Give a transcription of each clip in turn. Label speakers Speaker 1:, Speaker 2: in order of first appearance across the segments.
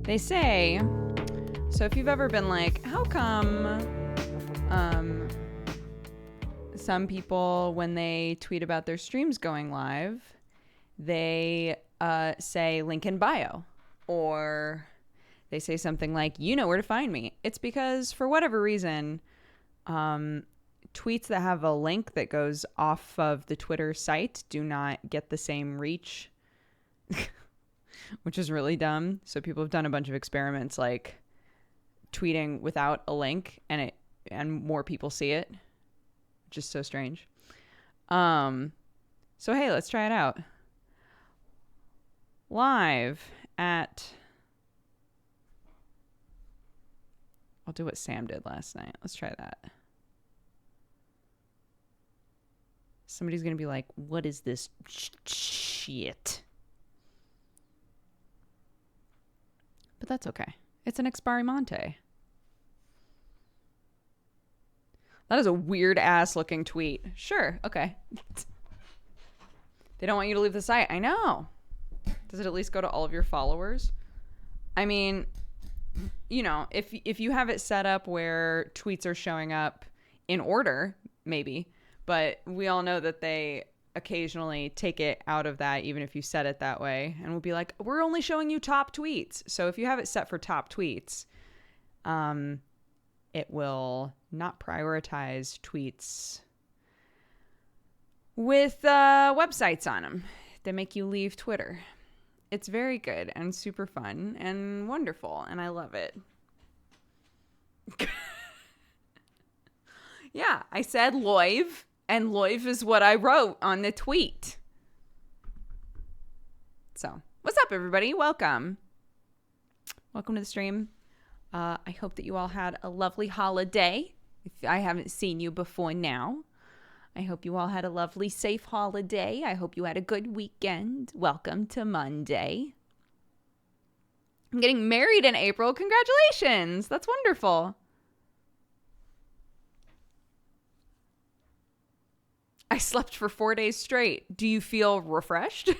Speaker 1: They say, so if you've ever been like, how come some people, when they tweet about their streams going live, they say link in bio, or they say something like, you know where to find me. It's because for whatever reason, tweets that have a link that goes off of the Twitter site do not get the same reach, which is really dumb. So people have done a bunch of experiments like tweeting without a link and more people see it, which is so strange. So hey, let's try it out. Live at, I'll do what Sam did last night. Let's try that. Somebody's going to be like, what is this shit? But that's okay. It's an experimente. That is a weird ass looking tweet. Sure. Okay. They don't want you to leave the site. I know. Does it at least go to all of your followers? I mean, you know, if you have it set up where tweets are showing up in order, maybe. But we all know that they occasionally take it out of that, even if you set it that way. And we'll be like, we're only showing you top tweets. So if you have it set for top tweets, it will not prioritize tweets with websites on them that make you leave Twitter. It's very good and super fun and wonderful, and I love it. Yeah, I said loive, and loive is what I wrote on the tweet. So, what's up, everybody? Welcome. Welcome to the stream. I hope that you all had a lovely holiday. If I haven't seen you before now, I hope you all had a lovely, safe holiday. I hope you had a good weekend. Welcome to Monday. I'm getting married in April. Congratulations. That's wonderful. I slept for 4 days straight. Do you feel refreshed?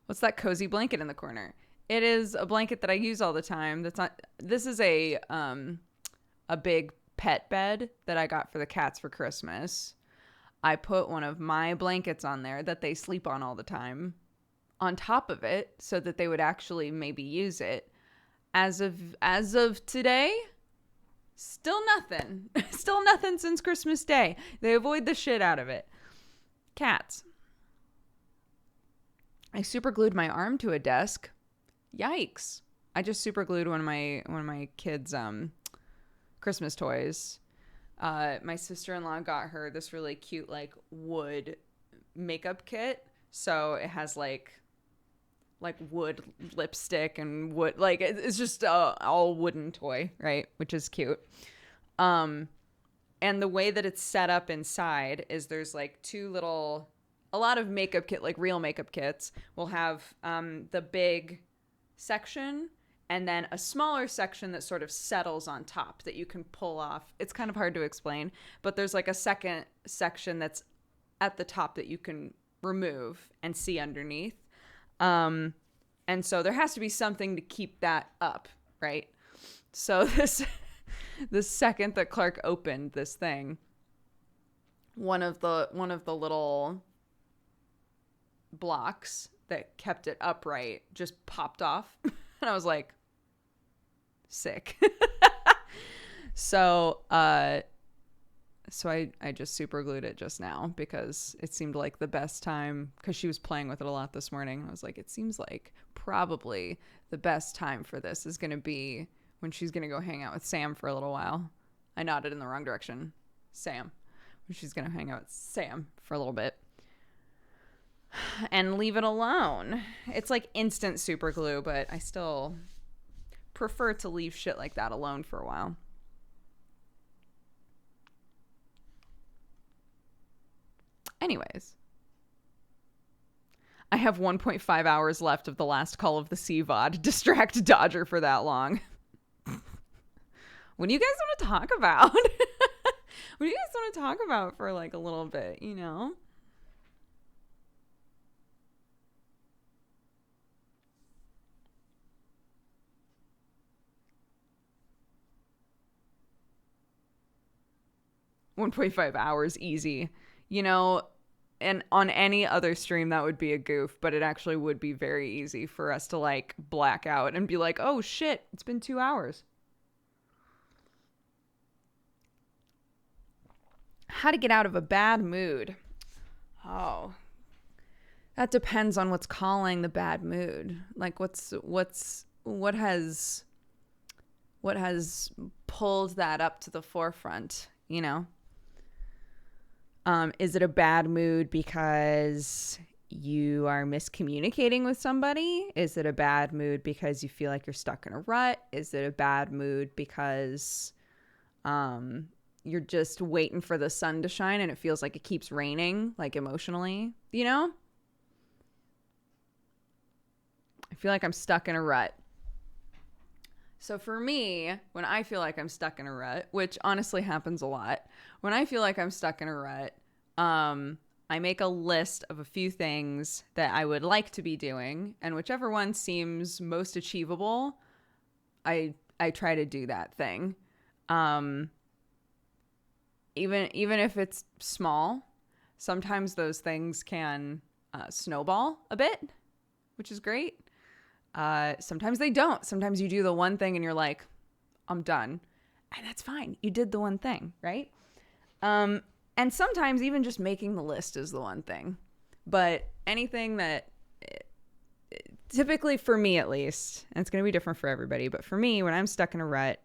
Speaker 1: What's that cozy blanket in the corner? It is a blanket that I use all the time. This is a big pet bed that I got for the cats for Christmas. I put one of my blankets on there that they sleep on all the time on top of it so that they would actually maybe use it. As of today, still nothing. Still nothing since Christmas Day. They avoid the shit out of it. Cats. I super glued my arm to a desk. Yikes. I just super glued one of my kids' Christmas toys. My sister-in-law got her this really cute like wood makeup kit. So it has like wood lipstick and wood, like it's just all wooden toy, right? Which is cute. And the way that it's set up inside is there's like a lot of makeup kit, like real makeup kits will have the big section and then a smaller section that sort of settles on top that you can pull off. It's kind of hard to explain, but there's like a second section that's at the top that you can remove and see underneath. And so there has to be something to keep that up, right? So the second that Clark opened this thing, one of the little blocks that kept it upright just popped off. And I was like, sick. So I just super glued it just now because it seemed like the best time, because she was playing with it a lot this morning. I was like, it seems like probably the best time for this is going to be when she's going to go hang out with Sam for a little while. I nodded in the wrong direction. Sam. When she's going to hang out with Sam for a little bit. And leave it alone. It's like instant super glue, but I still prefer to leave shit like that alone for a while. Anyways, I have 1.5 hours left of the last call of the CVOD. Distract Dodger for that long. What do you guys want to talk about? What do you guys want to talk about for like a little bit, you know? 1.5 hours easy, you know, and on any other stream that would be a goof, but it actually would be very easy for us to like black out and be like, oh shit, it's been 2 hours. How to get out of a bad mood. Oh, that depends on what's calling the bad mood. Like what has pulled that up to the forefront, you know? Is it a bad mood because you are miscommunicating with somebody? Is it a bad mood because you feel like you're stuck in a rut? Is it a bad mood because you're just waiting for the sun to shine and it feels like it keeps raining, like emotionally, you know? I feel like I'm stuck in a rut. So for me, when I feel like I'm stuck in a rut, which honestly happens a lot, when I feel like I'm stuck in a rut, I make a list of a few things that I would like to be doing, and whichever one seems most achievable, I try to do that thing. Even if it's small, sometimes those things can snowball a bit, which is great. Sometimes they don't. Sometimes you do the one thing and you're like, I'm done. And that's fine. You did the one thing, right? And sometimes even just making the list is the one thing. But anything that, typically for me at least, and it's going to be different for everybody, but for me, when I'm stuck in a rut,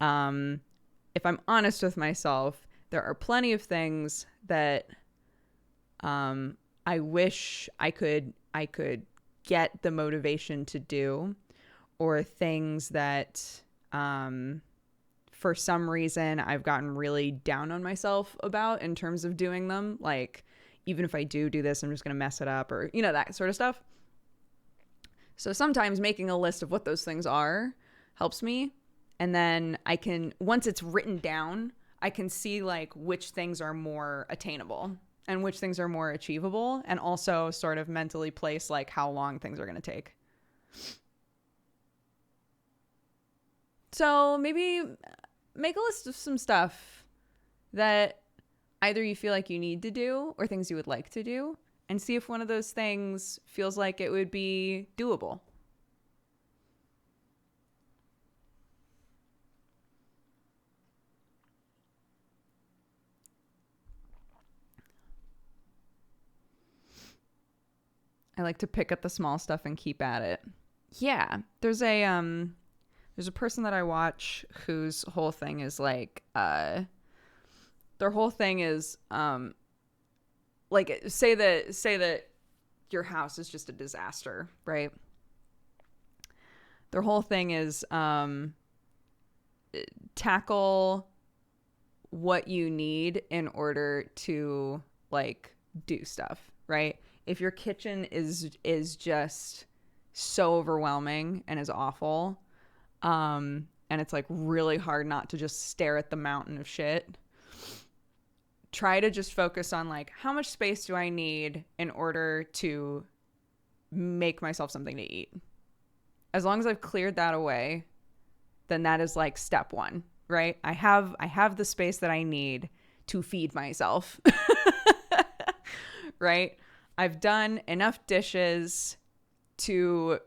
Speaker 1: if I'm honest with myself, there are plenty of things that I wish I could get the motivation to do, or things that for some reason I've gotten really down on myself about in terms of doing them. Like, even if I do this, I'm just going to mess it up, or, you know, that sort of stuff. So sometimes making a list of what those things are helps me. And then I can, once it's written down, I can see like which things are more attainable and which things are more achievable, and also sort of mentally place like how long things are going to take. So maybe make a list of some stuff that either you feel like you need to do or things you would like to do, and see if one of those things feels like it would be doable. I like to pick at the small stuff and keep at it. Yeah, there's a person that I watch whose whole thing is like their whole thing is like say that your house is just a disaster, right? Their whole thing is tackle what you need in order to like do stuff, right? If your kitchen is just so overwhelming and is awful, and it's like really hard not to just stare at the mountain of shit, try to just focus on like, how much space do I need in order to make myself something to eat? As long as I've cleared that away, then that is like step one, right? I have the space that I need to feed myself. Right? I've done enough dishes to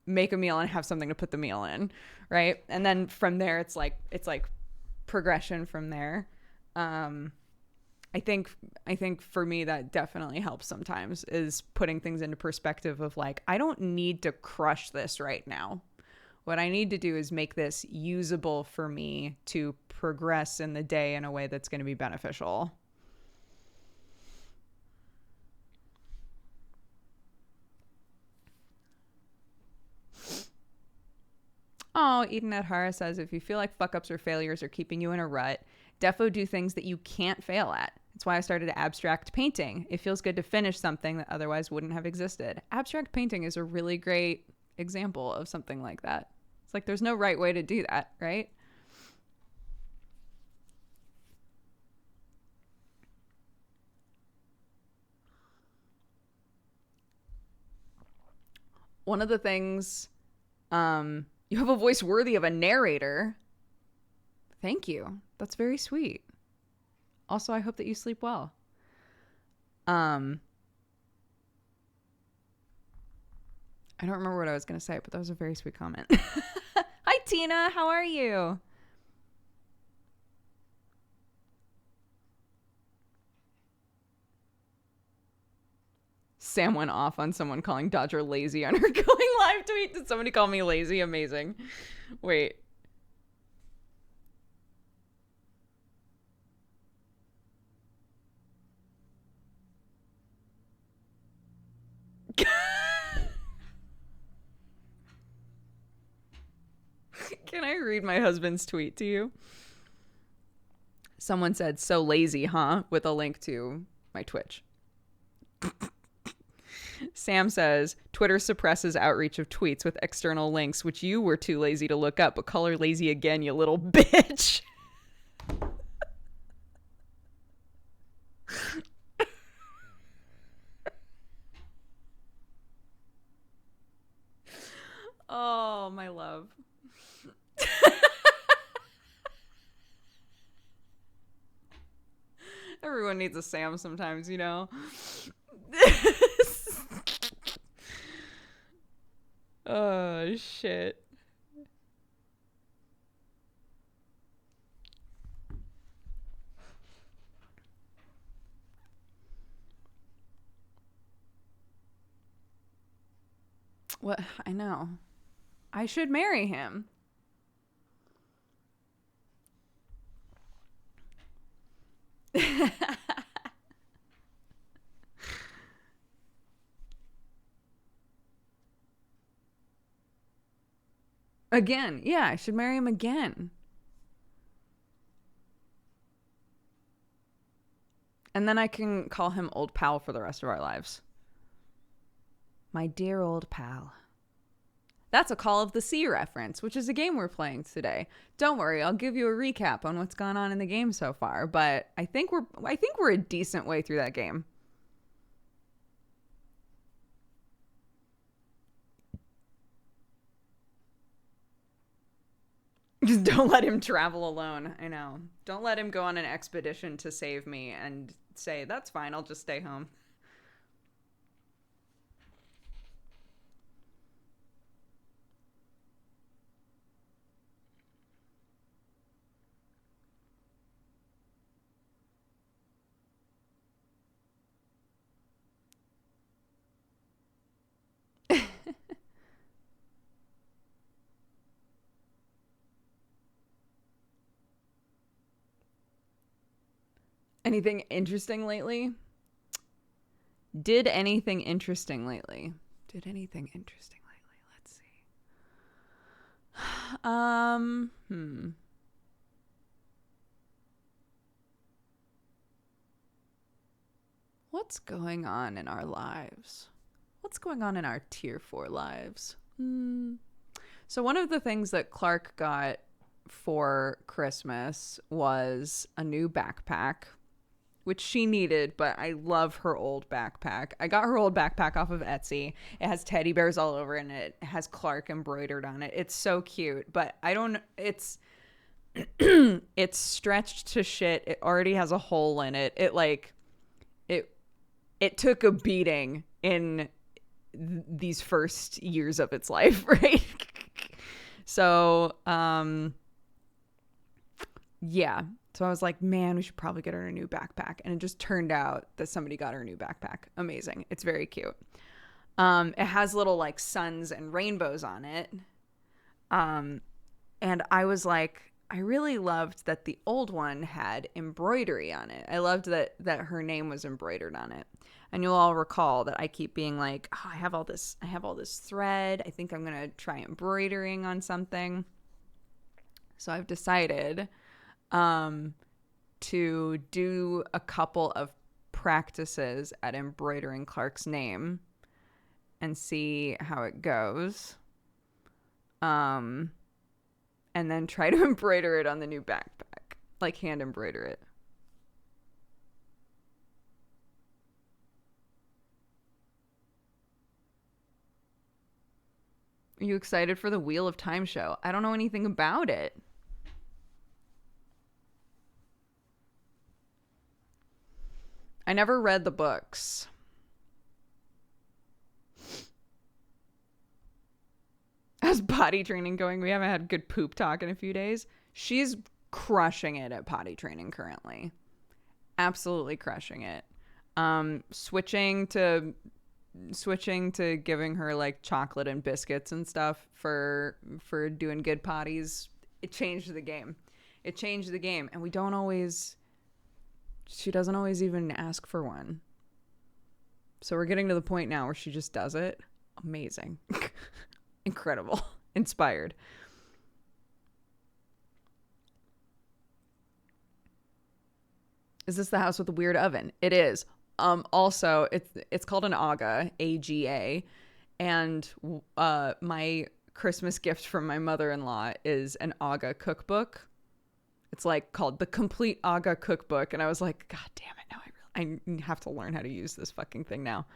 Speaker 1: make a meal and have something to put the meal in, right? And then from there, it's like progression from there. I think for me that definitely helps sometimes, is putting things into perspective of like, I don't need to crush this right now. What I need to do is make this usable for me to progress in the day in a way that's going to be beneficial. Oh, Eden Adhara says, if you feel like fuck-ups or failures are keeping you in a rut, defo do things that you can't fail at. That's why I started abstract painting. It feels good to finish something that otherwise wouldn't have existed. Abstract painting is a really great example of something like that. It's like there's no right way to do that, right? One of the things, you have a voice worthy of a narrator. Thank you. That's very sweet. Also, I hope that you sleep well. I don't remember what I was going to say, but that was a very sweet comment. Hi, Tina. How are you? Sam went off on someone calling Dodger lazy on her going live tweet. Did somebody call me lazy? Amazing. Wait. Can I read my husband's tweet to you? Someone said, "So lazy, huh?" with a link to my Twitch. Sam says, Twitter suppresses outreach of tweets with external links, which you were too lazy to look up, but call her lazy again, you little bitch. Oh, my love. Everyone needs a Sam sometimes, you know? Oh, shit. What? I know. I should marry him. Again. Yeah, I should marry him again. And then I can call him old pal for the rest of our lives. My dear old pal. That's a Call of the Sea reference, which is a game we're playing today. Don't worry, I'll give you a recap on what's gone on in the game so far, but I think we're a decent way through that game. Just don't let him travel alone. I know. Don't let him go on an expedition to save me and say, "That's fine, I'll just stay home." Anything interesting lately? Did anything interesting lately? Did anything interesting lately? Let's see. What's going on in our lives? What's going on in our tier 4 lives? So one of the things that Clark got for Christmas was a new backpack, which she needed, but I love her old backpack. I got her old backpack off of Etsy. It has teddy bears all over it, and it has Clark embroidered on it. It's so cute, but it's it's stretched to shit. It already has a hole in it. It took a beating in these first years of its life, right? So, yeah. So I was like, man, we should probably get her a new backpack. And it just turned out that somebody got her a new backpack. Amazing. It's very cute. It has little like suns and rainbows on it. And I was like, I really loved that the old one had embroidery on it. I loved that her name was embroidered on it. And you'll all recall that I keep being like, oh, I have all this thread. I think I'm going to try embroidering on something. So I've decided to do a couple of practices at embroidering Clark's name and see how it goes. And then try to embroider it on the new backpack, like hand embroider it. Are you excited for the Wheel of Time show? I don't know anything about it. I never read the books. How's potty training going? We haven't had good poop talk in a few days. She's crushing it at potty training currently. Absolutely crushing it. Switching to giving her like chocolate and biscuits and stuff for doing good potties. It changed the game. And she doesn't always even ask for one. So we're getting to the point now where she just does it. Amazing. Incredible. Inspired. Is this the house with the weird oven? It is. Also, it's called an AGA, AGA, and my Christmas gift from my mother-in-law is an AGA cookbook. It's like called the Complete AGA Cookbook, and I was like, God damn it! Now I have to learn how to use this fucking thing now.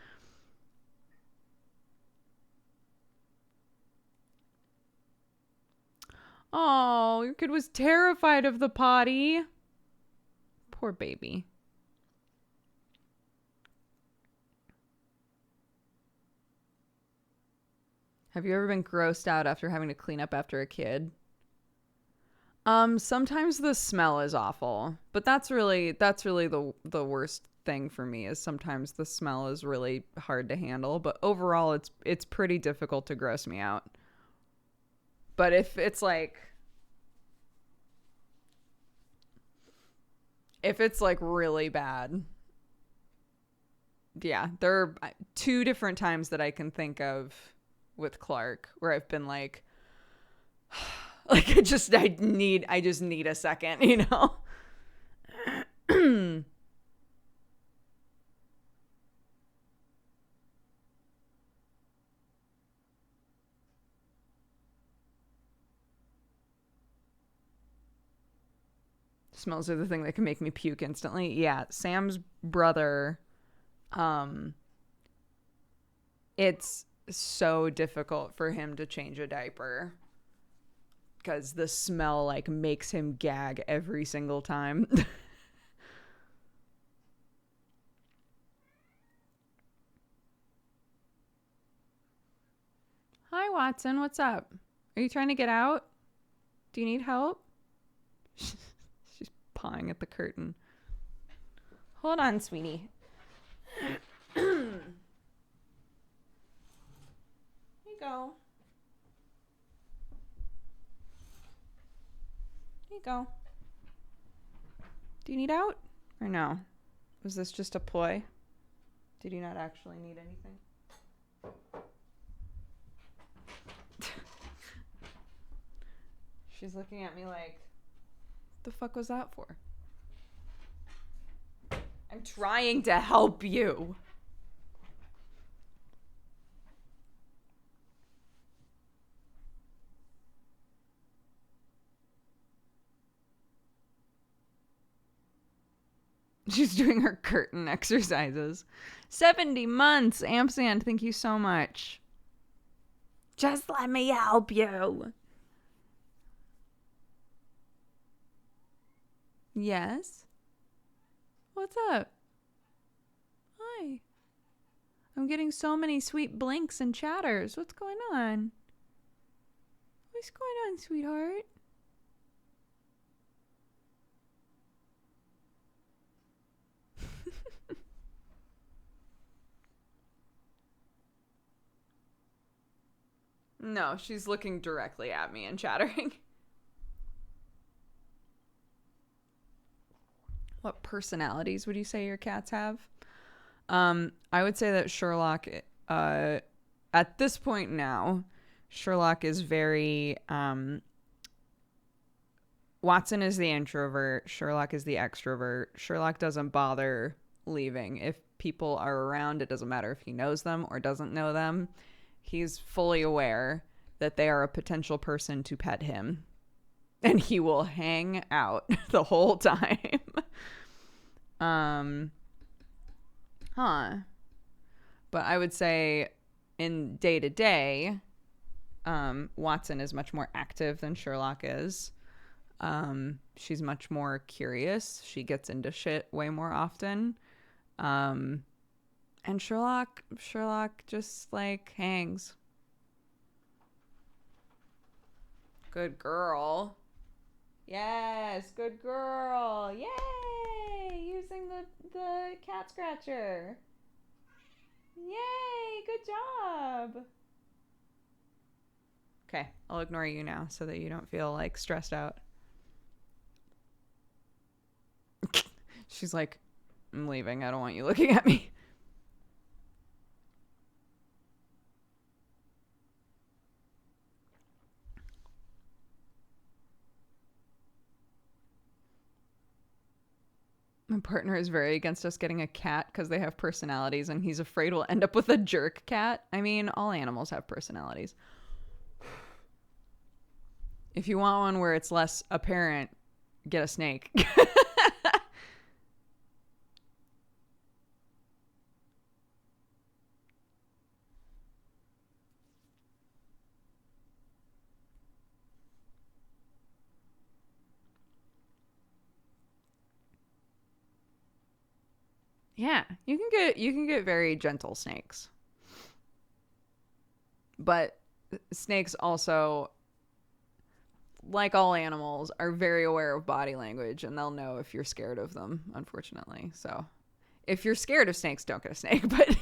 Speaker 1: Oh, your kid was terrified of the potty. Poor baby. Have you ever been grossed out after having to clean up after a kid? Sometimes the smell is awful, but that's really the worst thing for me is sometimes the smell is really hard to handle, but overall it's pretty difficult to gross me out. But if it's like really bad, yeah, there are 2 different times that I can think of with Clark where I've been like like I just need a second, you know. Smells are the thing that can make me puke instantly. Yeah, Sam's brother, it's so difficult for him to change a diaper because the smell like makes him gag every single time. Hi, Watson. What's up? Are you trying to get out? Do you need help? She's pawing at the curtain. Hold on, sweetie. Here you go. Here you go. Do you need out? Or no? Was this just a ploy? Did you not actually need anything? She's looking at me like, what the fuck was that for? I'm trying to help you. She's doing her curtain exercises. 70 months. Ampersand, thank you so much. Just let me help you. Yes? What's up? Hi. I'm getting so many sweet blinks and chatters. What's going on? What's going on, sweetheart? No, she's looking directly at me and chattering. What personalities would you say your cats have? I would say that Sherlock, at this point now, Sherlock is very, Watson is the introvert. Sherlock is the extrovert. Sherlock doesn't bother leaving. If people are around, it doesn't matter if he knows them or doesn't know them. He's fully aware that they are a potential person to pet him. And he will hang out the whole time. But I would say in day to day, Watson is much more active than Sherlock is. She's much more curious. She gets into shit way more often. And Sherlock just like hangs. Good girl. Yes, good girl. Yay! Using the cat scratcher. Yay, good job. Okay, I'll ignore you now so that you don't feel like stressed out. She's like, I'm leaving. I don't want you looking at me. My partner is very against us getting a cat because they have personalities, and he's afraid we'll end up with a jerk cat. I mean, all animals have personalities. If you want one where it's less apparent, get a snake. Yeah, you can get very gentle snakes. But snakes also, like all animals, are very aware of body language, and they'll know if you're scared of them, unfortunately. So if you're scared of snakes, don't get a snake. But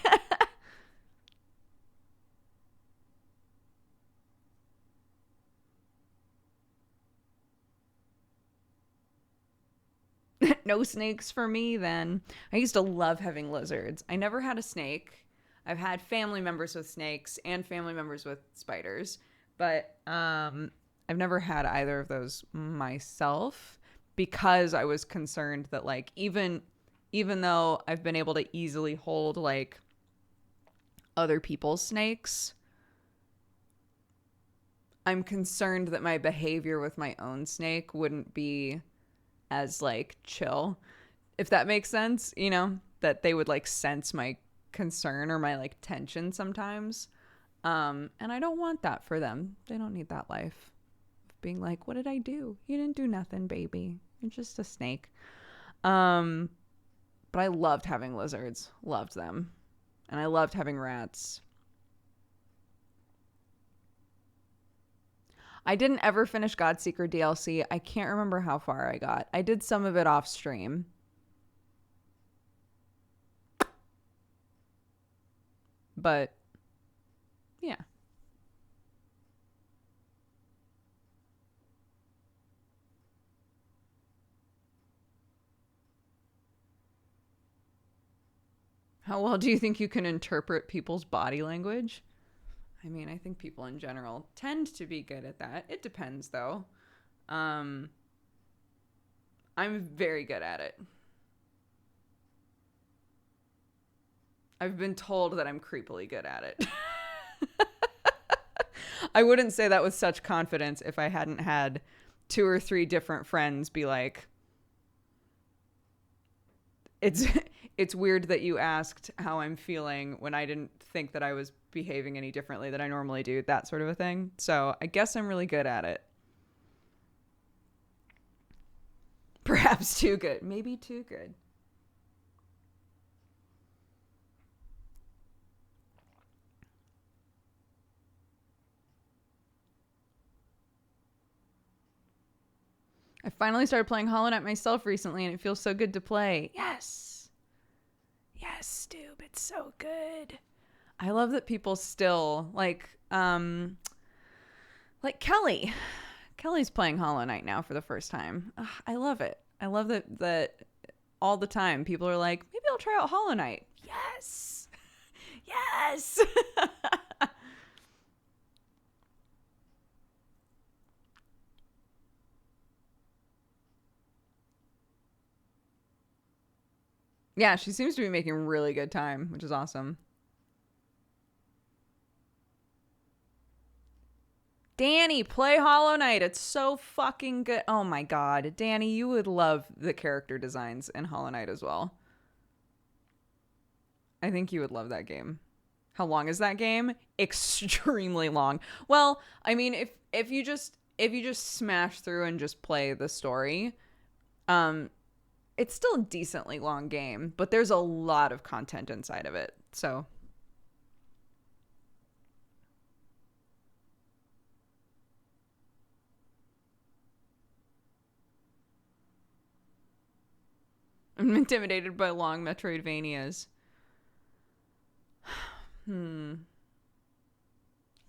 Speaker 1: no snakes for me then. I used to love having lizards. I never had a snake. I've had family members with snakes and family members with spiders, but I've never had either of those myself because I was concerned that like even though I've been able to easily hold like other people's snakes, I'm concerned that my behavior with my own snake wouldn't be as like chill, if that makes sense, you know, that they would like sense my concern or my like tension sometimes. And I don't want that for them. They don't need that life being like, what did I do? You didn't do nothing, baby. You're just a snake. But I loved having lizards, loved them. And I loved having rats. I didn't ever finish Godseeker DLC. I can't remember how far I got. I did some of it off stream. But, yeah. How well do you think you can interpret people's body language? I mean, I think people in general tend to be good at that. It depends, though. I'm very good at it. I've been told that I'm creepily good at it. I wouldn't say that with such confidence if I hadn't had 2 or 3 different friends be like, it's weird that you asked how I'm feeling when I didn't think that I was behaving any differently than I normally do, that sort of a thing. So I guess I'm really good at it. Perhaps too good. Maybe too good. I finally started playing Hollow Knight myself recently, and it feels so good to play. Yes. Yes, Stoob, it's so good. I love that people still, like Kelly. Kelly's playing Hollow Knight now for the first time. Ugh, I love it. I love that all the time people are like, maybe I'll try out Hollow Knight. Yes. Yes. Yeah, she seems to be making really good time, which is awesome. Danny, play Hollow Knight. It's so fucking good. Oh my god. Danny, you would love the character designs in Hollow Knight as well. I think you would love that game. How long is that game? Extremely long. Well, I mean, if you just smash through and just play the story, it's still a decently long game, but there's a lot of content inside of it. So I'm intimidated by long Metroidvanias.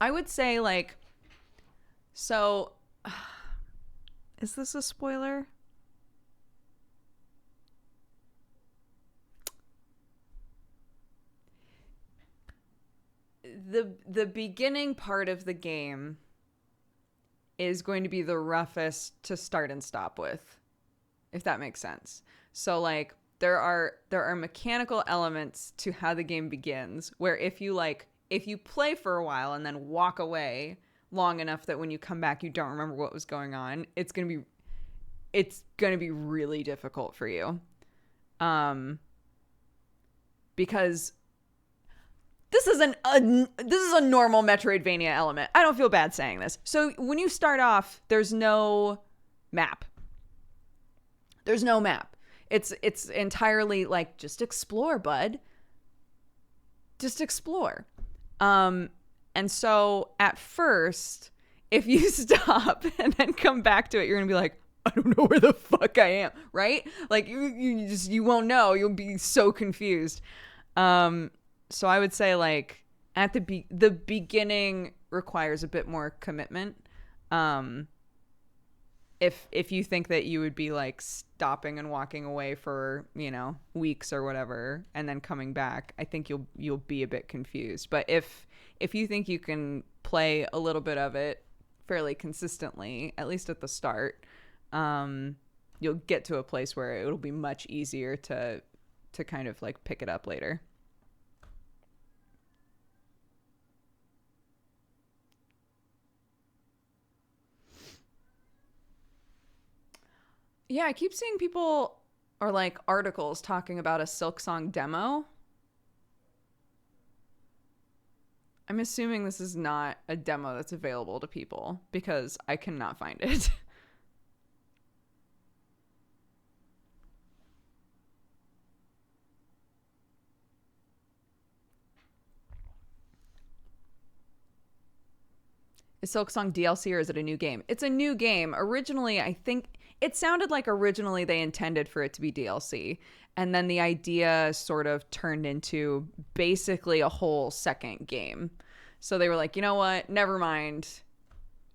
Speaker 1: I would say, like, so is this a spoiler? The beginning part of the game is going to be the roughest to start and stop with, if that makes sense. So like there are mechanical elements to how the game begins where if you play for a while and then walk away long enough that when you come back you don't remember what was going on, it's going to be really difficult for you. Because this is a normal Metroidvania element. I don't feel bad saying this. So when you start off, there's no map. It's entirely like, just explore, bud. Just explore. And so at first, if you stop and then come back to it, you're going to be like, I don't know where the fuck I am, right? Like you won't know. You'll be so confused. So I would say like at the beginning requires a bit more commitment. If you think that you would be like stopping and walking away for, weeks or whatever and then coming back, I think you'll be a bit confused. But if you think you can play a little bit of it fairly consistently, at least at the start, you'll get to a place where it'll be much easier to kind of like pick it up later. Yeah, I keep seeing people or like articles talking about a Silksong demo. I'm assuming this is not a demo that's available to people because I cannot find it. Is Silksong DLC or is it a new game? It's a new game. Originally, I think it sounded like originally they intended for it to be DLC. And then the idea sort of turned into basically a whole second game. So they were like, you know what? Never mind.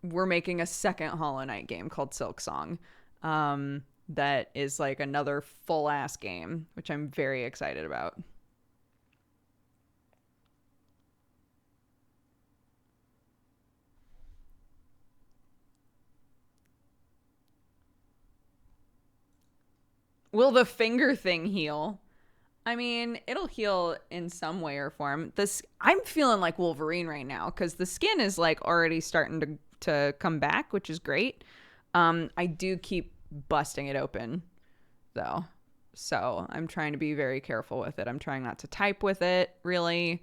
Speaker 1: We're making a second Hollow Knight game called Silksong. That is like another full ass game, which I'm very excited about. Will the finger thing heal? I mean, it'll heal in some way or form. I'm feeling like Wolverine right now because the skin is like already starting to come back, which is great. I do keep busting it open though, so I'm trying to be very careful with it. I'm trying not to type with it really,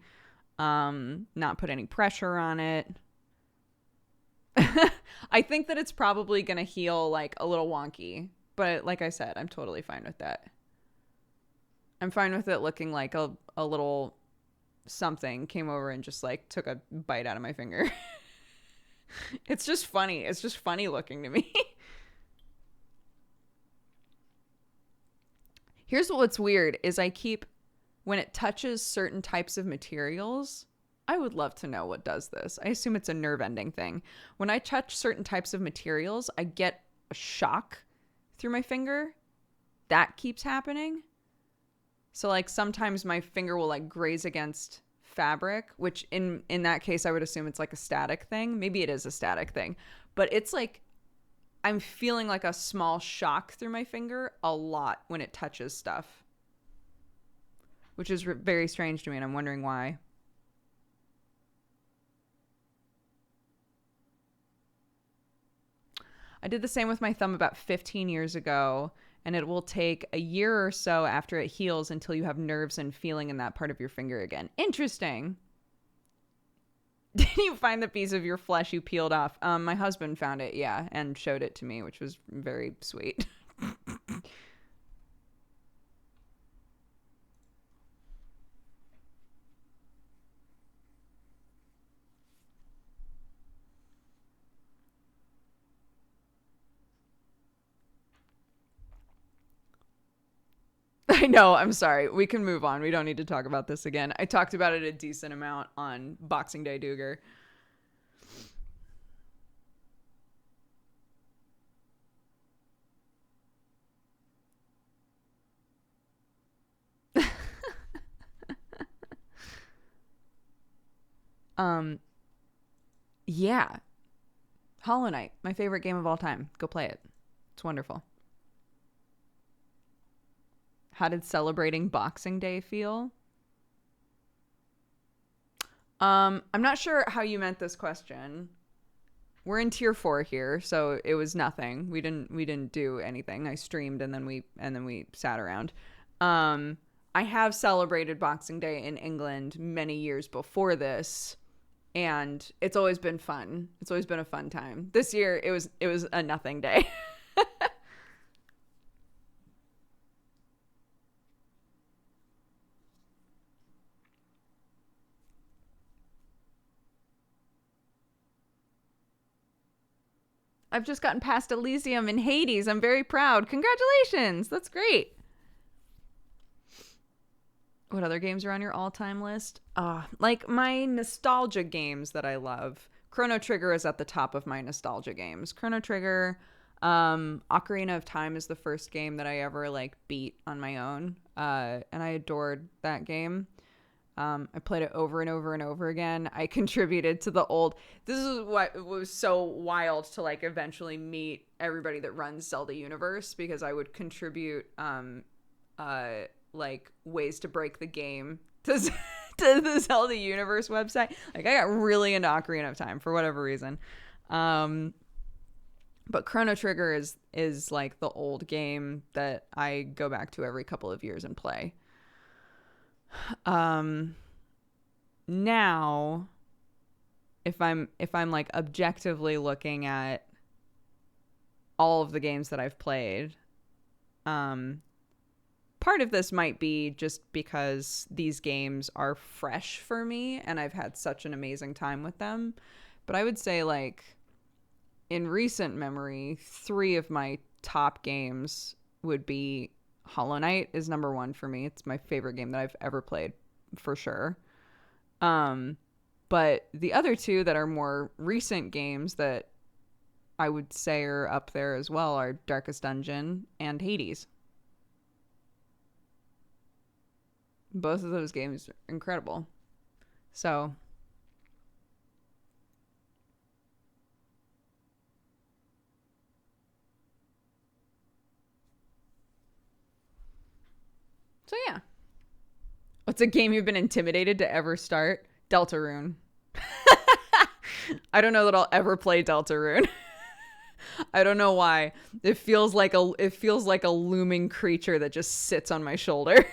Speaker 1: not put any pressure on it. I think that it's probably gonna heal like a little wonky, but like I said, I'm totally fine with that. I'm fine with it looking like a little something came over and just like took a bite out of my finger. It's just funny. It's just funny looking to me. Here's what's weird is when it touches certain types of materials, I would love to know what does this. I assume it's a nerve ending thing. When I touch certain types of materials, I get a shock through my finger. That keeps happening. So like sometimes my finger will like graze against fabric, which in that case I would assume it's like a static thing. Maybe it is a static thing, but it's like I'm feeling like a small shock through my finger a lot when it touches stuff, which is very strange to me, and I'm wondering why. I did the same with my thumb about 15 years ago, and it will take a year or so after it heals until you have nerves and feeling in that part of your finger again. Interesting. Did you find the piece of your flesh you peeled off? My husband found it, yeah, and showed it to me, which was very sweet. know. I'm sorry. We can move on. We don't need to talk about this again. I talked about it a decent amount on Boxing Day Duger. Yeah. Hollow Knight, my favorite game of all time. Go play it. It's wonderful. How did celebrating Boxing Day feel? I'm not sure how you meant this question. We're in tier 4 here, so it was nothing. We didn't do anything. I streamed and then we sat around. I have celebrated Boxing Day in England many years before this, and it's always been fun. It's always been a fun time. This year it was a nothing day. I've just gotten past Elysium and Hades. I'm very proud. Congratulations. That's great. What other games are on your all-time list? Like my nostalgia games that I love. Chrono Trigger is at the top of my nostalgia games. Chrono Trigger, Ocarina of Time is the first game that I ever like beat on my own. And I adored that game. I played it over and over and over again. I contributed to the old. This is what was so wild to like eventually meet everybody that runs Zelda Universe, because I would contribute like ways to break the game to to the Zelda Universe website. Like I got really into Ocarina of Time for whatever reason. But Chrono Trigger is like the old game that I go back to every couple of years and play. Now if I'm like objectively looking at all of the games that I've played, part of this might be just because these games are fresh for me and I've had such an amazing time with them. But I would say like in recent memory, 3 of my top games would be Hollow Knight is number 1 for me. It's my favorite game that I've ever played for sure. But the other 2 that are more recent games that I would say are up there as well are Darkest Dungeon and Hades. Both of those games are incredible. So yeah. What's a game you've been intimidated to ever start? Deltarune. I don't know that I'll ever play Deltarune. I don't know why. It feels like a looming creature that just sits on my shoulder.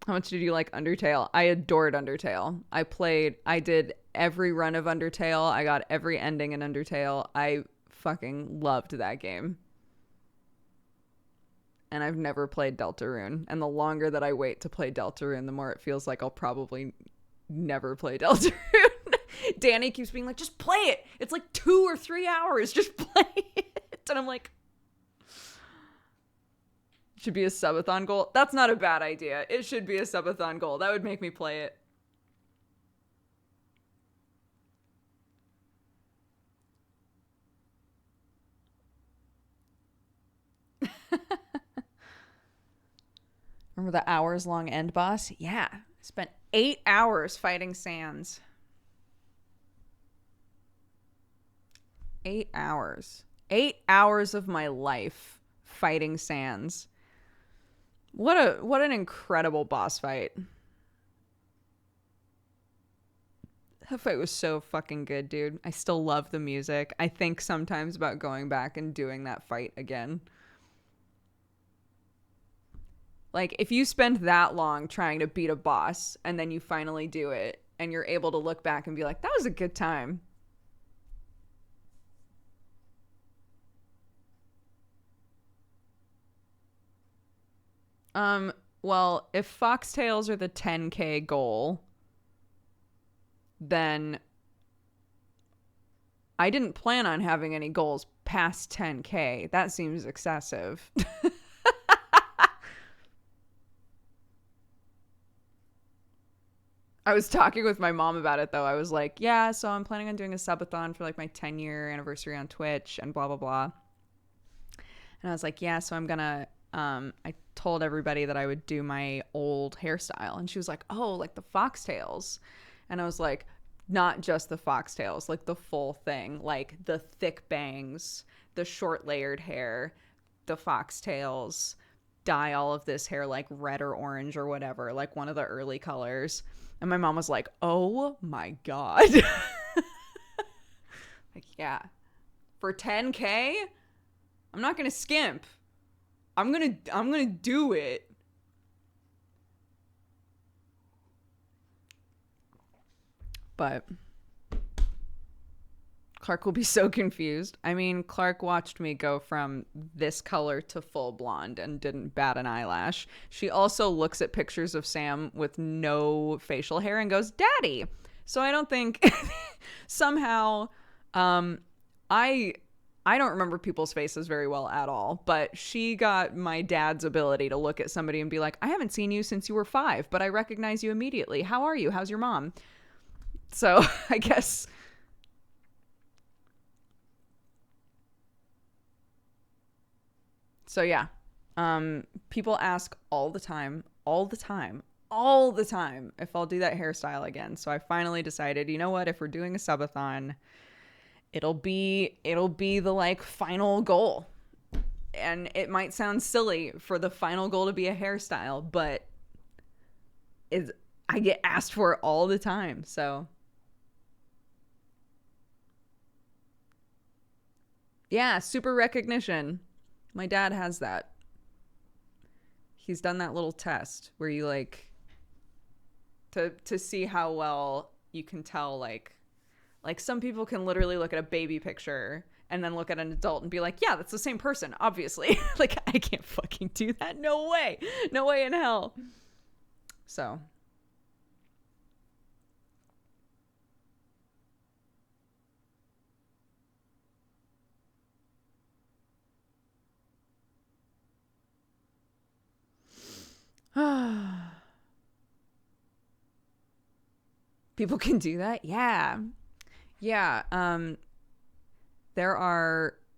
Speaker 1: How much did you like Undertale? I adored Undertale. I did every run of Undertale. I got every ending in Undertale. I fucking loved that game. And I've never played Deltarune. And the longer that I wait to play Deltarune, the more it feels like I'll probably never play Deltarune. Danny keeps being like, just play it. It's like 2 or 3 hours. Just play it. And I'm like, should be a subathon goal. That's not a bad idea. It should be a subathon goal. That would make me play it. Remember the hours-long end boss? Yeah. I spent 8 hours fighting Sans. 8 hours. 8 hours of my life fighting Sans. What an incredible boss fight. That fight was so fucking good, dude. I still love the music. I think sometimes about going back and doing that fight again. Like, if you spend that long trying to beat a boss and then you finally do it and you're able to look back and be like, that was a good time. Well, if foxtails are the 10K goal, then I didn't plan on having any goals past 10K. That seems excessive. I was talking with my mom about it, though. I was like, yeah, so I'm planning on doing a subathon for like my 10-year anniversary on Twitch and blah, blah, blah. And I was like, yeah, so I'm going to, I told everybody that I would do my old hairstyle. And she was like, oh, like the foxtails. And I was like, not just the foxtails, like the full thing, like the thick bangs, the short layered hair, the foxtails, dye all of this hair like red or orange or whatever, like one of the early colors. And my mom was like, oh my God. Like, yeah, for 10K, I'm not going to skimp. I'm going to do it. But Clark will be so confused. I mean, Clark watched me go from this color to full blonde and didn't bat an eyelash. She also looks at pictures of Sam with no facial hair and goes, Daddy. So I don't think somehow, I don't remember people's faces very well at all, but she got my dad's ability to look at somebody and be like, I haven't seen you since you were 5, but I recognize you immediately. How are you? How's your mom? So I guess. So yeah, people ask all the time if I'll do that hairstyle again. So I finally decided, you know what, if we're doing a subathon, it'll be the like final goal. And it might sound silly for the final goal to be a hairstyle, but I get asked for it all the time. So yeah, super recognition. My dad has that. He's done that little test where you like to see how well you can tell, like some people can literally look at a baby picture and then look at an adult and be like, yeah, that's the same person, obviously. Like, I can't fucking do that. No way. No way in hell. So people can do that. Yeah.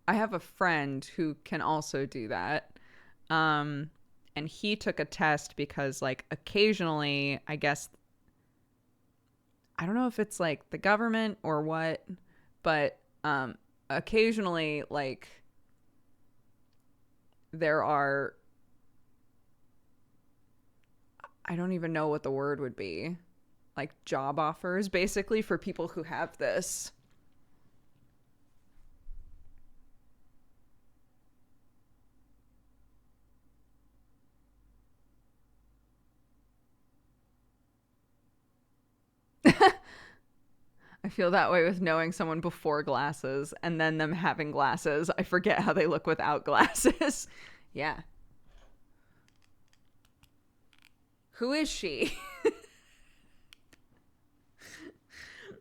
Speaker 1: I have a friend who can also do that. And he took a test because like occasionally, I guess, I don't know if it's like the government or what, but occasionally like there are, I don't even know what the word would be, like job offers basically for people who have this. I feel that way with knowing someone before glasses and then them having glasses. I forget how they look without glasses. Yeah. Who is she?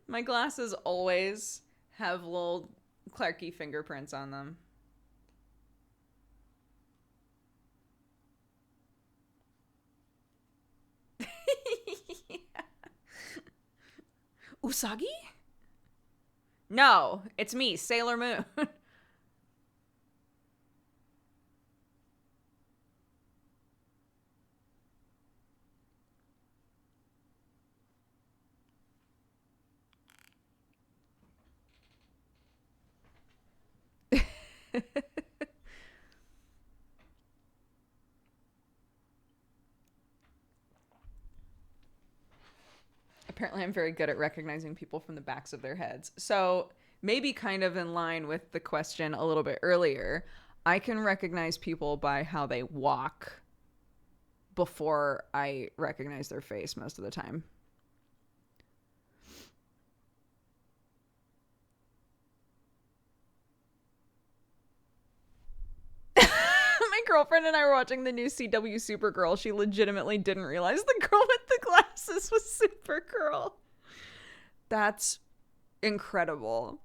Speaker 1: My glasses always have little Clarky fingerprints on them. Yeah. Usagi? No, it's me, Sailor Moon. Apparently I'm very good at recognizing people from the backs of their heads. So maybe kind of in line with the question a little bit earlier, I can recognize people by how they walk before I recognize their face most of the time. My girlfriend and I were watching the new CW Supergirl. She legitimately didn't realize the girl with the glasses was Supergirl. That's incredible.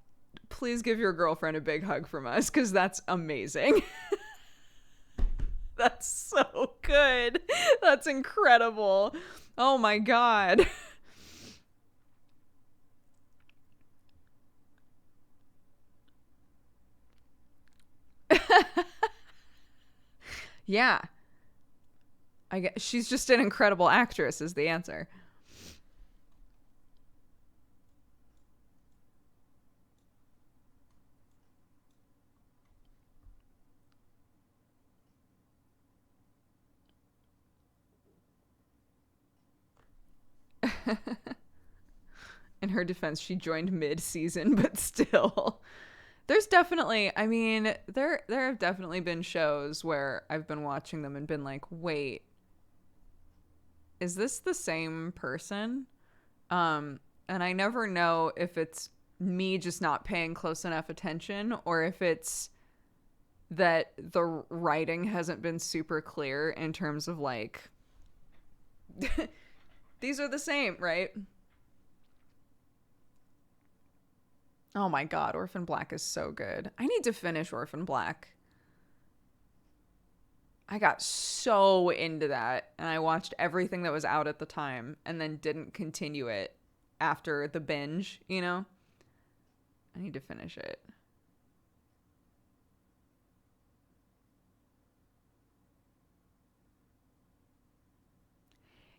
Speaker 1: please give your girlfriend a big hug from us, because that's amazing. That's so good. That's incredible. Oh my God. Yeah. I guess she's just an incredible actress is the answer. In her defense, she joined mid-season, but still. There's definitely, I mean, there have definitely been shows where I've been watching them and been like, wait, is this the same person? And I never know if it's me just not paying close enough attention or if it's that the writing hasn't been super clear in terms of like, these are the same, right? Oh my God, Orphan Black is so good. I need to finish Orphan Black. I got so into that and I watched everything that was out at the time and then didn't continue it after the binge, you know? I need to finish it.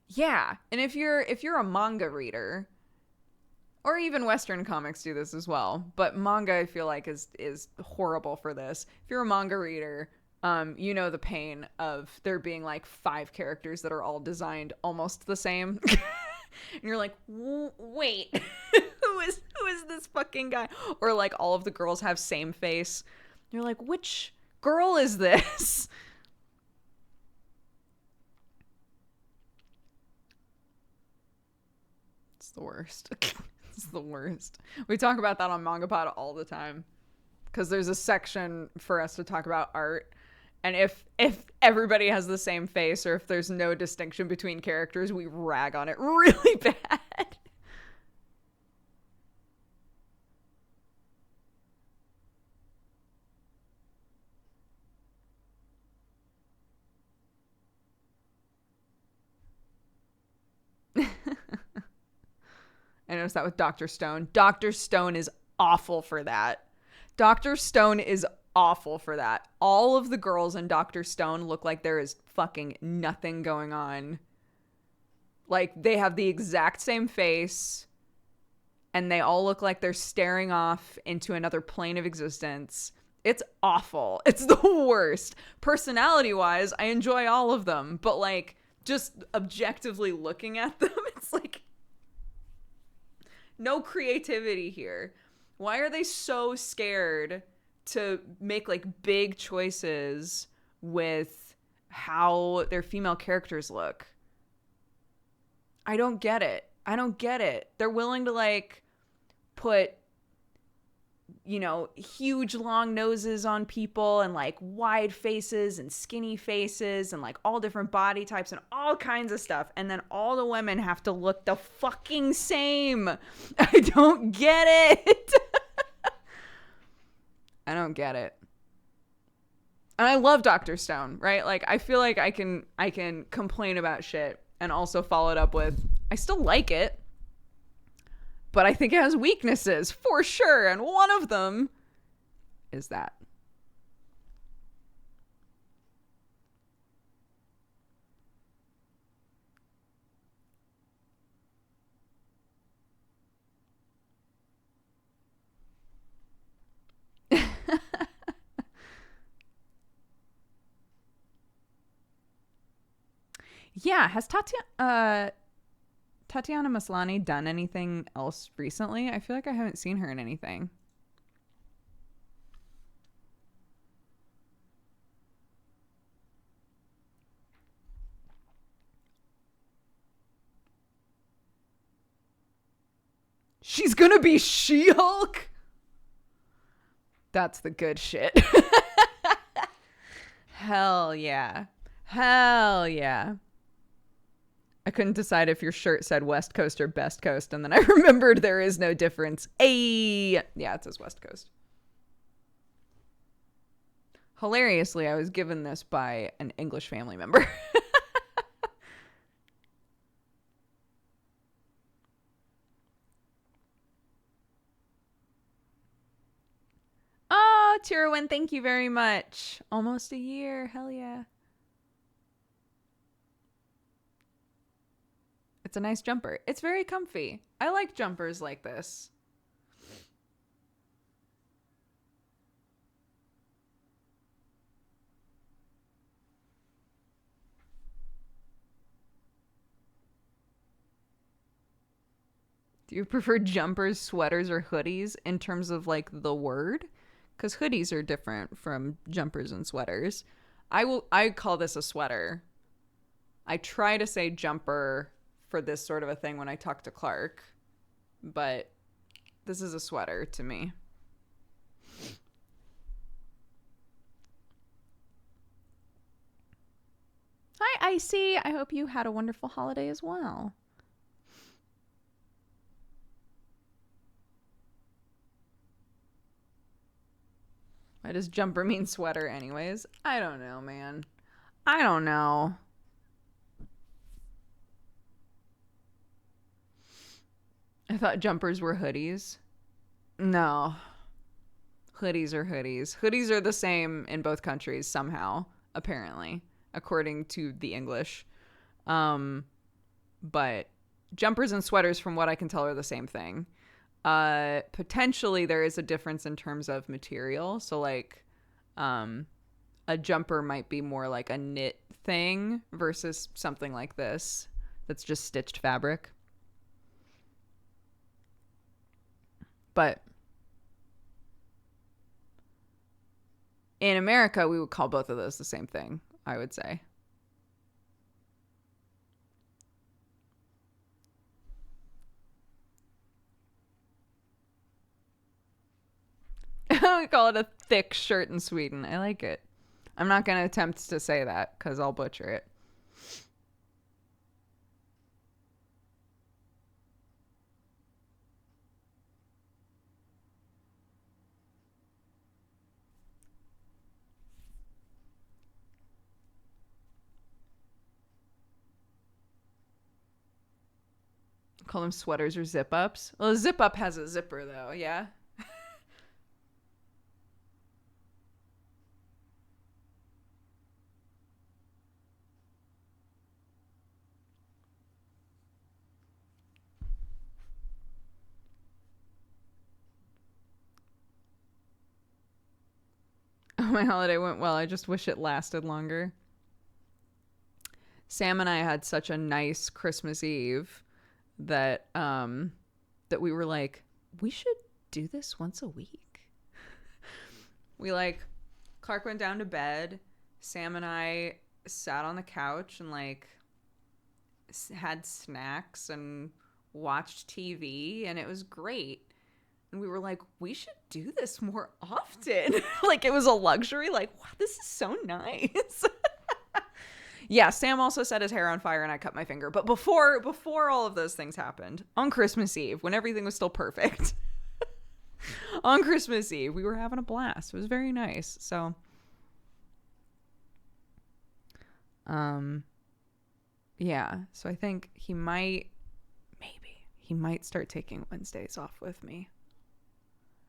Speaker 1: Yeah, and if you're a manga reader, or even Western comics do this as well, but manga I feel like is horrible for this. If you're a manga reader, you know the pain of there being like 5 characters that are all designed almost the same. And you're like, wait, who is this fucking guy? Or like all of the girls have same face. You're like, which girl is this? It's the worst. It's the worst. We talk about that on MangaPod all the time because there's a section for us to talk about art. And if everybody has the same face or if there's no distinction between characters, we rag on it really bad. I noticed that with Dr. Stone. Dr. Stone is awful for that. Dr. Stone is awful for that. All of the girls in Dr. Stone look like there is fucking nothing going on. Like, they have the exact same face, and they all look like they're staring off into another plane of existence. It's awful. It's the worst. Personality-wise, I enjoy all of them, but, like, just objectively looking at them, it's like, no creativity here. Why are they so scared to make like big choices with how their female characters look? I don't get it. I don't get it. They're willing to like put, you know, huge long noses on people and like wide faces and skinny faces and like all different body types and all kinds of stuff. And then all the women have to look the fucking same. I don't get it. I don't get it. And I love Dr. Stone, right? Like I feel like I can complain about shit and also follow it up with I still like it. But I think it has weaknesses for sure. And one of them is that. Yeah. Has Tatiana Maslany done anything else recently? I feel like I haven't seen her in anything. She's gonna be She-Hulk? That's the good shit. Hell yeah. Hell yeah. I couldn't decide if your shirt said West Coast or Best Coast, and then I remembered there is no difference. Yeah, it says West Coast. Hilariously, I was given this by an English family member. Oh, Tyrwin, thank you very much. Almost a year. Hell yeah. It's a nice jumper. It's very comfy. I like jumpers like this. Do you prefer jumpers, sweaters, or hoodies in terms of like the word? Because hoodies are different from jumpers and sweaters. I call this a sweater. I try to say jumper for this sort of a thing when I talk to Clark, but this is a sweater to me. Hi, Icy. I hope you had a wonderful holiday as well. Why does jumper mean sweater anyways? I don't know, man. I don't know. I thought jumpers were hoodies. No. Hoodies are hoodies. Hoodies are the same in both countries somehow, apparently, according to the English. But jumpers and sweaters, from what I can tell, are the same thing. Potentially there is a difference in terms of material. So like, a jumper might be more like a knit thing versus something like this that's just stitched fabric. But in America, we would call both of those the same thing, I would say. We call it a thick shirt in Sweden. I like it. I'm not going to attempt to say that because I'll butcher it. Call them sweaters or zip ups. Well, a zip up has a zipper though, yeah? Oh, my holiday went well. I just wish it lasted longer. Sam and I had such a nice Christmas Eve that that we were like, we should do this once a week. We like, Clark went down to bed. Sam and I sat on the couch and like had snacks and watched TV, and it was great. And we were like, we should do this more often. Like, it was a luxury. Like, wow, this is so nice. Yeah, Sam also set his hair on fire and I cut my finger. But before all of those things happened, on Christmas Eve, when everything was still perfect, on Christmas Eve, we were having a blast. It was very nice. So, yeah. So I think he might start taking Wednesdays off with me.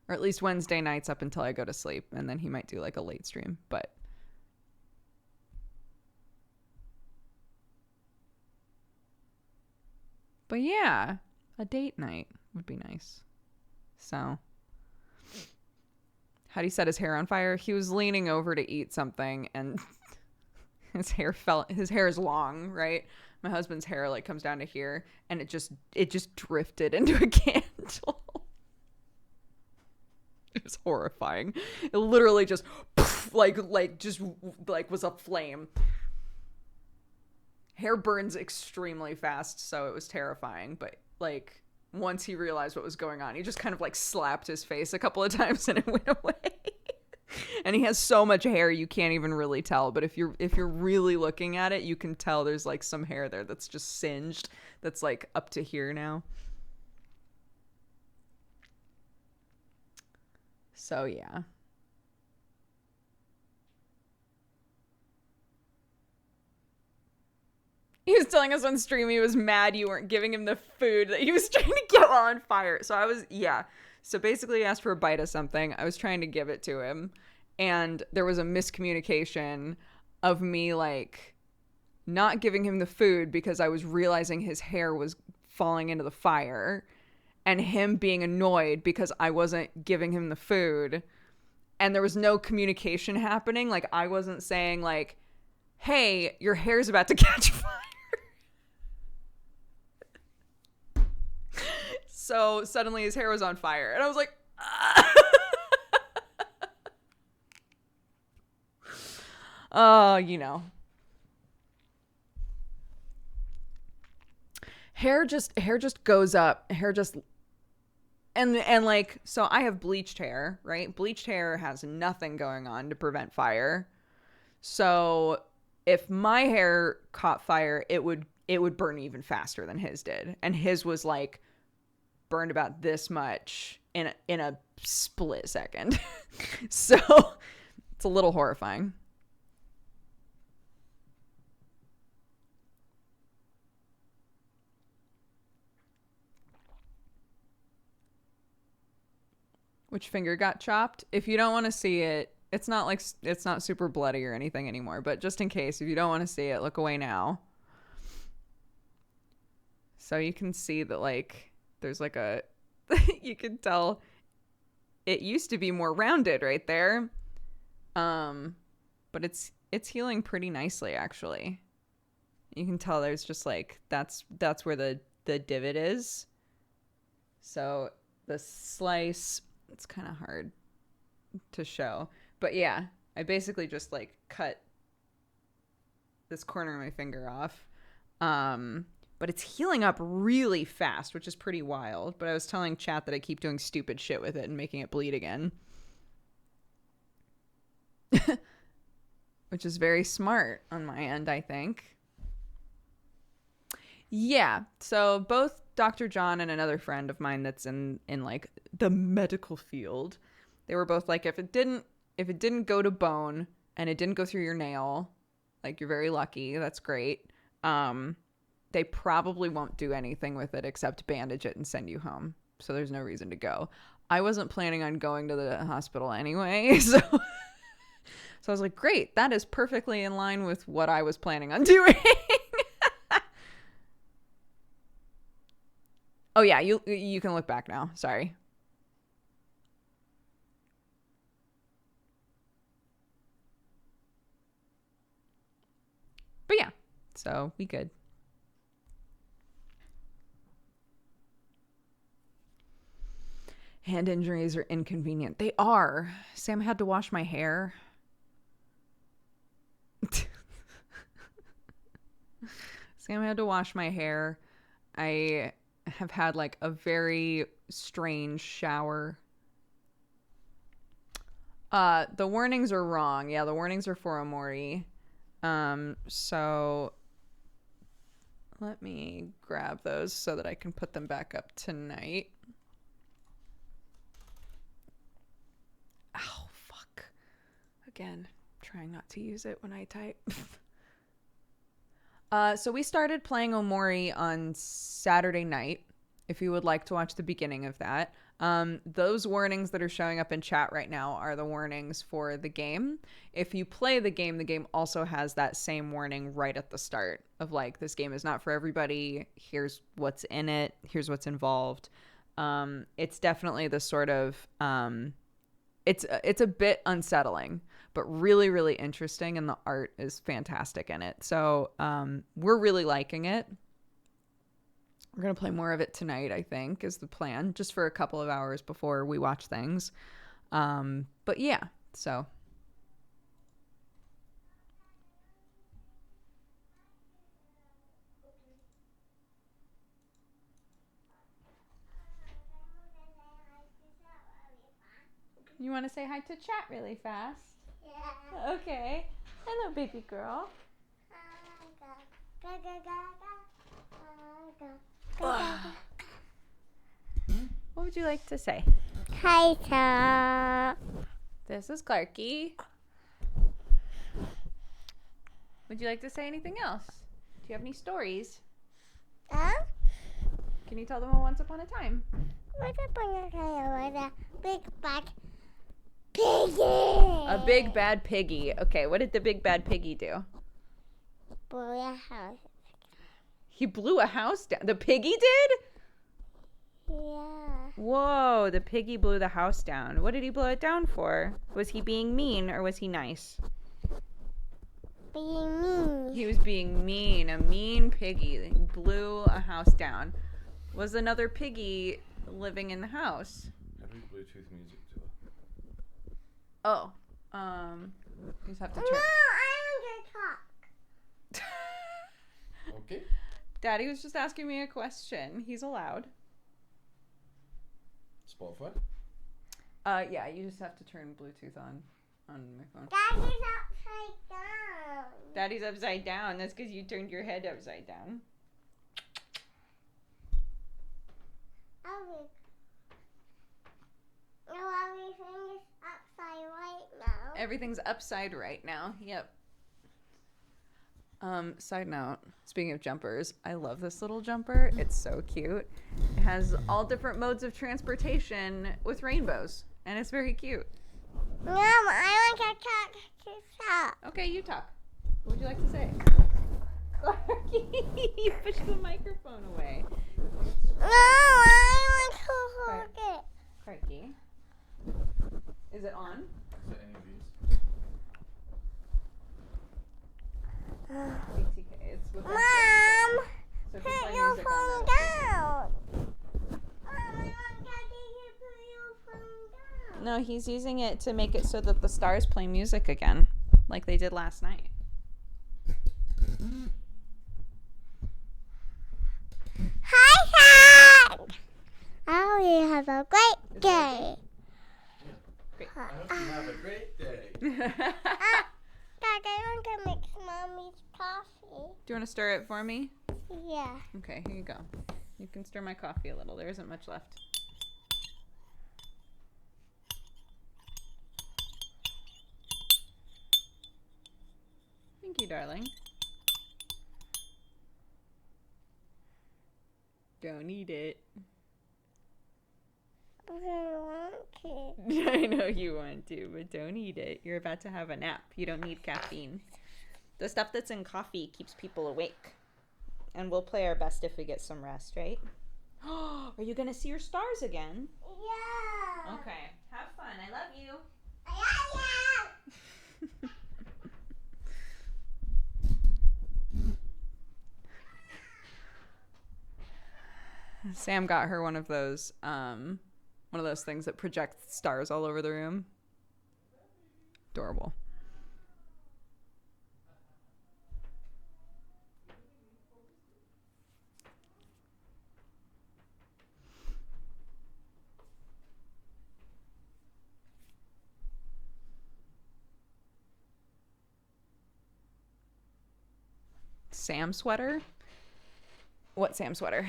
Speaker 1: Or at least Wednesday nights up until I go to sleep. And then he might do like a late stream. But yeah, a date night would be nice. So, how'd he set his hair on fire? He was leaning over to eat something and his hair is long, right? My husband's hair like comes down to here and it just drifted into a candle. It was horrifying. It literally just like was a flame. Hair burns extremely fast, so it was terrifying. But like once he realized what was going on, he just kind of like slapped his face a couple of times and it went away. And he has so much hair you can't even really tell, but if you're really looking at it, you can tell there's like some hair there that's just singed, that's like up to here now. So yeah. He was telling us on stream he was mad you weren't giving him the food that he was trying to get while on fire. So I was, yeah. So basically, he asked for a bite of something. I was trying to give it to him. And there was a miscommunication of me, like, not giving him the food because I was realizing his hair was falling into the fire. And him being annoyed because I wasn't giving him the food. And there was no communication happening. Like, I wasn't saying, like, hey, your hair's about to catch fire. So suddenly his hair was on fire. And I was like, oh, you know. Hair just goes up. Hair just and like, so I have bleached hair, right? Bleached hair has nothing going on to prevent fire. So if my hair caught fire, it would burn even faster than his did. And his was like burned about this much in a split second. So it's a little horrifying. Which finger got chopped? If you don't want to see it, it's not super bloody or anything anymore, but just in case, if you don't want to see it, look away now. So you can see that, like, there's like a you can tell it used to be more rounded right there. But it's healing pretty nicely, actually. You can tell there's just like that's where the divot is. So the slice, it's kind of hard to show. But yeah, I basically just like cut this corner of my finger off. But it's healing up really fast, which is pretty wild. But I was telling chat that I keep doing stupid shit with it and making it bleed again. Which is very smart on my end, I think. Yeah, so both Dr. John and another friend of mine that's in like the medical field, they were both like, if it didn't go to bone and it didn't go through your nail, like, you're very lucky. That's great. They probably won't do anything with it except bandage it and send you home. So there's no reason to go. I wasn't planning on going to the hospital anyway, so I was like, great, that is perfectly in line with what I was planning on doing. Oh yeah, you can look back now. Sorry. But yeah, so we good. Hand injuries are inconvenient. They are. Sam had to wash my hair. Sam had to wash my hair. I have had like a very strange shower. The warnings are wrong. Yeah, the warnings are for Omori. So let me grab those so that I can put them back up tonight. Oh, fuck. Again, trying not to use it when I type. So we started playing Omori on Saturday night, if you would like to watch the beginning of that. Those warnings that are showing up in chat right now are the warnings for the game. If you play the game also has that same warning right at the start of like, this game is not for everybody. Here's what's in it. Here's what's involved. It's definitely the sort of, it's a bit unsettling, but really, really interesting. And the art is fantastic in it. So, we're really liking it. We're going to play more of it tonight, I think, is the plan, just for a couple of hours before we watch things. But yeah, so. You want to say hi to chat really fast? Okay. Hello, baby girl. What would you like to say?
Speaker 2: Hi, sir.
Speaker 1: This is Clarky. Would you like to say anything else? Do you have any stories? Can you tell them a once upon a time?
Speaker 2: Once upon a time, was a big bad piggy.
Speaker 1: A big bad piggy. Okay, what did the big bad piggy do?
Speaker 2: Blew a house.
Speaker 1: He blew a house down. The piggy did?
Speaker 2: Yeah.
Speaker 1: Whoa, the piggy blew the house down. What did he blow it down for? Was he being mean or was he nice?
Speaker 2: Being mean.
Speaker 1: He was being mean. A mean piggy. He blew a house down. Was another piggy living in the house?
Speaker 3: How do we Bluetooth music to it?
Speaker 1: Oh. You just have to
Speaker 2: No,
Speaker 1: turn.
Speaker 2: I don't get talk.
Speaker 3: Okay.
Speaker 1: Daddy was just asking me a question. He's allowed.
Speaker 3: Spotify.
Speaker 1: Yeah, you just have to turn Bluetooth on my phone.
Speaker 2: Daddy's upside down.
Speaker 1: Daddy's upside down. That's because you turned your head upside down.
Speaker 2: Everything is upside right now.
Speaker 1: Everything's upside right now. Yep. Side note, speaking of jumpers, I love this little jumper. It's so cute. It has all different modes of transportation with rainbows, and it's very cute.
Speaker 2: Mom, I want to talk to stop.
Speaker 1: Okay, you talk. What would you like to say? Clarky, you pushed the microphone away.
Speaker 2: No, I want to hold it.
Speaker 1: Clarky. Is it on?
Speaker 3: Is it any of these?
Speaker 1: ATK. It's with
Speaker 2: Mom,
Speaker 1: so if you
Speaker 2: put
Speaker 1: play
Speaker 2: your
Speaker 1: music on
Speaker 2: phone
Speaker 1: that-
Speaker 2: down. Mom, I want Daddy to put your phone down.
Speaker 1: No, he's using it to make it so that the stars play music again, like they did last night.
Speaker 2: Hi, Dad. I hope you have a great day.
Speaker 1: Great.
Speaker 3: I hope you have a great day.
Speaker 2: Dad, I want to mix Mommy's coffee.
Speaker 1: Do you want to stir it for me?
Speaker 2: Yeah.
Speaker 1: Okay, here you go. You can stir my coffee a little. There isn't much left. Thank you, darling. Don't eat it.
Speaker 2: I want to.
Speaker 1: I know you want to, but don't eat it. You're about to have a nap. You don't need caffeine. The stuff that's in coffee keeps people awake. And we'll play our best if we get some rest, right? Are you going to see your stars again?
Speaker 2: Yeah.
Speaker 1: Okay. Have fun. I love you.
Speaker 2: I love you.
Speaker 1: Sam got her one of those things that project stars all over the room. Adorable. Sam sweater? What Sam sweater?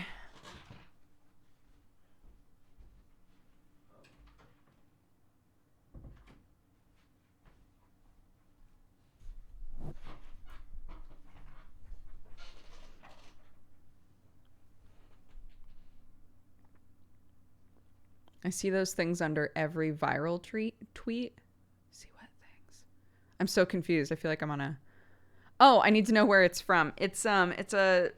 Speaker 1: I see those things under every viral tweet. See what things? I'm so confused. I feel like I'm on a. Oh, I need to know where it's from. It's a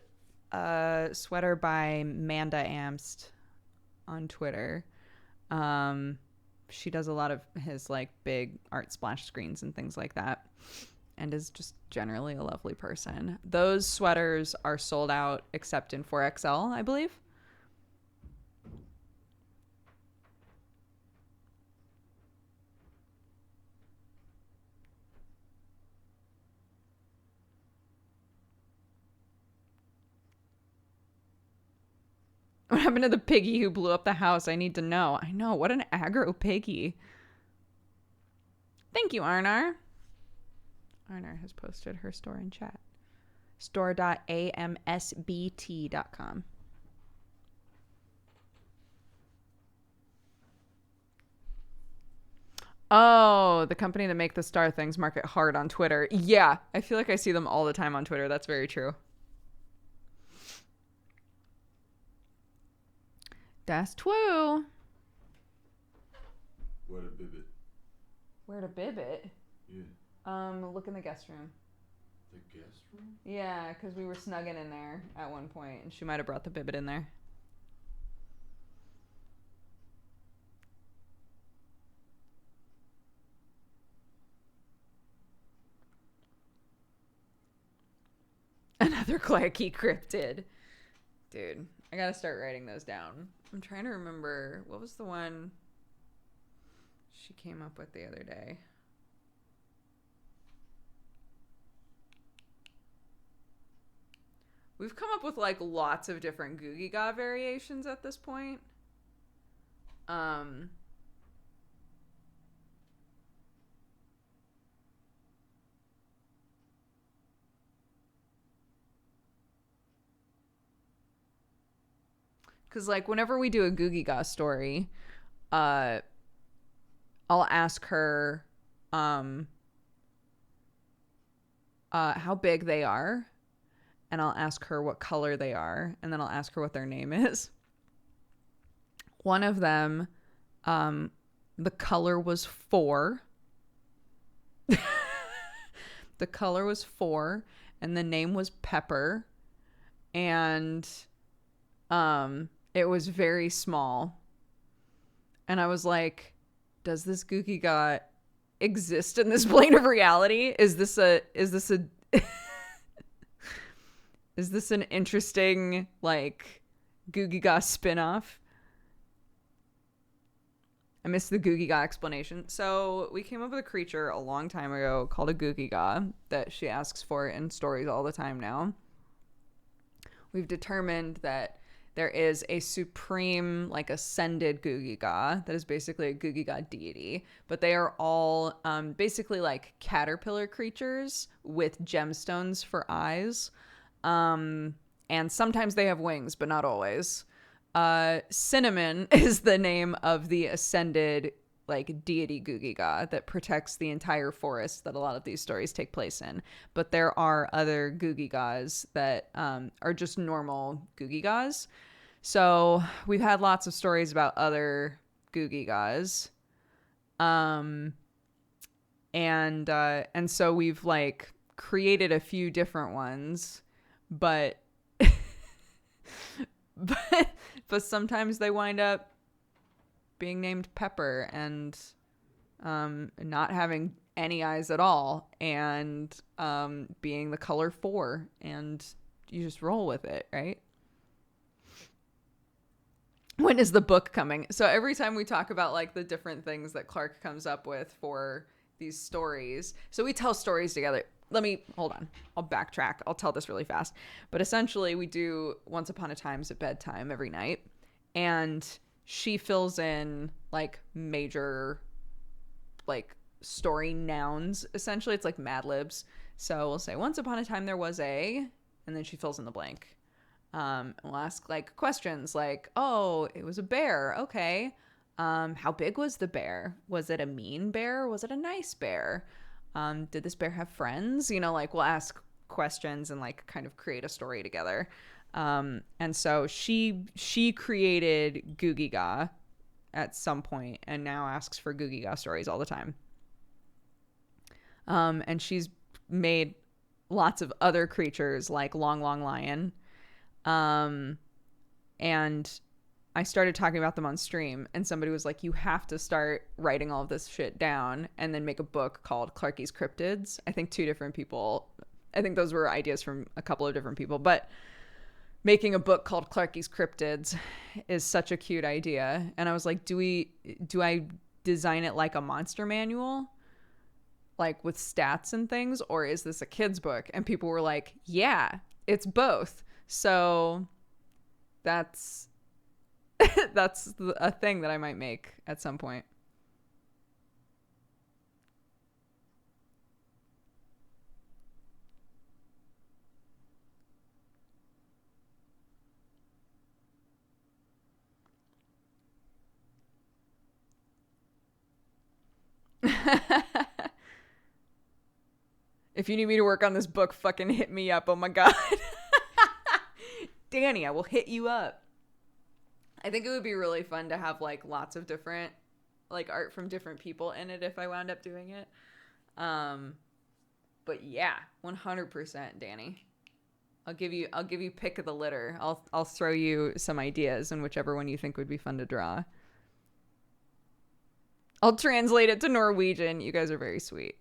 Speaker 1: sweater by Manda Amst on Twitter. She does a lot of his like big art splash screens and things like that, and is just generally a lovely person. Those sweaters are sold out except in 4XL, I believe. What happened to the piggy who blew up the house? I need to know. I know. What an aggro piggy. Thank you, Arnar. Arner has posted her store in chat. Store.amsbt.com. Oh, the company that make the star things market hard on Twitter. Yeah, I feel like I see them all the time on Twitter. That's very true. Das true.
Speaker 3: Where to bibbit?
Speaker 1: Where to bibbit?
Speaker 3: Yeah.
Speaker 1: Look in the guest room.
Speaker 3: The guest room?
Speaker 1: Yeah, because we were snugging in there at one point, and she might have brought the bibbit in there. Another clacky cryptid. Dude, I gotta start writing those down. I'm trying to remember, what was the one she came up with the other day? We've come up with like lots of different Gooky God variations at this point. Because, like, whenever we do a Gooky God story, I'll ask her how big they are, and I'll ask her what color they are, and then I'll ask her what their name is. One of them, the color was 4. The color was 4, and the name was Pepper, and it was very small. And I was like, does this Gooky God exist in this plane of reality? Is this an interesting, like, Gooky God spin-off? I missed the Gooky God explanation. So we came up with a creature a long time ago called a Gooky God that she asks for in stories all the time now. We've determined that there is a supreme, like, ascended Gooky God that is basically a Gooky God deity, but they are all basically like caterpillar creatures with gemstones for eyes, and sometimes they have wings, but not always. Cinnamon is the name of the ascended, like, deity Gooky God that protects the entire forest that a lot of these stories take place in. But there are other Gooky Gods that are just normal Gooky Gods. So we've had lots of stories about other Gooky Gods. And so we've, like, created a few different ones, but but sometimes they wind up being named Pepper and not having any eyes at all, and being the color 4, and you just roll with it, right? When is the book coming? So every time we talk about, like, the different things that Clark comes up with for these stories, so we tell stories together. Hold on. I'll backtrack. I'll tell this really fast. But essentially, we do Once Upon a Time's at bedtime every night. And she fills in, like, major, like, story nouns. Essentially, it's like Mad Libs. So we'll say, Once Upon a Time there was a, and then she fills in the blank. We'll ask, like, questions like, oh, it was a bear. Okay. How big was the bear? Was it a mean bear? Was it a nice bear? Did this bear have friends? You know, like, we'll ask questions and, like, kind of create a story together. And so she created Gooky God at some point and now asks for Gooky God stories all the time. And she's made lots of other creatures like Long Long Lion. And I started talking about them on stream, and somebody was like, you have to start writing all of this shit down and then make a book called Clarky's Cryptids. I think 2 different people, I think those were ideas from a couple of different people, but making a book called Clarky's Cryptids is such a cute idea. And I was like, do I design it like a monster manual, like with stats and things, or is this a kid's book? And people were like, yeah, it's both. So that's a thing that I might make at some point. If you need me to work on this book, fucking hit me up. Oh my god. Danny, I will hit you up. I think it would be really fun to have like lots of different like art from different people in it if I wound up doing it. But yeah, 100% Danny. I'll give you pick of the litter. I'll throw you some ideas and whichever one you think would be fun to draw. I'll translate it to Norwegian. You guys are very sweet.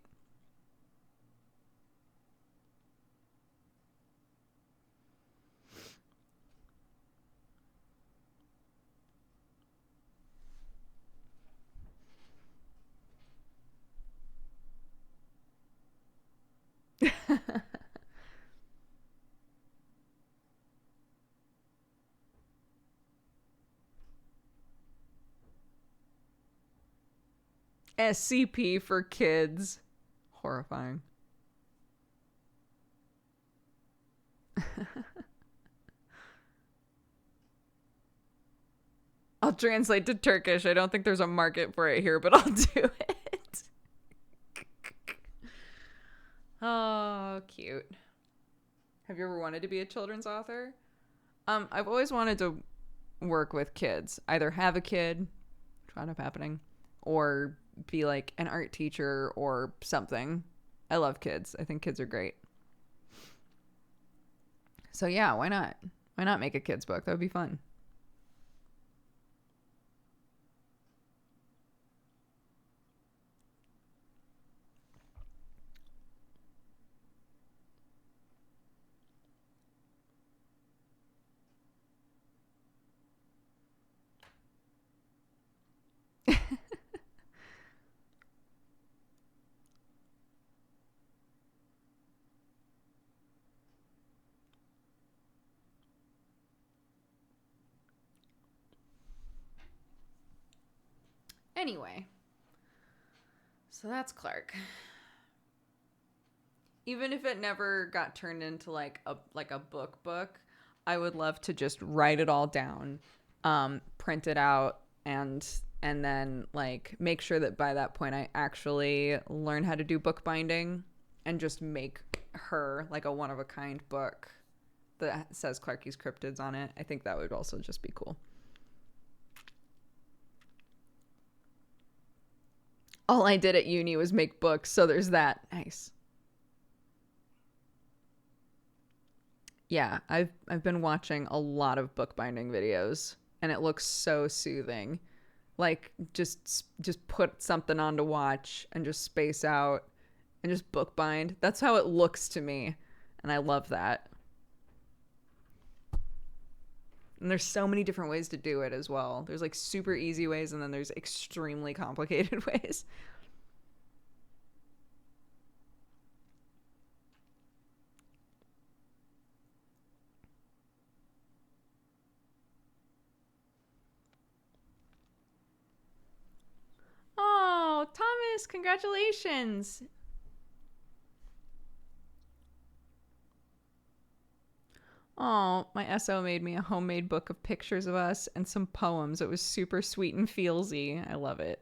Speaker 1: SCP for kids. Horrifying. I'll translate to Turkish. I don't think there's a market for it here, but I'll do it. Oh, cute. Have you ever wanted to be a children's author? I've always wanted to work with kids. Either have a kid, which wound up happening, or be like an art teacher or something. I love kids. I think kids are great. So yeah, why not? Why not make a kids book? That would be fun. Anyway, so that's Clark. Even if it never got turned into like a book, I would love to just write it all down, print it out, and then like make sure that by that point I actually learn how to do bookbinding and just make her like a one of a kind book that says Clarky's Cryptids on it. I think that would also just be cool. All I did at uni was make books, so there's that. Nice. Yeah, I've been watching a lot of bookbinding videos, and it looks so soothing. Like just put something on to watch and just space out and just bookbind. That's how it looks to me, and I love that. And there's so many different ways to do it as well. There's like super easy ways, and then there's extremely complicated ways. Oh, Thomas, congratulations. Oh, my SO made me a homemade book of pictures of us and some poems. It was super sweet and feelsy. I love it.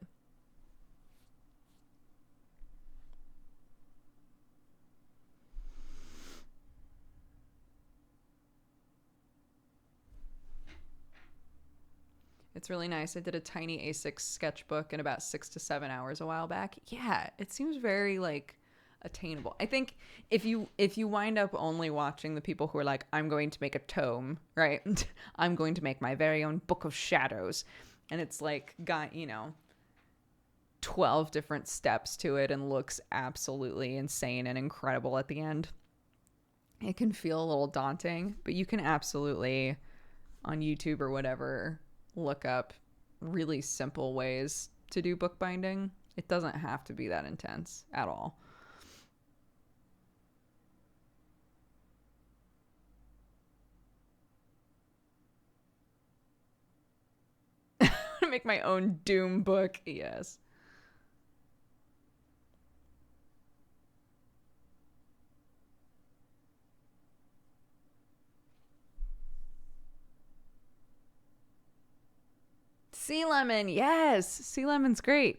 Speaker 1: It's really nice. I did a tiny A6 sketchbook in about 6 to 7 hours a while back. Yeah, it seems very like attainable. I think if you wind up only watching the people who are like, I'm going to make a tome, right? I'm going to make my very own book of shadows, and it's like got 12 different steps to it and looks absolutely insane and incredible at the end. It can feel a little daunting, but you can absolutely on YouTube or whatever look up really simple ways to do bookbinding. It doesn't have to be that intense at all. Make my own Doom book. Yes. Sea lemon. Yes. Sea lemon's great.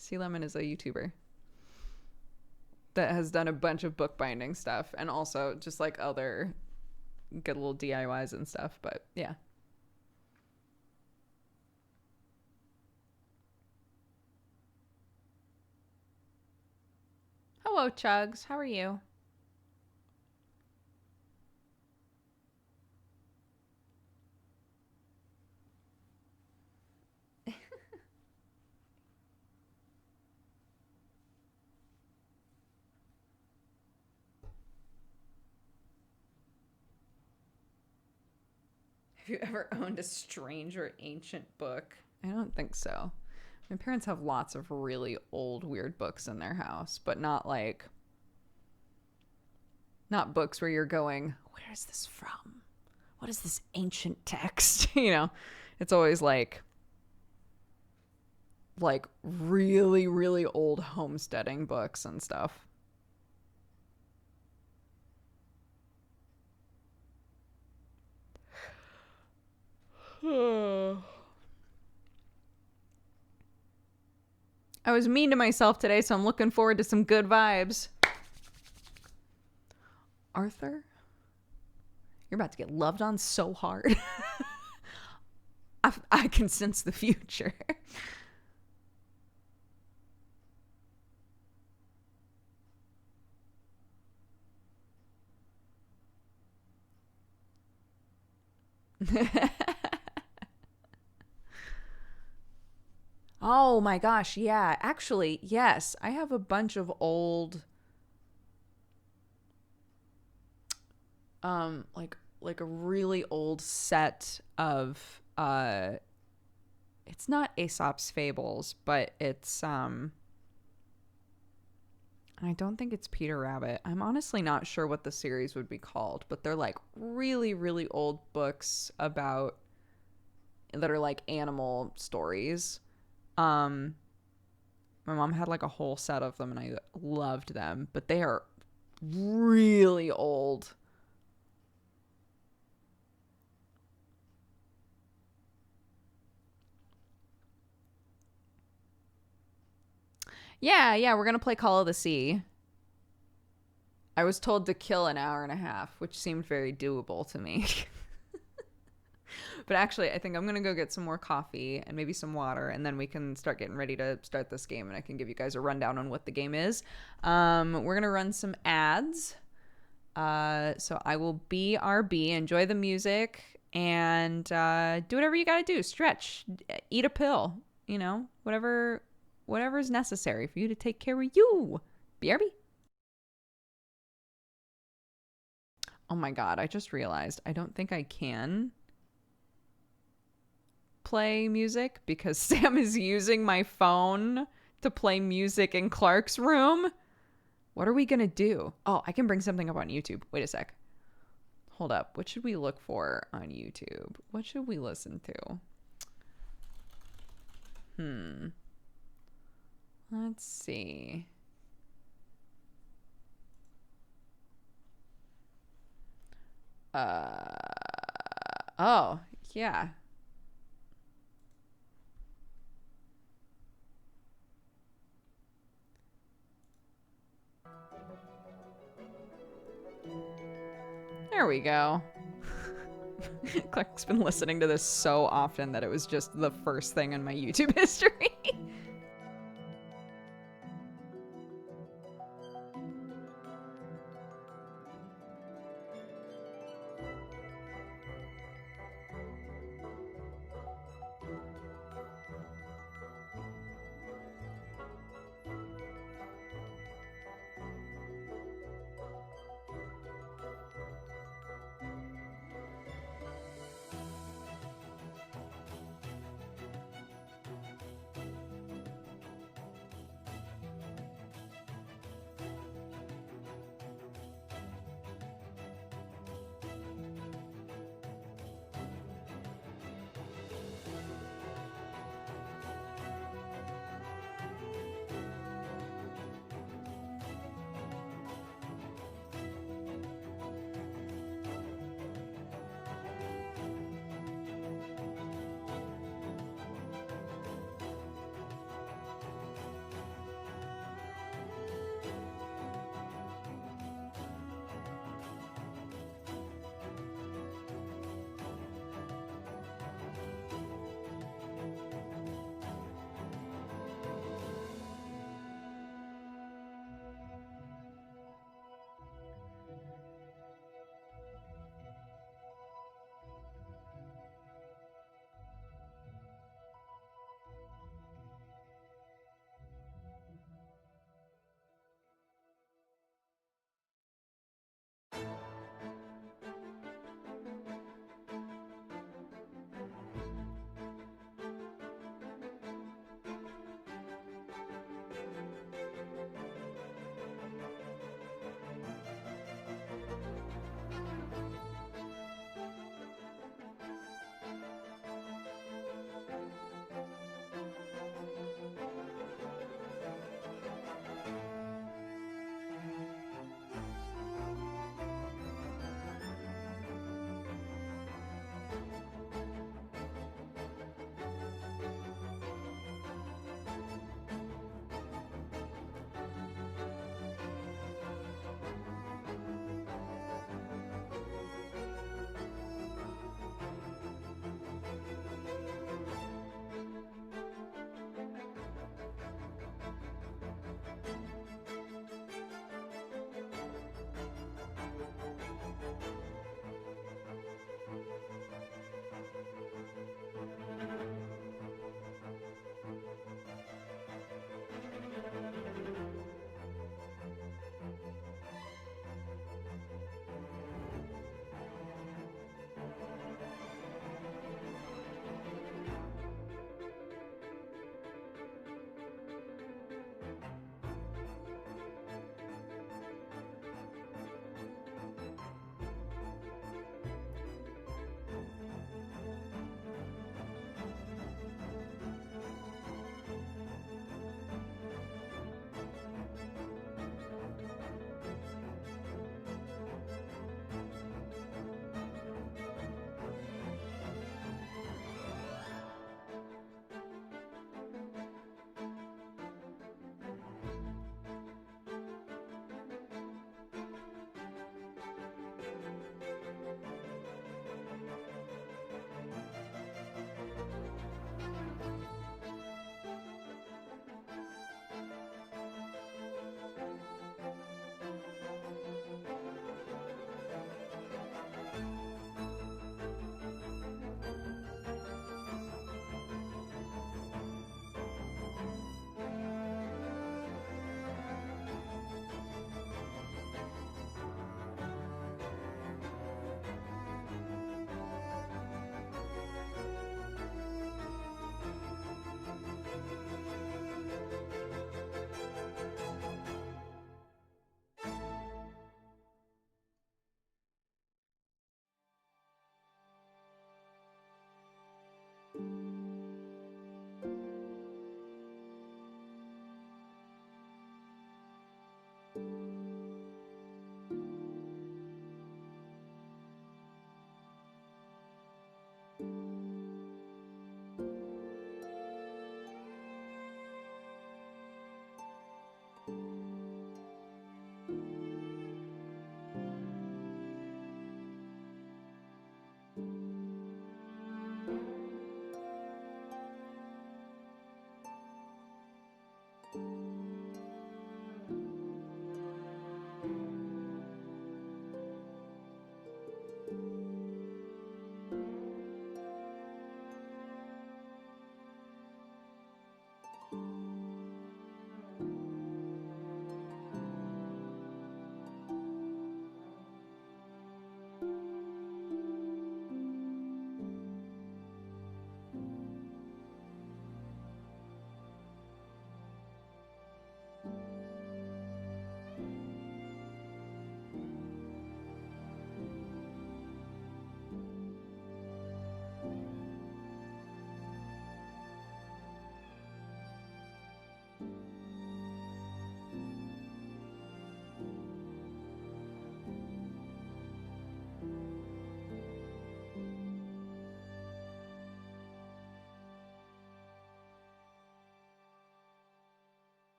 Speaker 1: Sea Lemon is a YouTuber that has done a bunch of bookbinding stuff and also just like other good little DIYs and stuff. But yeah. Hello, Chugs. How are you? Have you ever owned a strange or ancient book? I don't think so. My parents have lots of really old, weird books in their house, but not books where you're going, where is this from? What is this ancient text? It's always like really, really old homesteading books and stuff. I was mean to myself today, so I'm looking forward to some good vibes. Arthur, you're about to get loved on so hard. I can sense the future. Oh my gosh, yeah. Actually, yes. I have a bunch of old like a really old set of it's not Aesop's Fables, but it's I don't think it's Peter Rabbit. I'm honestly not sure what the series would be called, but they're like really, really old books about that are like animal stories. My mom had like a whole set of them and I loved them, but they are really old. Yeah, we're going to play Call of the Sea. I was told to kill an hour and a half, which seemed very doable to me. But actually, I think I'm going to go get some more coffee and maybe some water, and then we can start getting ready to start this game, and I can give you guys a rundown on what the game is. We're going to run some ads. So I will BRB. Enjoy the music, and do whatever you got to do. Stretch. Eat a pill. Whatever is necessary for you to take care of you. BRB. Oh my god, I just realized I don't think I can play music because Sam is using my phone to play music in Clark's room. What are we gonna do? Oh, I can bring something up on YouTube. Wait a sec. Hold up. What should we look for on YouTube? What should we listen to? Let's see. Oh, yeah. There we go. Clark's been listening to this so often that it was just the first thing in my YouTube history.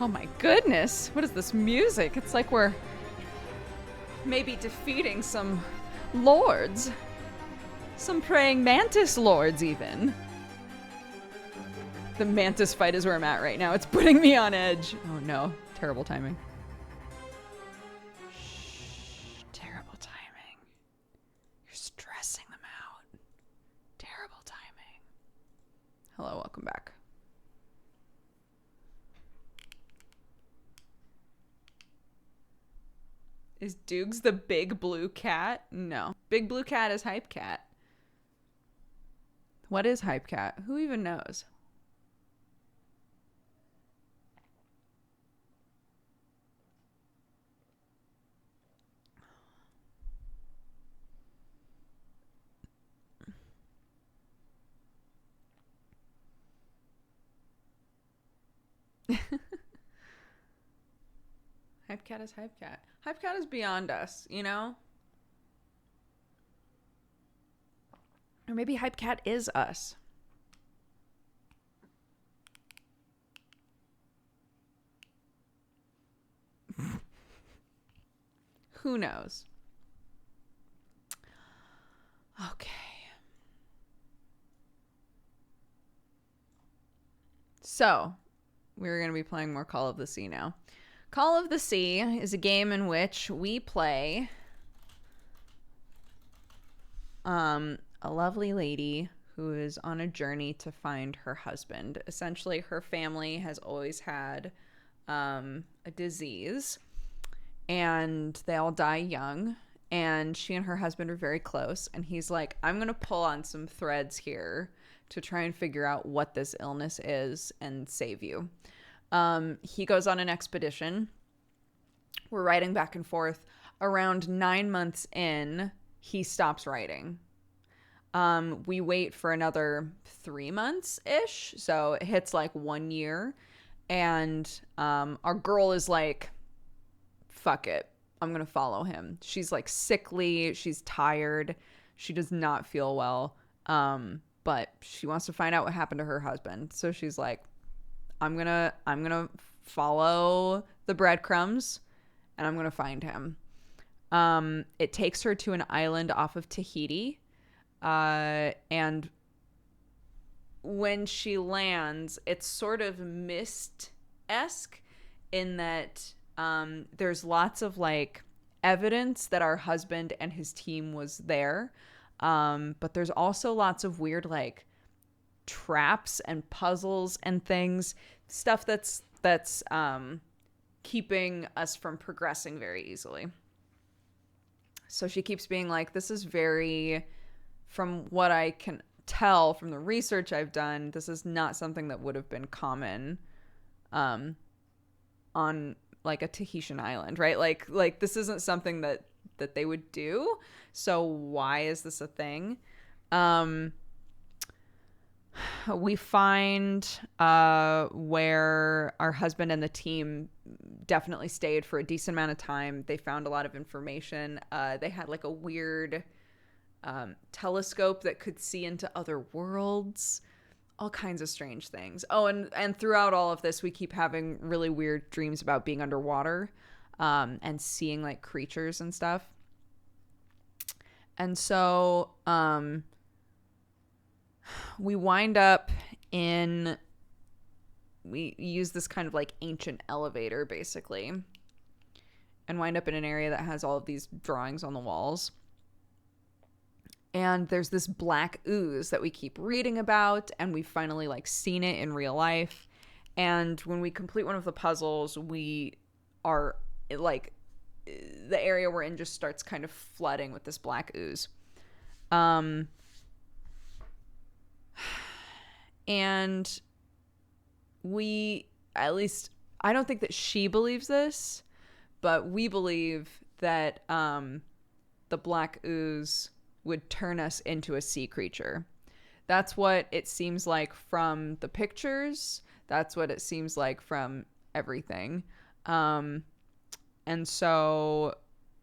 Speaker 1: Oh my goodness, what is this music? It's like we're maybe defeating some lords. Some praying mantis lords, even. The mantis fight is where I'm at right now. It's putting me on edge. Oh no, terrible timing. Shh, terrible timing. You're stressing them out. Terrible timing. Hello, welcome back. Is Doogs the big blue cat? No. Big blue cat is Hype Cat. What is Hype Cat? Who even knows? Hype Cat is Hype Cat. Hype Cat is beyond us, you know? Or maybe Hype Cat is us. Who knows? Okay. So, we're going to be playing more Call of the Sea now. Call of the Sea is a game in which we play a lovely lady who is on a journey to find her husband. Essentially, her family has always had a disease, and they all die young, and she and her husband are very close, and he's like, I'm going to pull on some threads here to try and figure out what this illness is and save you. He goes on an expedition. We're writing back and forth. Around 9 months in, he stops writing. We wait for another 3 months-ish. So it hits like 1 year. And our girl is like, fuck it. I'm going to follow him. She's like sickly. She's tired. She does not feel well. But she wants to find out what happened to her husband. So she's like, I'm gonna follow the breadcrumbs and I'm gonna find him. It takes her to an island off of Tahiti. And when she lands, it's sort of Myst-esque in that there's lots of like evidence that our husband and his team was there. But there's also lots of weird like traps and puzzles and things, stuff that's keeping us from progressing very easily. So she keeps being like, this is very, from what I can tell from the research I've done, this is not something that would have been common on like a Tahitian island, right? Like this isn't something that they would do. So why is this a thing? We find where our husband and the team definitely stayed for a decent amount of time. They found a lot of information. They had like a weird telescope that could see into other worlds, all kinds of strange things. Oh, and throughout all of this, we keep having really weird dreams about being underwater and seeing like creatures and stuff. And so we wind up in, we use this kind of like ancient elevator basically, and wind up in an area that has all of these drawings on the walls. And there's this black ooze that we keep reading about, and we've finally like seen it in real life. And when we complete one of the puzzles, we are like, the area we're in just starts kind of flooding with this black ooze. And we, at least, I don't think that she believes this, but we believe that the black ooze would turn us into a sea creature. That's what it seems like from the pictures. That's what it seems like from everything. And so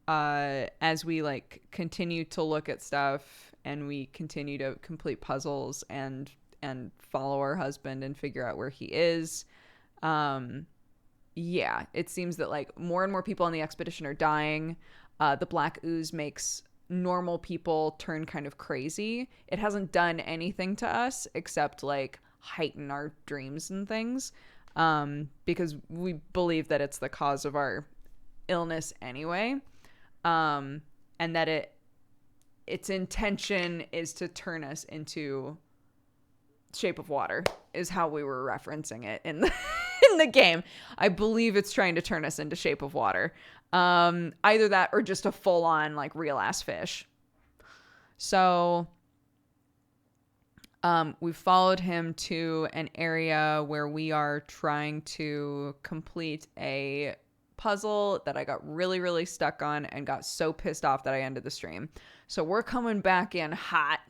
Speaker 1: as we like continue to look at stuff and we continue to complete puzzles and follow our husband and figure out where he is, yeah, it seems that like more and more people on the expedition are dying. The black ooze makes normal people turn kind of crazy. It hasn't done anything to us except like heighten our dreams and things, because we believe that it's the cause of our illness anyway, and that its intention is to turn us into Shape of Water, is how we were referencing it in the game. I believe it's trying to turn us into Shape of Water. Either that or just a full-on like real ass fish. So we've followed him to an area where we are trying to complete a puzzle that I got really, really stuck on and got so pissed off that I ended the stream. So we're coming back in hot.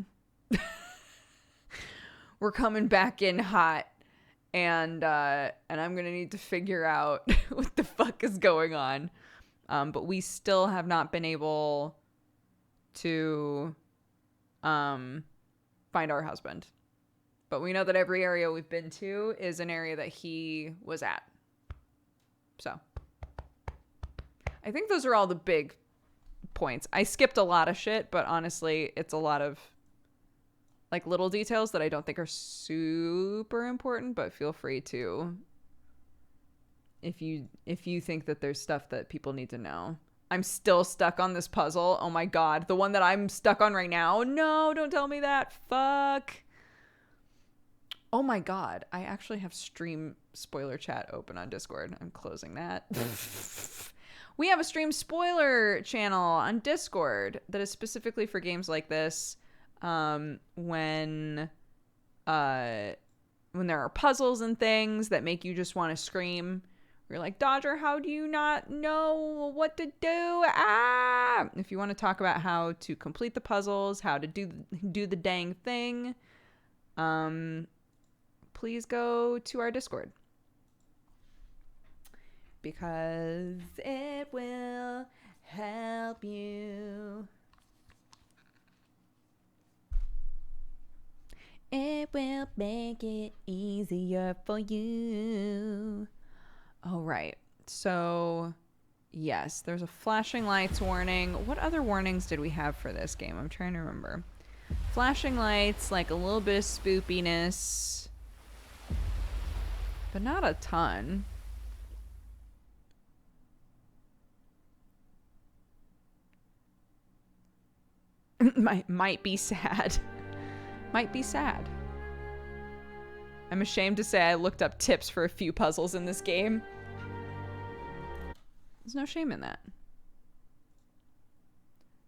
Speaker 1: We're coming back in hot. And I'm going to need to figure out what the fuck is going on. But we still have not been able to find our husband. But we know that every area we've been to is an area that he was at. So I think those are all the big points. I skipped a lot of shit, but honestly, it's a lot of like little details that I don't think are super important, but feel free to, if you think that there's stuff that people need to know. I'm still stuck on this puzzle. Oh my god, the one that I'm stuck on right now. No, don't tell me that. Fuck. Oh my god, I actually have stream spoiler chat open on Discord. I'm closing that. We have a stream spoiler channel on Discord that is specifically for games like this. When there are puzzles and things that make you just want to scream. You're like, Dodger, how do you not know what to do? Ah! If you want to talk about how to complete the puzzles, how to do the dang thing, please go to our Discord. Because it will help you. It will make it easier for you. All right. So, yes, there's a flashing lights warning. What other warnings did we have for this game? I'm trying to remember. Flashing lights, like a little bit of spoopiness, but not a ton. Might be sad. Might be sad. I'm ashamed to say I looked up tips for a few puzzles in this game. There's no shame in that.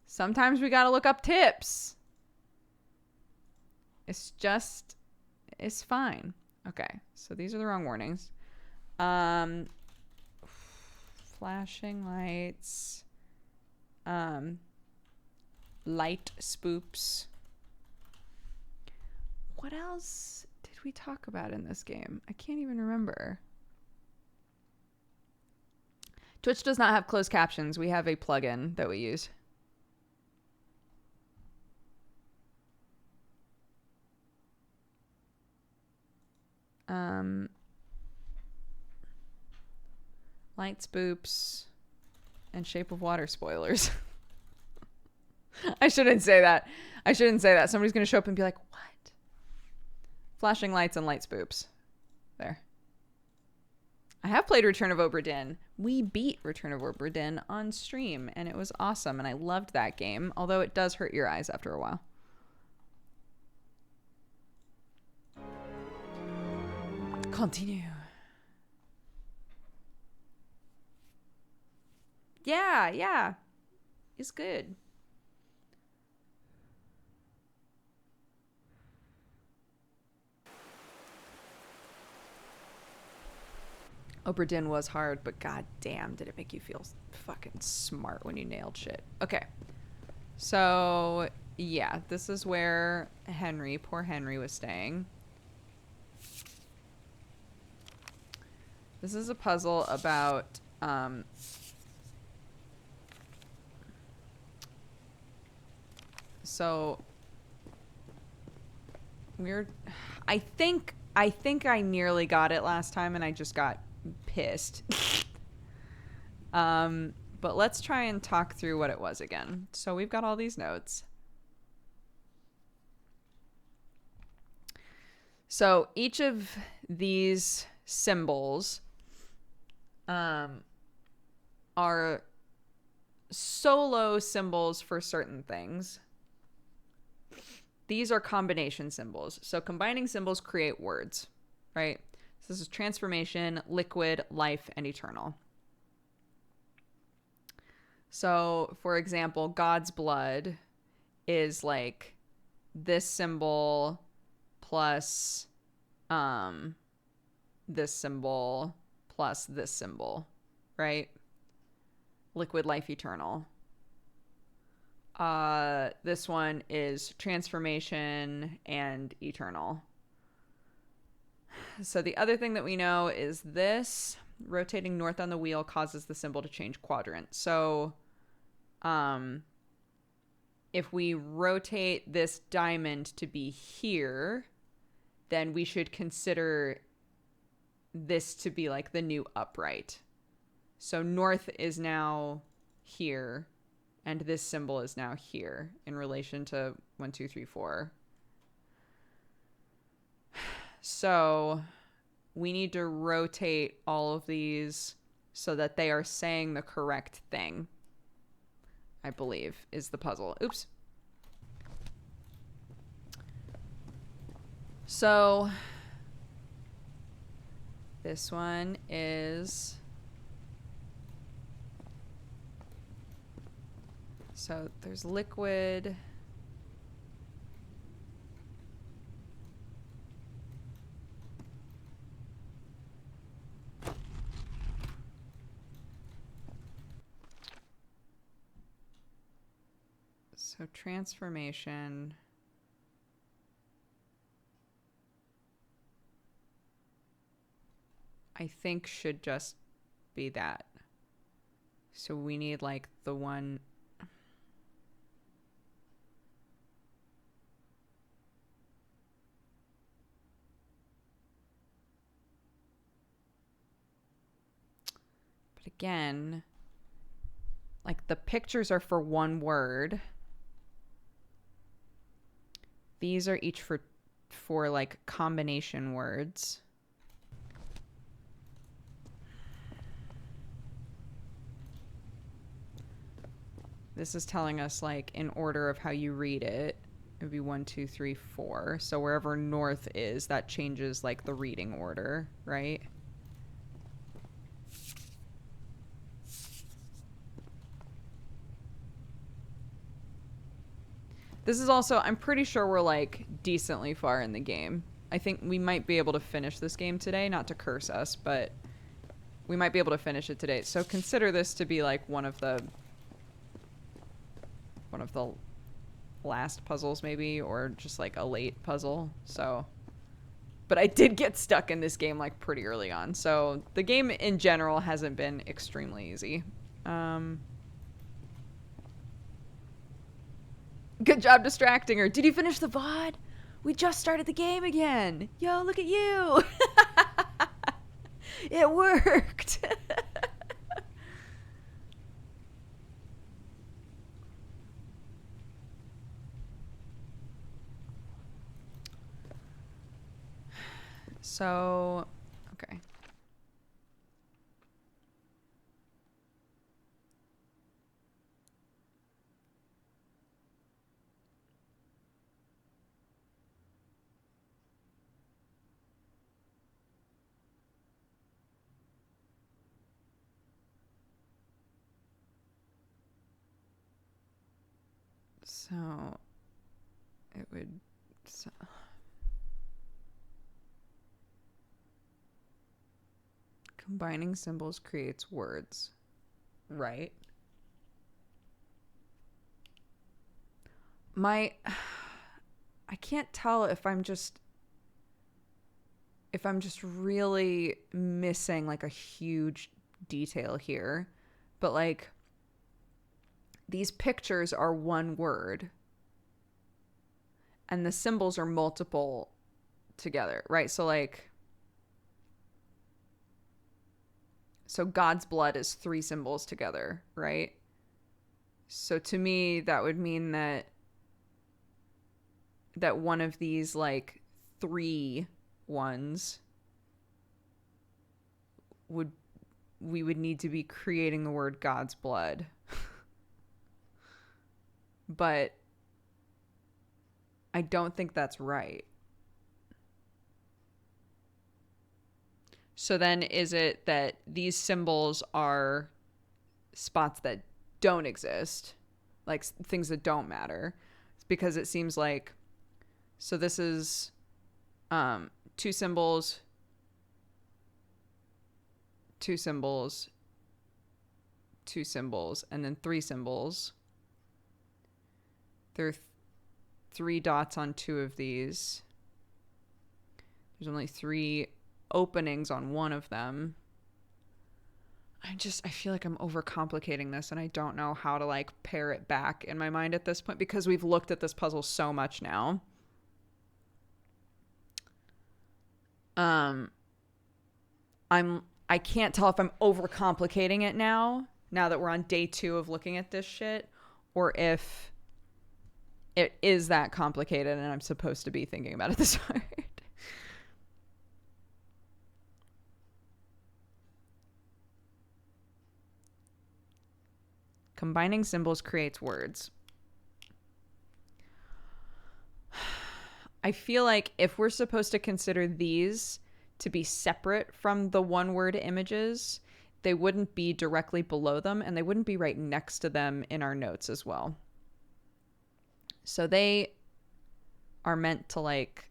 Speaker 1: Sometimes we gotta look up tips. It's fine. Okay, so these are the wrong warnings. Flashing lights. Light spoops. What else did we talk about in this game? I can't even remember. Twitch does not have closed captions. We have a plugin that we use. Light spoops and Shape of Water spoilers. I shouldn't say that. I shouldn't say that. Somebody's going to show up and be like, what? Flashing lights and light spoops. There. I have played Return of Obra Dinn. We beat Return of Obra Dinn on stream, and it was awesome, and I loved that game, although it does hurt your eyes after a while. Continue. Yeah. It's good. Obra Dinn was hard, but god damn, did it make you feel fucking smart when you nailed shit. Okay. So, yeah, this is where poor Henry was staying. This is a puzzle about, so weird. I think I nearly got it last time and I just got pissed. But let's try and talk through what it was again. So we've got all these notes. So each of these symbols are solo symbols for certain things. These are combination symbols. So combining symbols create words, right? So this is transformation, liquid, life, and eternal. So, for example, God's blood is like this symbol plus this symbol plus this symbol, right? Liquid, life, eternal. This one is transformation and eternal. So the other thing that we know is this rotating north on the wheel causes the symbol to change quadrant. So if we rotate this diamond to be here, then we should consider this to be like the new upright. So north is now here, and this symbol is now here in relation to 1, 2, 3, 4. So we need to rotate all of these so that they are saying the correct thing, I believe, is the puzzle. Oops. So this one is... So there's liquid. So transformation. I think should just be that. So we need like the one... But again, like the pictures are for one word. These are each for like combination words. This is telling us like in order of how you read it. it would be 1, 2, 3, 4. So wherever north is, that changes like the reading order, right? This is also, I'm pretty sure we're like decently far in the game. I think we might be able to finish this game today, not to curse us, but we might be able to finish it today. So consider this to be like one of the last puzzles maybe, or just like a late puzzle. So, but I did get stuck in this game like pretty early on. So the game in general hasn't been extremely easy. Good job distracting her. Did you finish the VOD? We just started the game again. Yo, look at you. It worked. So, okay. So, it would... So. Combining symbols creates words, right? I can't tell if I'm just really missing like a huge detail here, but like these pictures are one word and the symbols are multiple together, right? So like, so God's blood is 3 symbols together, right? So to me, that would mean that one of these like 3 ones we would need to be creating the word God's blood. But I don't think that's right. So then is it that these symbols are spots that don't exist, like things that don't matter? Because it seems like, so this is 2 symbols, 2 symbols, 2 symbols, and then 3 symbols. There are 3 dots on 2 of these. There's only 3 openings on one of them. I feel like I'm overcomplicating this and I don't know how to like pare it back in my mind at this point because we've looked at this puzzle so much now. I can't tell if I'm overcomplicating it now that we're on day 2 of looking at this shit, or if it is that complicated and I'm supposed to be thinking about it this hard. Combining symbols creates words. I feel like if we're supposed to consider these to be separate from the one-word images, they wouldn't be directly below them, and they wouldn't be right next to them in our notes as well. So they are meant to, like,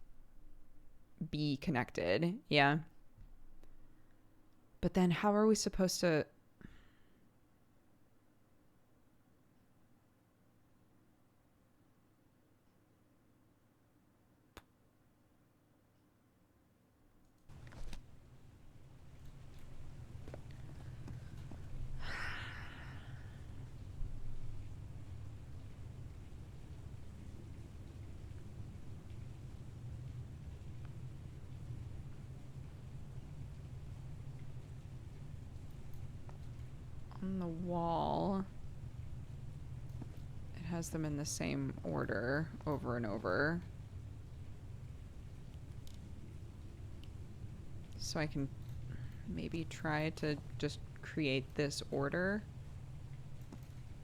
Speaker 1: be connected, yeah? But then how are we supposed to... On the wall, it has them in the same order over and over. So I can maybe try to just create this order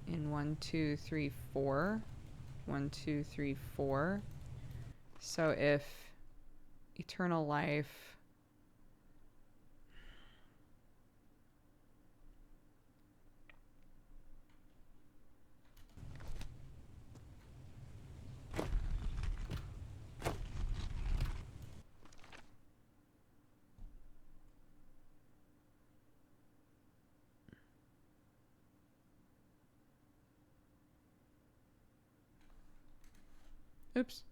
Speaker 1: in 1, 2, 3, 4. 1, 2, 3, 4. So if eternal life... Oops.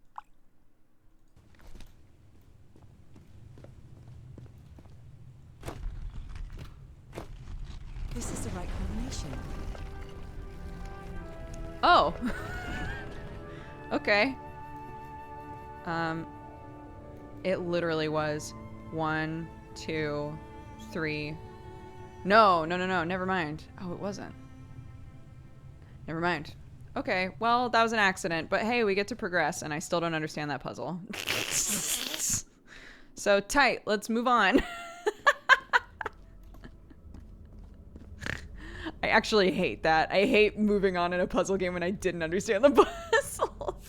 Speaker 4: This is the right combination.
Speaker 1: Oh. Okay. It literally was 1, 2, 3. No. Never mind. Oh, it wasn't. Never mind. Okay, well, that was an accident, but hey, we get to progress, and I still don't understand that puzzle. So tight, let's move on. I actually hate that. I hate moving on in a puzzle game when I didn't understand the puzzle.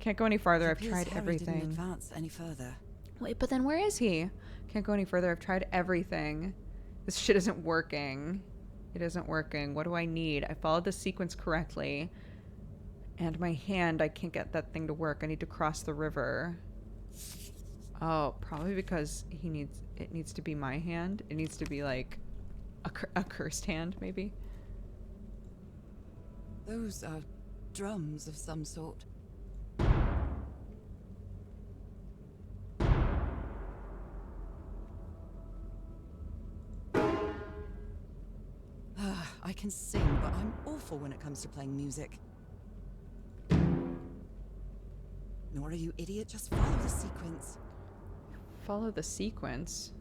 Speaker 1: Can't go any farther, I've tried everything.
Speaker 4: Didn't advance any further.
Speaker 1: Wait, but then where is he? Can't go any further, I've tried everything. This shit isn't working. It isn't working. What do I need? I followed the sequence correctly. And my hand, I can't get that thing to work. I need to cross the river. Oh, probably because it needs to be my hand. It needs to be like a cursed hand, maybe.
Speaker 4: Those are drums of some sort. I can sing, but I'm awful when it comes to playing music. Nora, you idiot, just follow the sequence.
Speaker 1: Follow the sequence?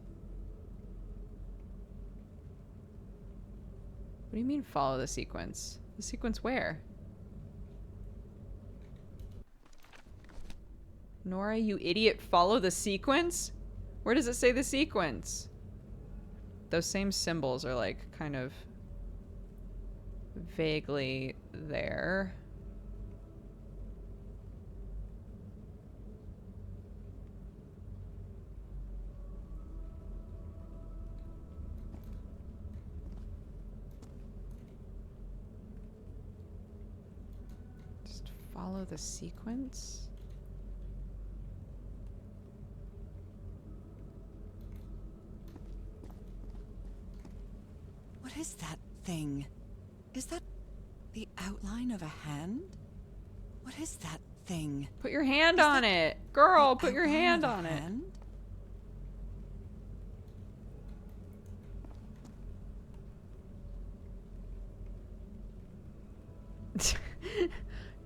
Speaker 1: What do you mean follow the sequence? The sequence where? Nora, you idiot, follow the sequence? Where does it say the sequence? Those same symbols are like kind of vaguely there. Just follow the sequence.
Speaker 4: What is that thing? Is that the outline of a hand? What is that thing?
Speaker 1: Put your hand on it. Girl, put your
Speaker 4: Outline
Speaker 1: hand
Speaker 4: of a
Speaker 1: on it.
Speaker 4: hand?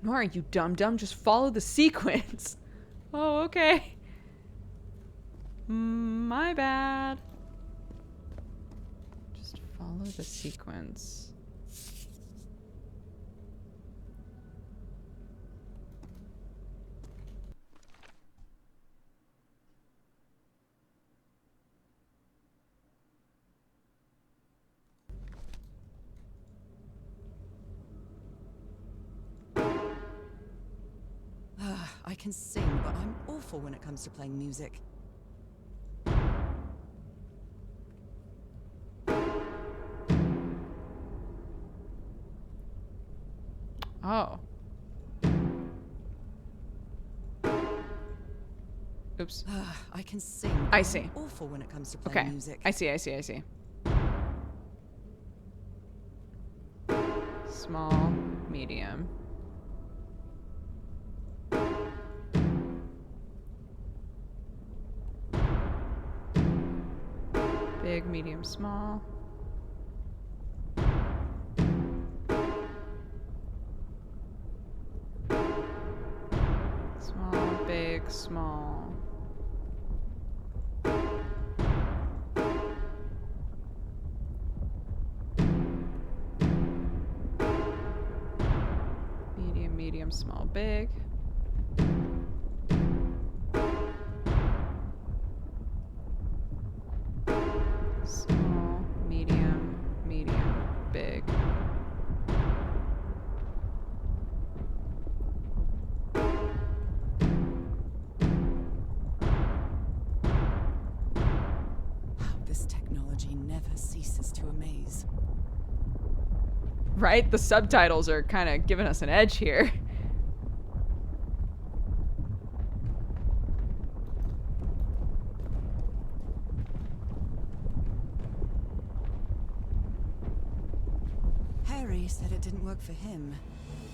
Speaker 1: Nora, you dumb, just follow the sequence. Oh, okay. My bad. Just follow the sequence.
Speaker 4: I can sing, but I'm awful when it comes to playing music.
Speaker 1: Oh. Oops.
Speaker 4: I can sing.
Speaker 1: I
Speaker 4: but
Speaker 1: see.
Speaker 4: I'm awful when it comes to playing
Speaker 1: Okay.
Speaker 4: music.
Speaker 1: I see. Small, medium. Big, medium, small. Small, big, small. Medium, medium, small, big. Small, medium, medium, big.
Speaker 4: ceases to amaze.
Speaker 1: Right? The subtitles are kind of giving us an edge here.
Speaker 4: Harry said it didn't work for him,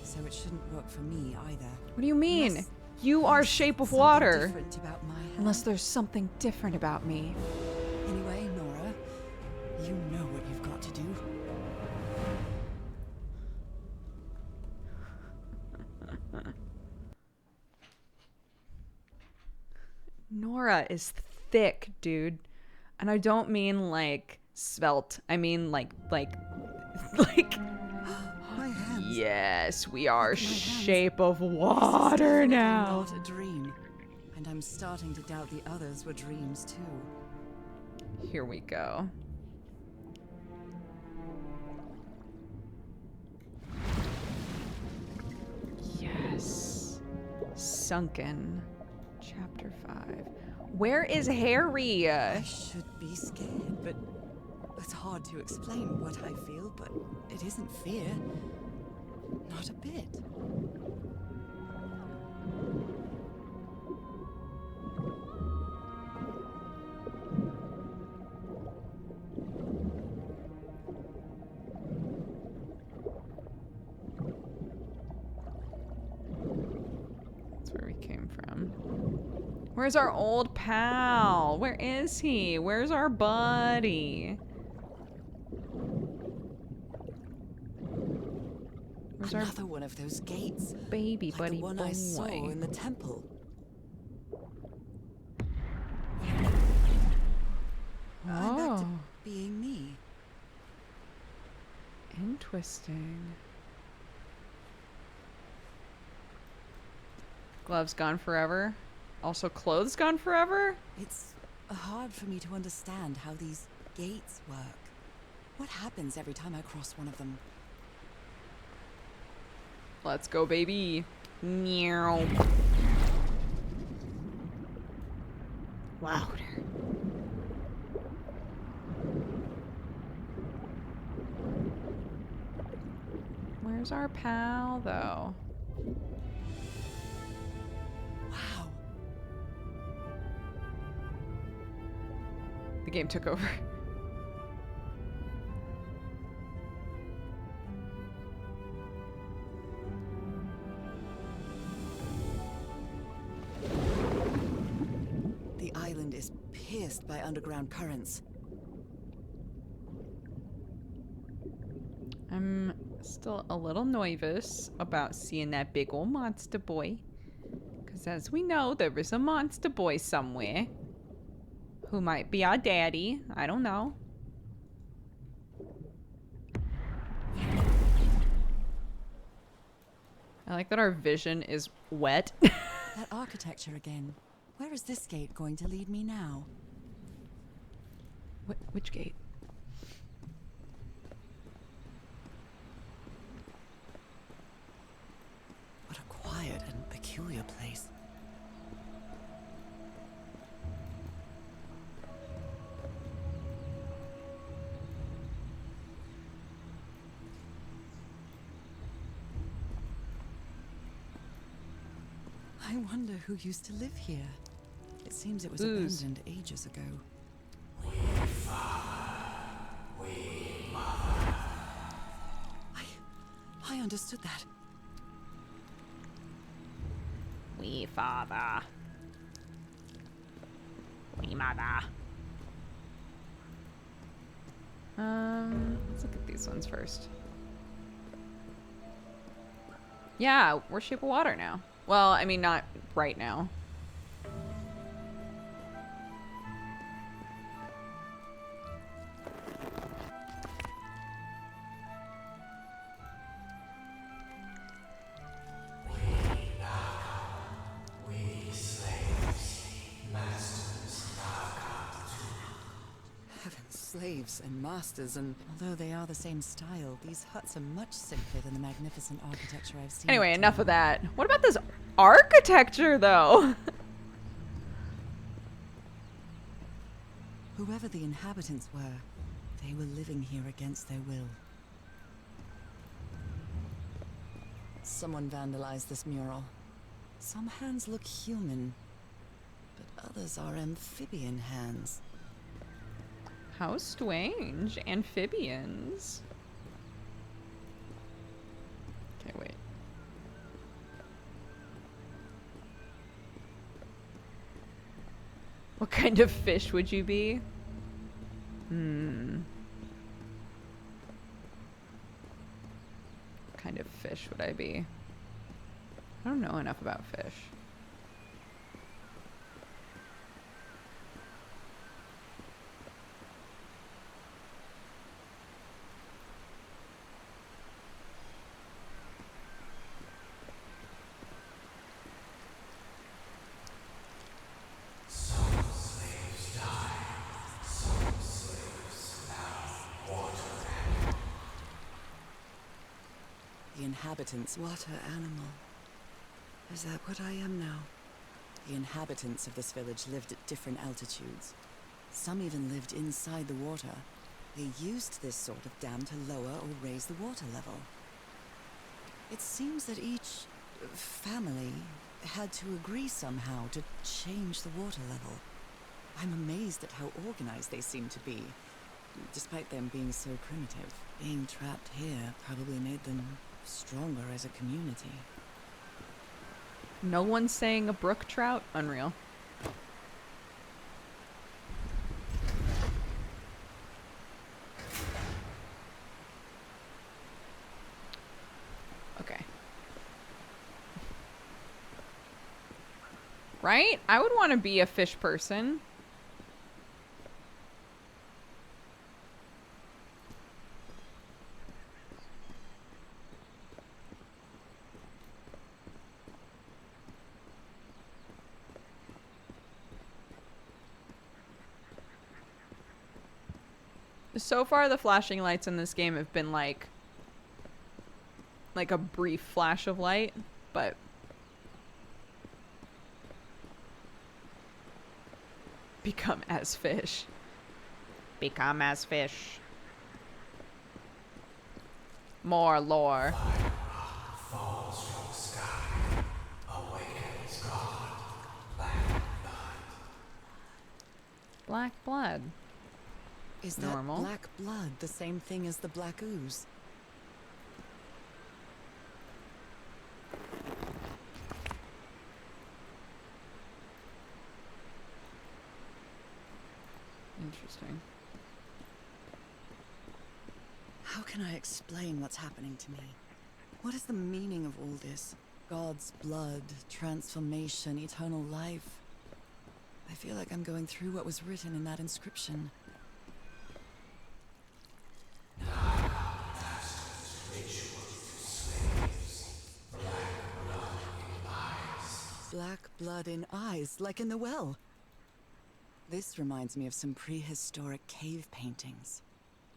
Speaker 4: so it shouldn't work for me either.
Speaker 1: What do you mean?
Speaker 4: Unless
Speaker 1: You are
Speaker 4: there's
Speaker 1: shape of
Speaker 4: something
Speaker 1: water.
Speaker 4: different about my hand.
Speaker 1: Unless there's something different about me.
Speaker 4: Anyway, Nora, you know what you've got to do.
Speaker 1: Nora is thick, dude. And I don't mean like svelte. I mean like
Speaker 4: My hands.
Speaker 1: yes, we are
Speaker 4: Look at my hands.
Speaker 1: shape of
Speaker 4: This is
Speaker 1: water
Speaker 4: definitely
Speaker 1: now.
Speaker 4: not a dream. And I'm starting to doubt the others were dreams too.
Speaker 1: Here we go. Yes. Sunken. Chapter 5. Where is Harry?
Speaker 4: I should be scared, but it's hard to explain what I feel, but it isn't fear. Not a bit.
Speaker 1: That's where we came from. Where's our old pal? Where is he? Where's our buddy? Where's our
Speaker 4: Another one of those gates.
Speaker 1: baby
Speaker 4: Like
Speaker 1: buddy
Speaker 4: the one
Speaker 1: boy?
Speaker 4: I saw in the temple. I'm back to
Speaker 1: Oh,
Speaker 4: being me.
Speaker 1: interesting. Gloves gone forever. Also, clothes gone forever?
Speaker 4: It's hard for me to understand how these gates work. What happens every time I cross one of them?
Speaker 1: Let's go, baby. Meow. Louder. Where's our pal, though?
Speaker 4: Wow.
Speaker 1: The game took over.
Speaker 4: The island is pierced by underground currents.
Speaker 1: I'm still a little nervous about seeing that big old monster boy. Because as we know, there is a monster boy somewhere. Who might be our daddy. I don't know. I like that our vision is wet.
Speaker 4: That architecture again. Where is this gate going to lead me now?
Speaker 1: Which gate?
Speaker 4: What a quiet and peculiar place. I wonder who used to live here. It seems it was
Speaker 1: Ooze.
Speaker 4: abandoned ages ago. I understood that.
Speaker 1: We father. We mother. Let's look at these ones first. Yeah, we're shape of water now. Well, I mean, not right now.
Speaker 4: Slaves and masters, and although they are the same style, these huts are much simpler than the magnificent architecture I've seen.
Speaker 1: Anyway,
Speaker 4: at
Speaker 1: enough of
Speaker 4: Town.
Speaker 1: that. What about this architecture, though?
Speaker 4: Whoever the inhabitants were, They were living here against their will. Someone vandalized this mural. Some hands look human, but others are amphibian hands.
Speaker 1: How strange. Amphibians. Okay, wait. What kind of fish would you be? What kind of fish would I be? I don't know enough about fish.
Speaker 4: The inhabitants, water animal. Is that what I am now? The inhabitants of this village lived at different altitudes. Some even lived inside the water. They used this sort of dam to lower or raise the water level. It seems that each family had to agree somehow to change the water level. I'm amazed at how organized they seem to be, despite them being so primitive. Being trapped here probably made them stronger as a community.
Speaker 1: No one's saying a brook trout? Unreal. Okay. Right? I would want to be a fish person. So far, the flashing lights in this game have been like a brief flash of light, but become as fish. Become as fish. More lore.
Speaker 3: Falls from the sky, awakens God, black blood.
Speaker 1: Black blood.
Speaker 4: Is
Speaker 1: Normal.
Speaker 4: that black blood the same thing as the black ooze?
Speaker 1: Interesting.
Speaker 4: How can I explain what's happening to me? What is the meaning of all this? God's blood, transformation, eternal life. I feel like I'm going through what was written in that inscription. Black blood in eyes, like in the well. This reminds me of some prehistoric cave paintings,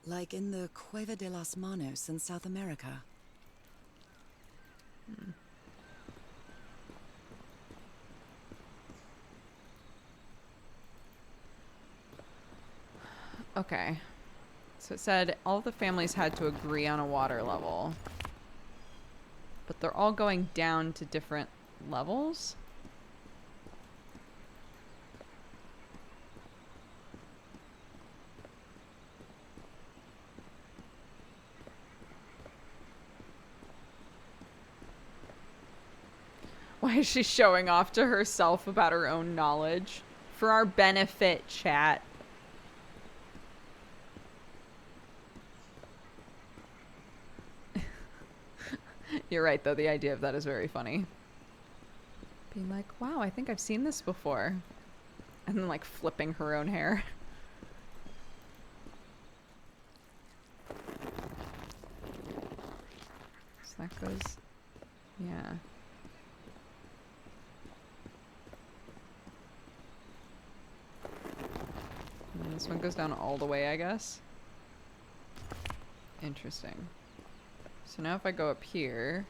Speaker 4: like in the Cueva de las Manos in South America.
Speaker 1: Okay. So it said all the families had to agree on a water level. But they're all going down to different levels? Why is she showing off to herself about her own knowledge? For our benefit, chat. You're right, though. The idea of that is very funny. Being like, wow, I think I've seen this before. And then, like, flipping her own hair. So that goes... Yeah. And then this one goes down all the way, I guess. Interesting. So now if I go up here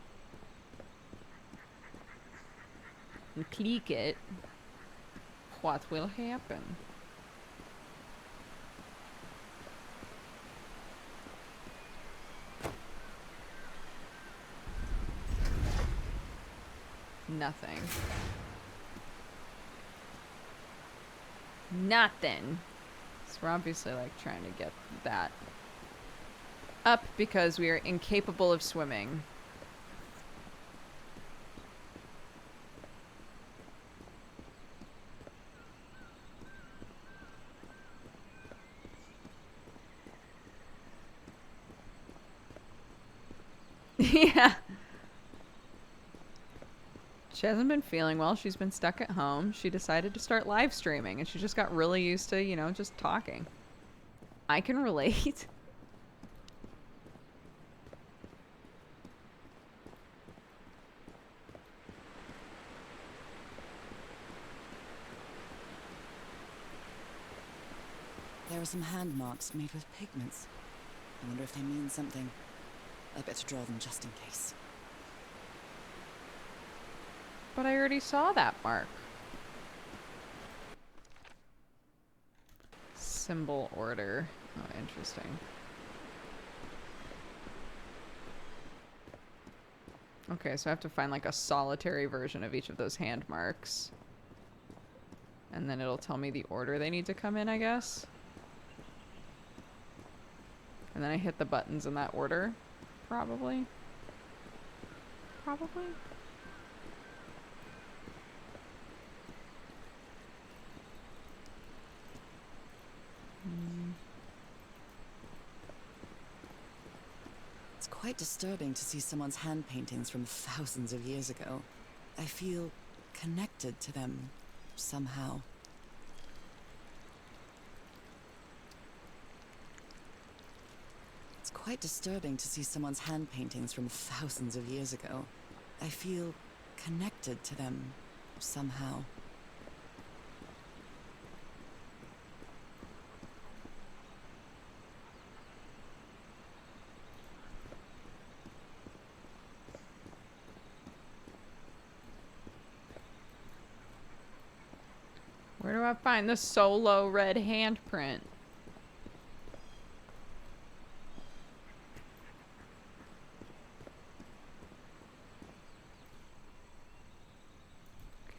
Speaker 1: and click it, what will happen? Nothing. Nothing. So we're obviously like trying to get that up because we are incapable of swimming. Yeah. She hasn't been feeling well. She's been stuck at home. She decided to start live streaming and she just got really used to, you know, just talking. I can relate.
Speaker 4: There are some hand marks made with pigments. I wonder if they mean something. I better draw them just in case.
Speaker 1: But I already saw that mark. Symbol order. Oh, interesting. Okay, so I have to find like a solitary version of each of those hand marks. And then it'll tell me the order they need to come in, I guess. And then I hit the buttons in that order. Probably. Probably.
Speaker 4: It's quite disturbing to see someone's hand paintings from thousands of years ago. I feel connected to them somehow. It's quite disturbing to see someone's hand paintings from thousands of years ago. I feel connected to them somehow.
Speaker 1: Where do I find the solo red handprint?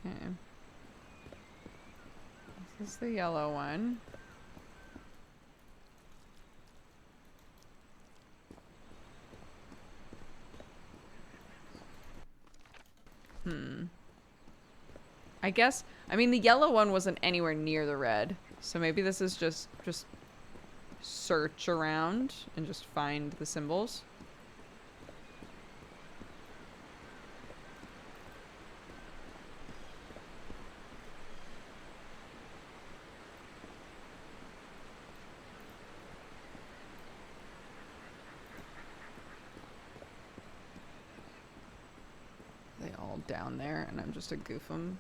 Speaker 1: Okay. This is the yellow one. I guess, I mean, the yellow one wasn't anywhere near the red. So maybe this is just search around and just find the symbols. They all down there and I'm just a goof 'em.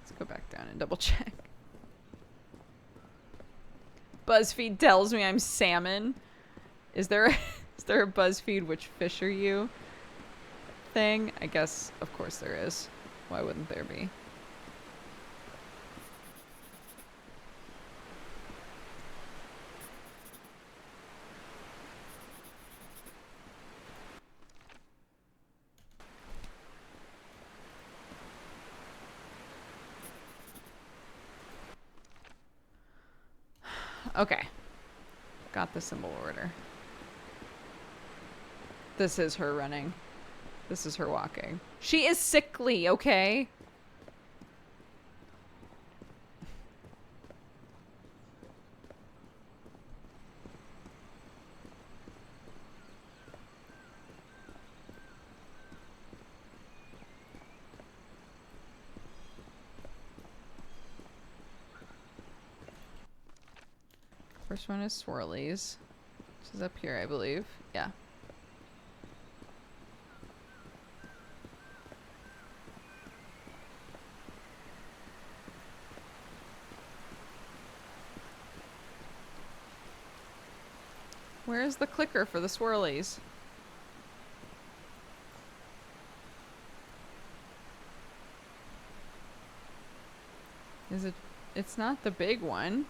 Speaker 1: Let's go back down and double check. BuzzFeed tells me I'm salmon. Is there a BuzzFeed which fish are you thing? I guess, of course there is. Why wouldn't there be? Okay. Got the symbol order. This is her running. This is her walking. She is sickly, okay? First one is swirlies. This is up here, I believe. Yeah. Where is the clicker for the swirlies? Is it? It's not the big one.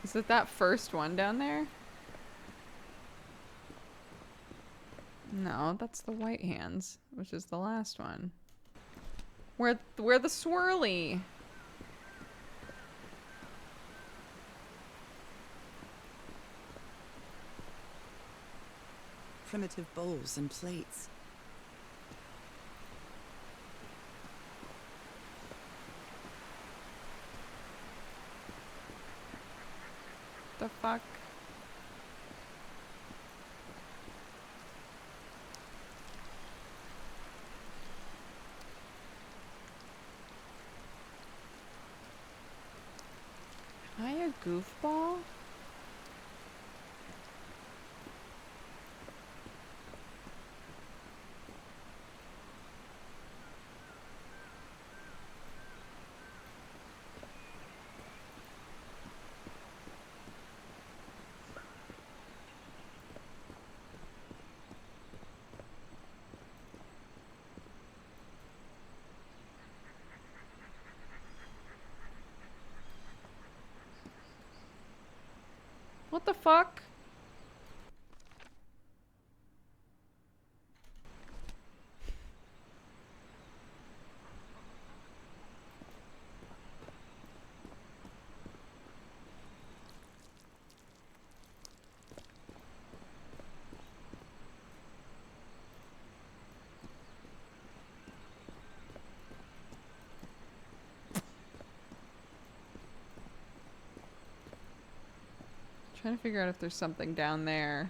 Speaker 1: Is it that first one down there? No, that's the white hands, which is the last one. Where the swirly?
Speaker 4: Primitive bowls and plates.
Speaker 1: The fuck? Am I a goofball? What the fuck? Trying to figure out if there's something down there.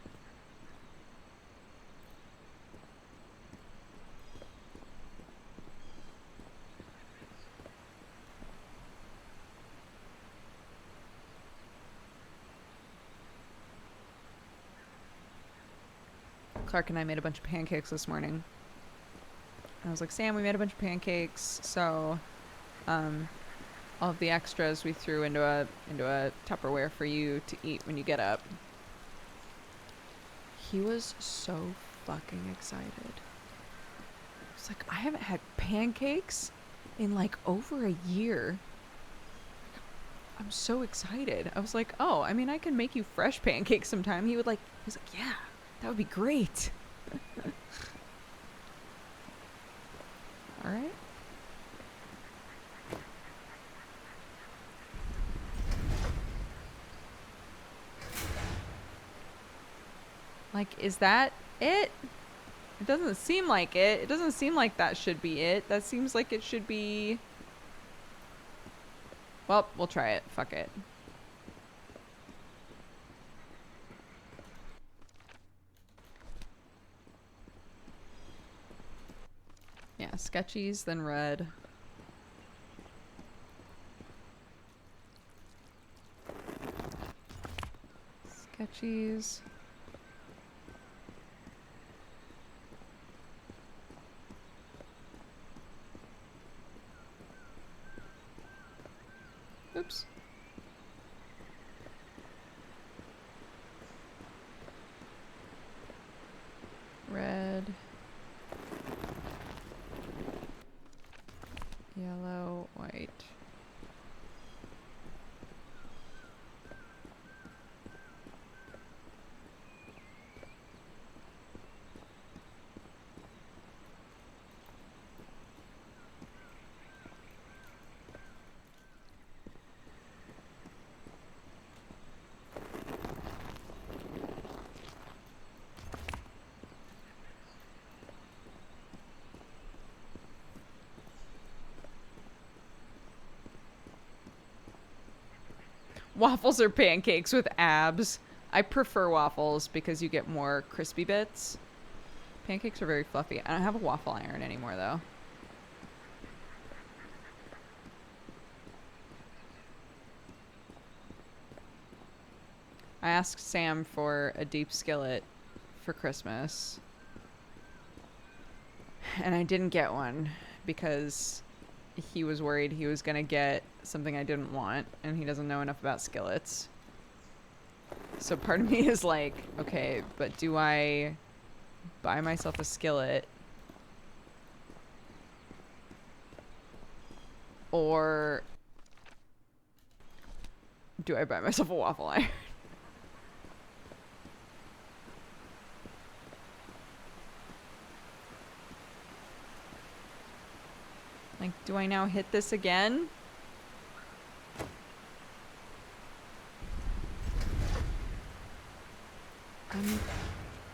Speaker 1: Clark and I made a bunch of pancakes this morning. I was like, Sam, we made a bunch of pancakes, so all of the extras we threw into a Tupperware for you to eat when you get up. He was so fucking excited. I was like, I haven't had pancakes in like over a year. I'm so excited. I was like, oh, I mean, I can make you fresh pancakes sometime. He was like, yeah, that would be great. All right. Like, is that it? It doesn't seem like it. It doesn't seem like that should be it. That seems like it should be... Well, we'll try it. Fuck it. Yeah, sketchies, then red. Sketchies. Oops. Red. Yellow, white. Waffles or pancakes with abs. I prefer waffles because you get more crispy bits. Pancakes are very fluffy. I don't have a waffle iron anymore, though. I asked Sam for a deep skillet for Christmas. And I didn't get one because he was worried he was going to get something I didn't want, and he doesn't know enough about skillets. So part of me is like, okay, but do I buy myself a skillet, or do I buy myself a waffle iron? Like, do I now hit this again?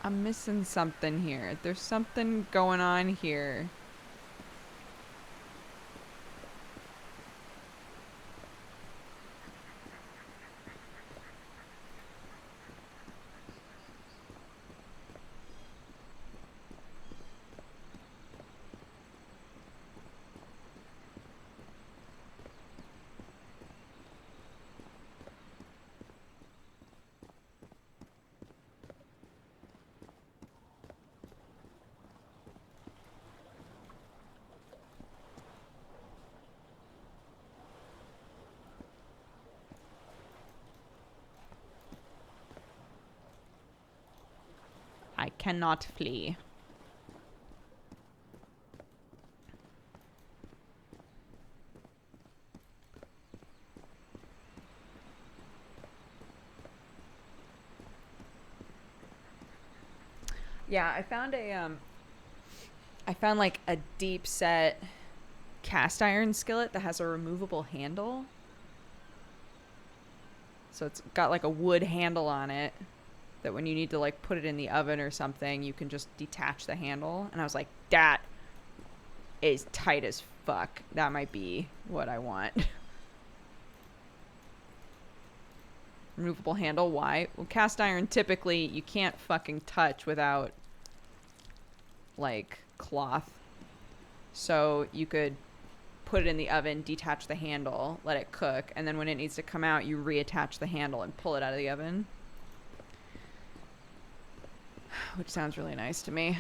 Speaker 1: I'm missing something here. There's something going on here. I cannot flee. Yeah, I found like a deep set cast iron skillet that has a removable handle. So it's got like a wood handle on it that when you need to like put it in the oven or something, you can just detach the handle. And I was like, that is tight as fuck. That might be what I want. Removable handle, why? Well, cast iron typically you can't fucking touch without like cloth. So you could put it in the oven, detach the handle, let it cook, and then when it needs to come out, you reattach the handle and pull it out of the oven. Which sounds really nice to me.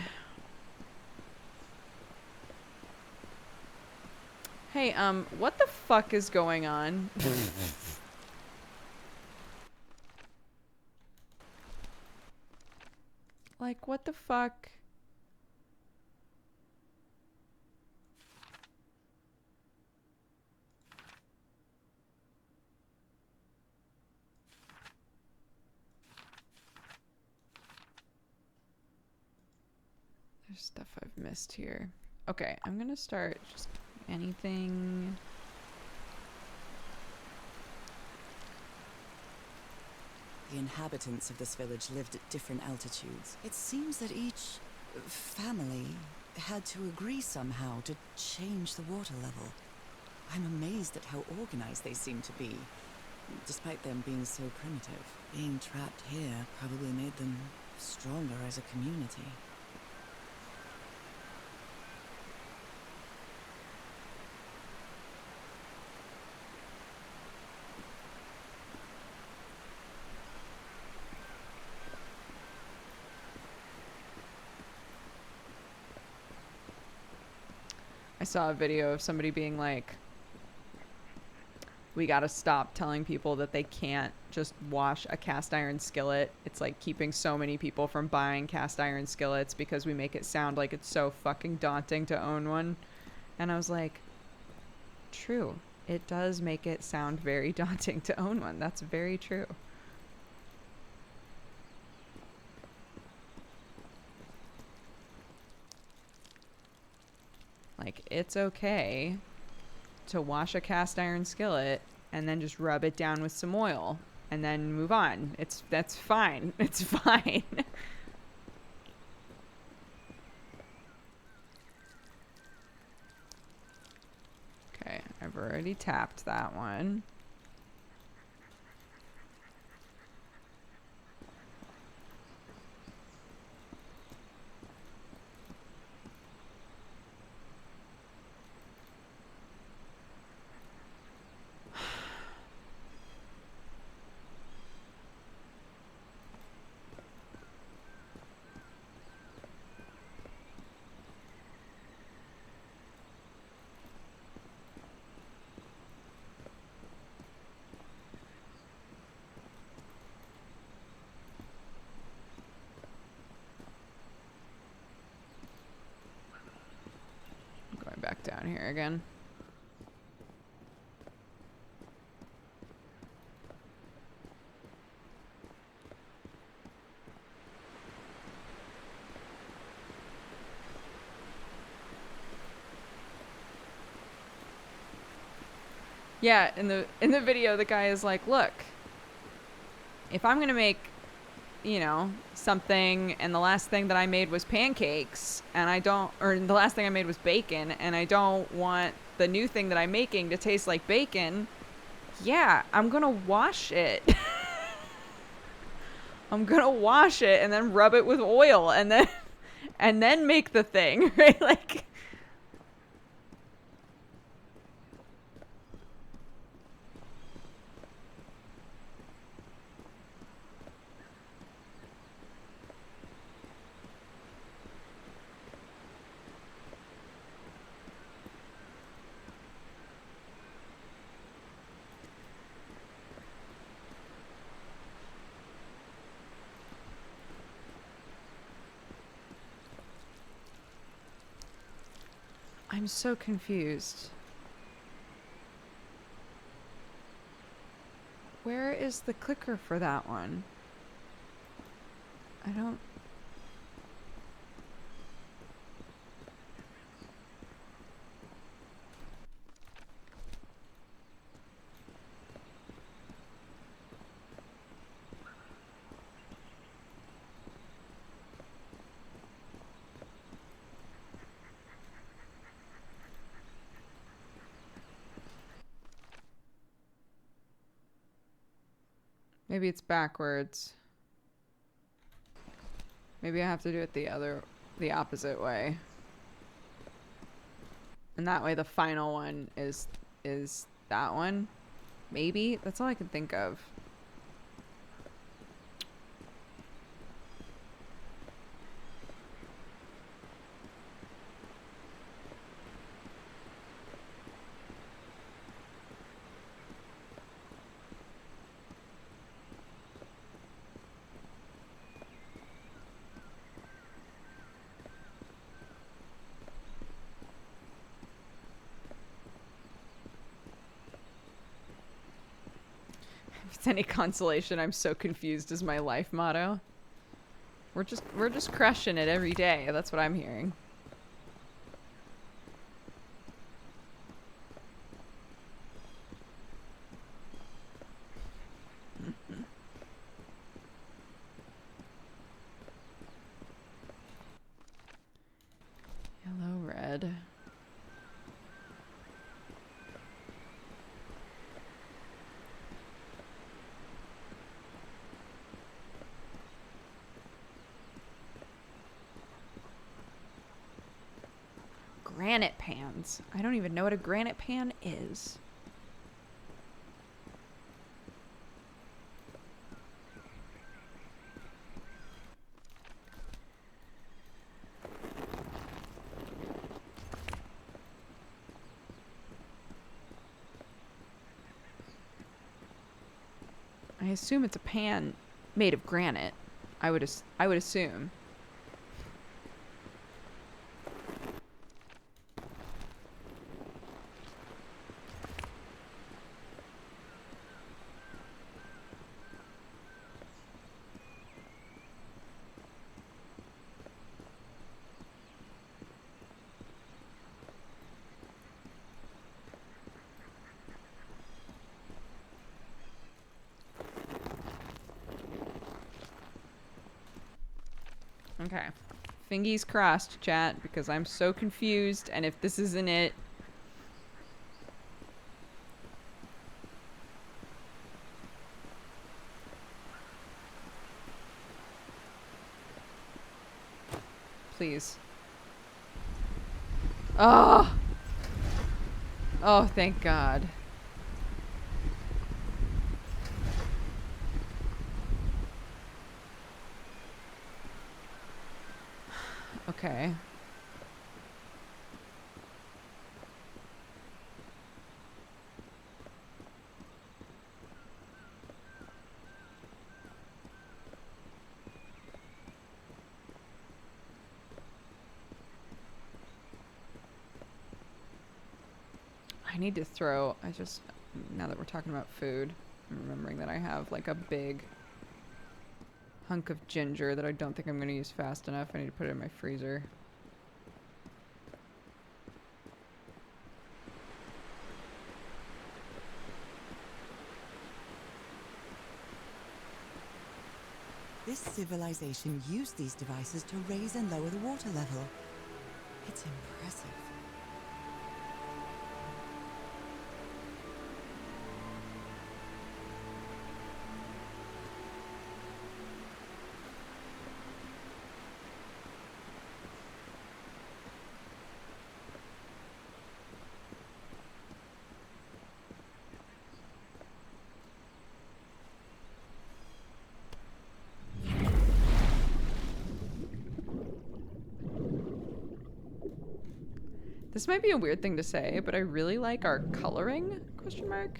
Speaker 1: Hey, what the fuck is going on? Like, what the fuck? There's stuff I've missed here. Okay, I'm gonna start just anything.
Speaker 4: The inhabitants of this village lived at different altitudes. It seems that each family had to agree somehow to change the water level. I'm amazed at how organized they seem to be, despite them being so primitive. Being trapped here probably made them stronger as a community.
Speaker 1: I saw a video of somebody being like, we gotta stop telling people that they can't just wash a cast iron skillet. It's like keeping so many people from buying cast iron skillets because we make it sound like it's so fucking daunting to own one. And I was like, true. It does make it sound very daunting to own one. That's very true. Like, it's okay to wash a cast iron skillet and then just rub it down with some oil and then move on. That's fine. It's fine. Okay, I've already tapped that one. Going back down here again. Yeah, in the video, the guy is like, look, if I'm gonna make, you know, something, and the last thing that I made was pancakes, and I don't, or the last thing I made was bacon, and I don't want the new thing that I'm making to taste like bacon, yeah, I'm gonna wash it. I'm gonna wash it and then rub it with oil and then make the thing, right? Like, I'm so confused. Where is the clicker for that one? I don't... Maybe it's backwards. Maybe I have to do it the opposite way. And that way the final one is that one. Maybe? That's all I can think of. If it's any consolation, I'm so confused is my life motto. We're just crushing it every day. That's what I'm hearing. Yellow, red. Granite pans. I don't even know what a granite pan is. I assume it's a pan made of granite. I would assume. Okay. Fingies crossed, chat, because I'm so confused, and if this isn't it... Please. Oh! Oh, thank God. Okay. I need to throw, now that we're talking about food, I'm remembering that I have like a big hunk of ginger that I don't think I'm going to use fast enough. I need to put it in my freezer.
Speaker 4: This civilization used these devices to raise and lower the water level. It's impressive.
Speaker 1: This might be a weird thing to say, but I really like our coloring, question mark.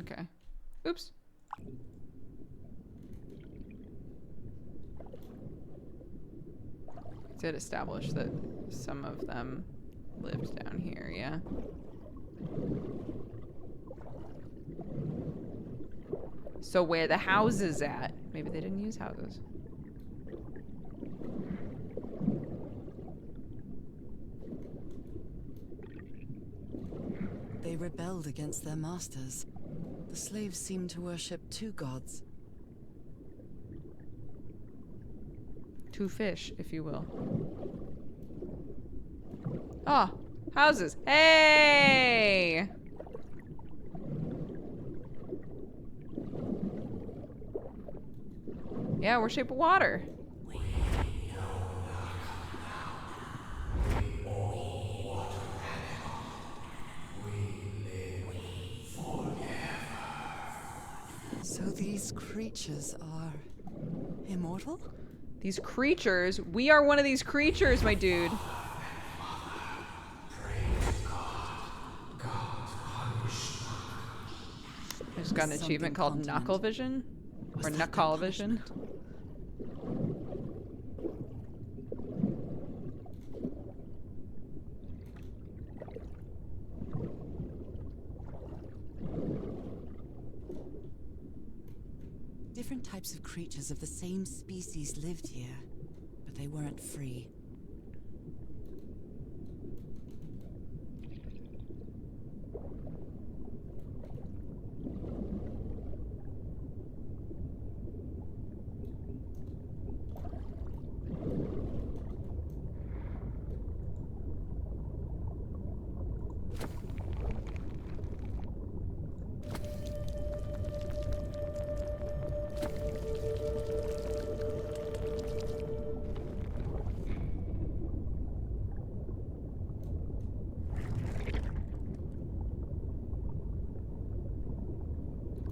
Speaker 1: Okay. Oops. Did establish that some of them lived down here, yeah. So where the houses at? Maybe they didn't use houses.
Speaker 4: They rebelled against their masters. The slaves seemed to worship two gods.
Speaker 1: Two fish, if you will. Ah, houses. Hey! Yeah, we're shape of water.
Speaker 4: So these creatures are immortal?
Speaker 1: These creatures, we are one of these creatures, my dude. I just got an achievement called Knuckle Vision. Or Knuckle Vision.
Speaker 4: Different types of creatures of the same species lived here, but they weren't free.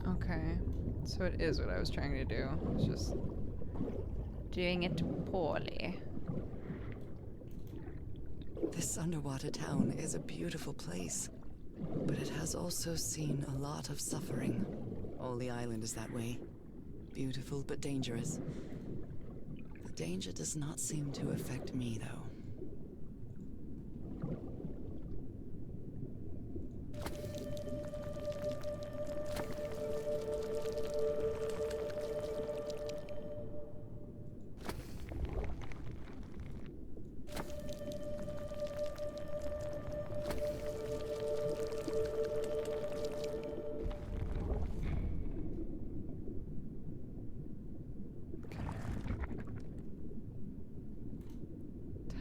Speaker 1: Okay, so it is what I was trying to do. It's just doing it poorly.
Speaker 4: This underwater town is a beautiful place, but it has also seen a lot of suffering. All the island is that way. Beautiful but dangerous. The danger does not seem to affect me, though.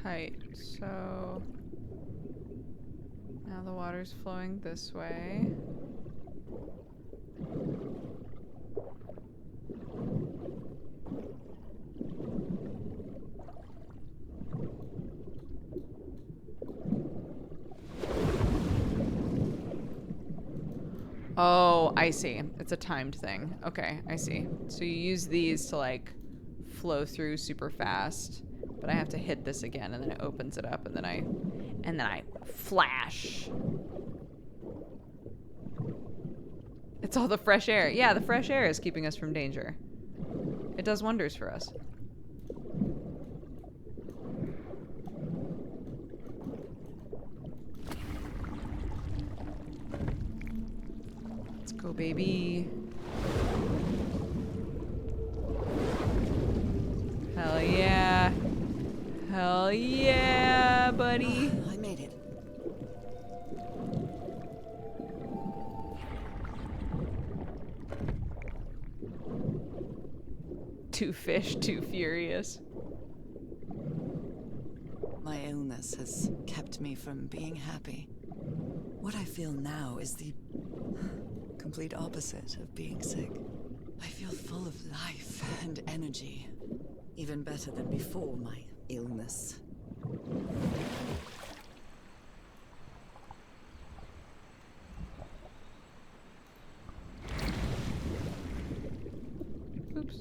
Speaker 1: Tight. So now the water's flowing this way. Oh, I see. It's a timed thing. Okay, I see. So you use these to like flow through super fast, but I have to hit this again and then it opens it up and then I flash. It's all the fresh air. Yeah, the fresh air is keeping us from danger. It does wonders for us. Let's go, baby. Hell yeah. Hell yeah, buddy.
Speaker 4: I made it.
Speaker 1: Two fish, too furious.
Speaker 4: My illness has kept me from being happy. What I feel now is the complete opposite of being sick. I feel full of life and energy. Even better than before my illness.
Speaker 1: Oops.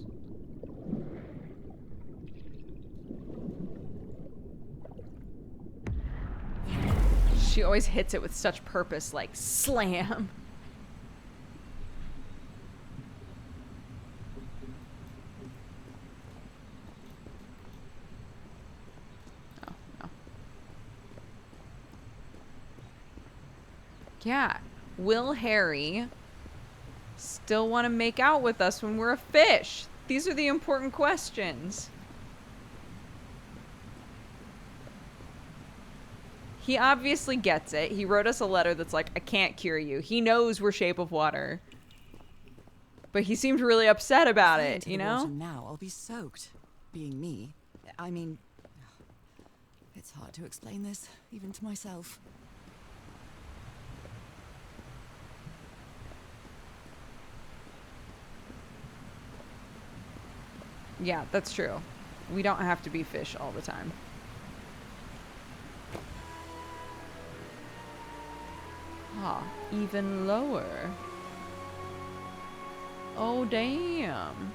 Speaker 1: She always hits it with such purpose, like slam. Oh, no. Yeah. Will Harry still want to make out with us when we're a fish? These are the important questions. He obviously gets it. He wrote us a letter that's like, I can't cure you. He knows we're shape of water. But he seemed really upset about
Speaker 4: Fly
Speaker 1: it,
Speaker 4: into
Speaker 1: you
Speaker 4: the
Speaker 1: know?
Speaker 4: water now, I'll be soaked. Being me, I mean, it's hard to explain this, even to myself.
Speaker 1: Yeah, that's true. We don't have to be fish all the time. Ah, even lower. Oh, damn.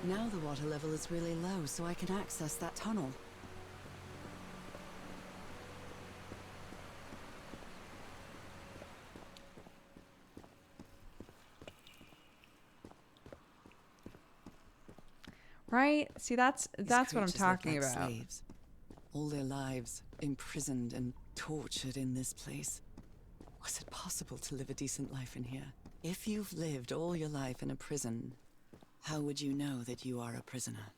Speaker 4: Now the water level is really low, so I can access that tunnel.
Speaker 1: Right? See, that's
Speaker 4: These
Speaker 1: what I'm
Speaker 4: creatures live
Speaker 1: talking
Speaker 4: like
Speaker 1: about.
Speaker 4: slaves. All their lives imprisoned and tortured in this place. Was it possible to live a decent life in here? If you've lived all your life in a prison, how would you know that you are a prisoner?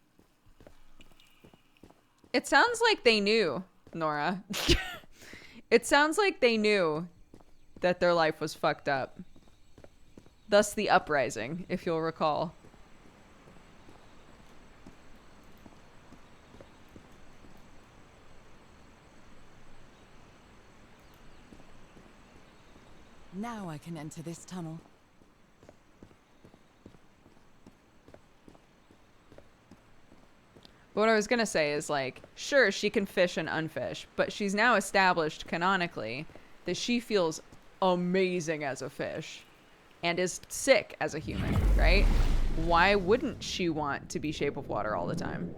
Speaker 1: It sounds like they knew, Nora. It sounds like they knew that their life was fucked up. Thus the uprising, if you'll recall.
Speaker 4: Now I can enter this tunnel.
Speaker 1: But what I was gonna say is, like, sure, she can fish and unfish, but she's now established canonically that she feels amazing as a fish and is sick as a human, right? Why wouldn't she want to be shape of water all the time?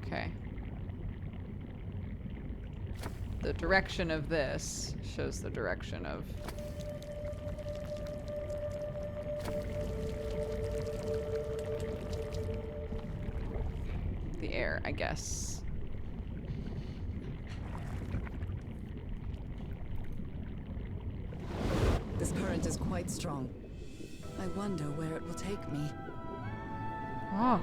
Speaker 1: Okay. The direction of this shows the direction of... the air, I guess.
Speaker 4: This current is quite strong. I wonder where it will take me.
Speaker 1: Oh.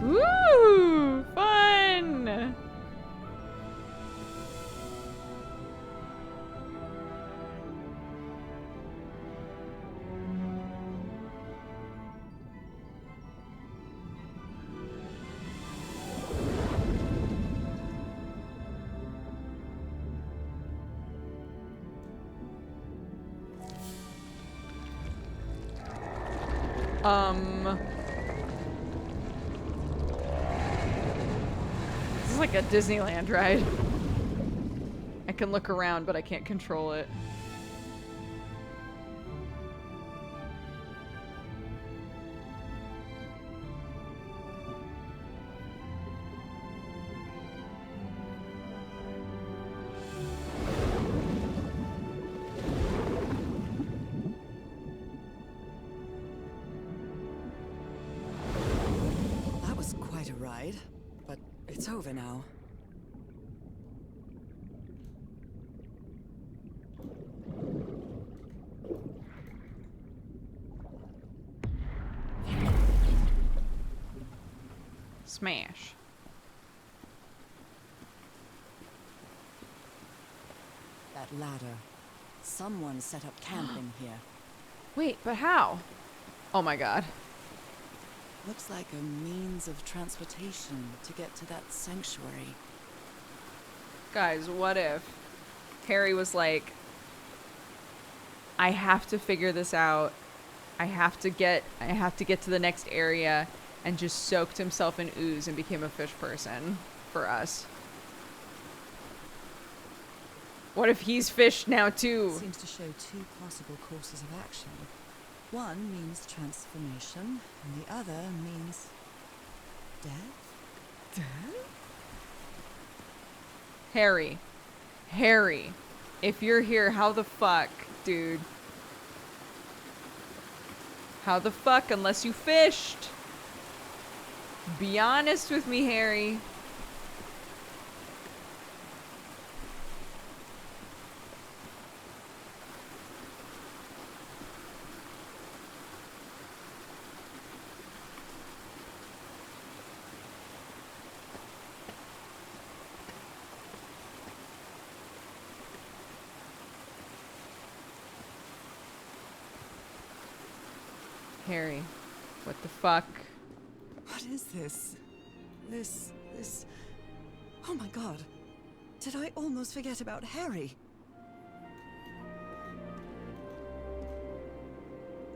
Speaker 1: Woo! Fun! This is like a Disneyland ride. I can look around, but I can't control it.
Speaker 4: That was quite a ride, but it's over now.
Speaker 1: Smash.
Speaker 4: That ladder. Someone set up camp in here.
Speaker 1: Wait, but how? Oh my god.
Speaker 4: Looks like a means of transportation to get to that sanctuary.
Speaker 1: Guys, what if Harry was like, I have to figure this out. I have to get to the next area, and just soaked himself in ooze and became a fish person for us. What if he's fish now too?
Speaker 4: Seems to show two possible courses of action. One means transformation, and the other means death? Death?
Speaker 1: Harry, if you're here, how the fuck, dude? How the fuck, unless you fished? Be honest with me, Harry. Harry, what the fuck?
Speaker 4: What is this? This... Oh my god. Did I almost forget about Harry?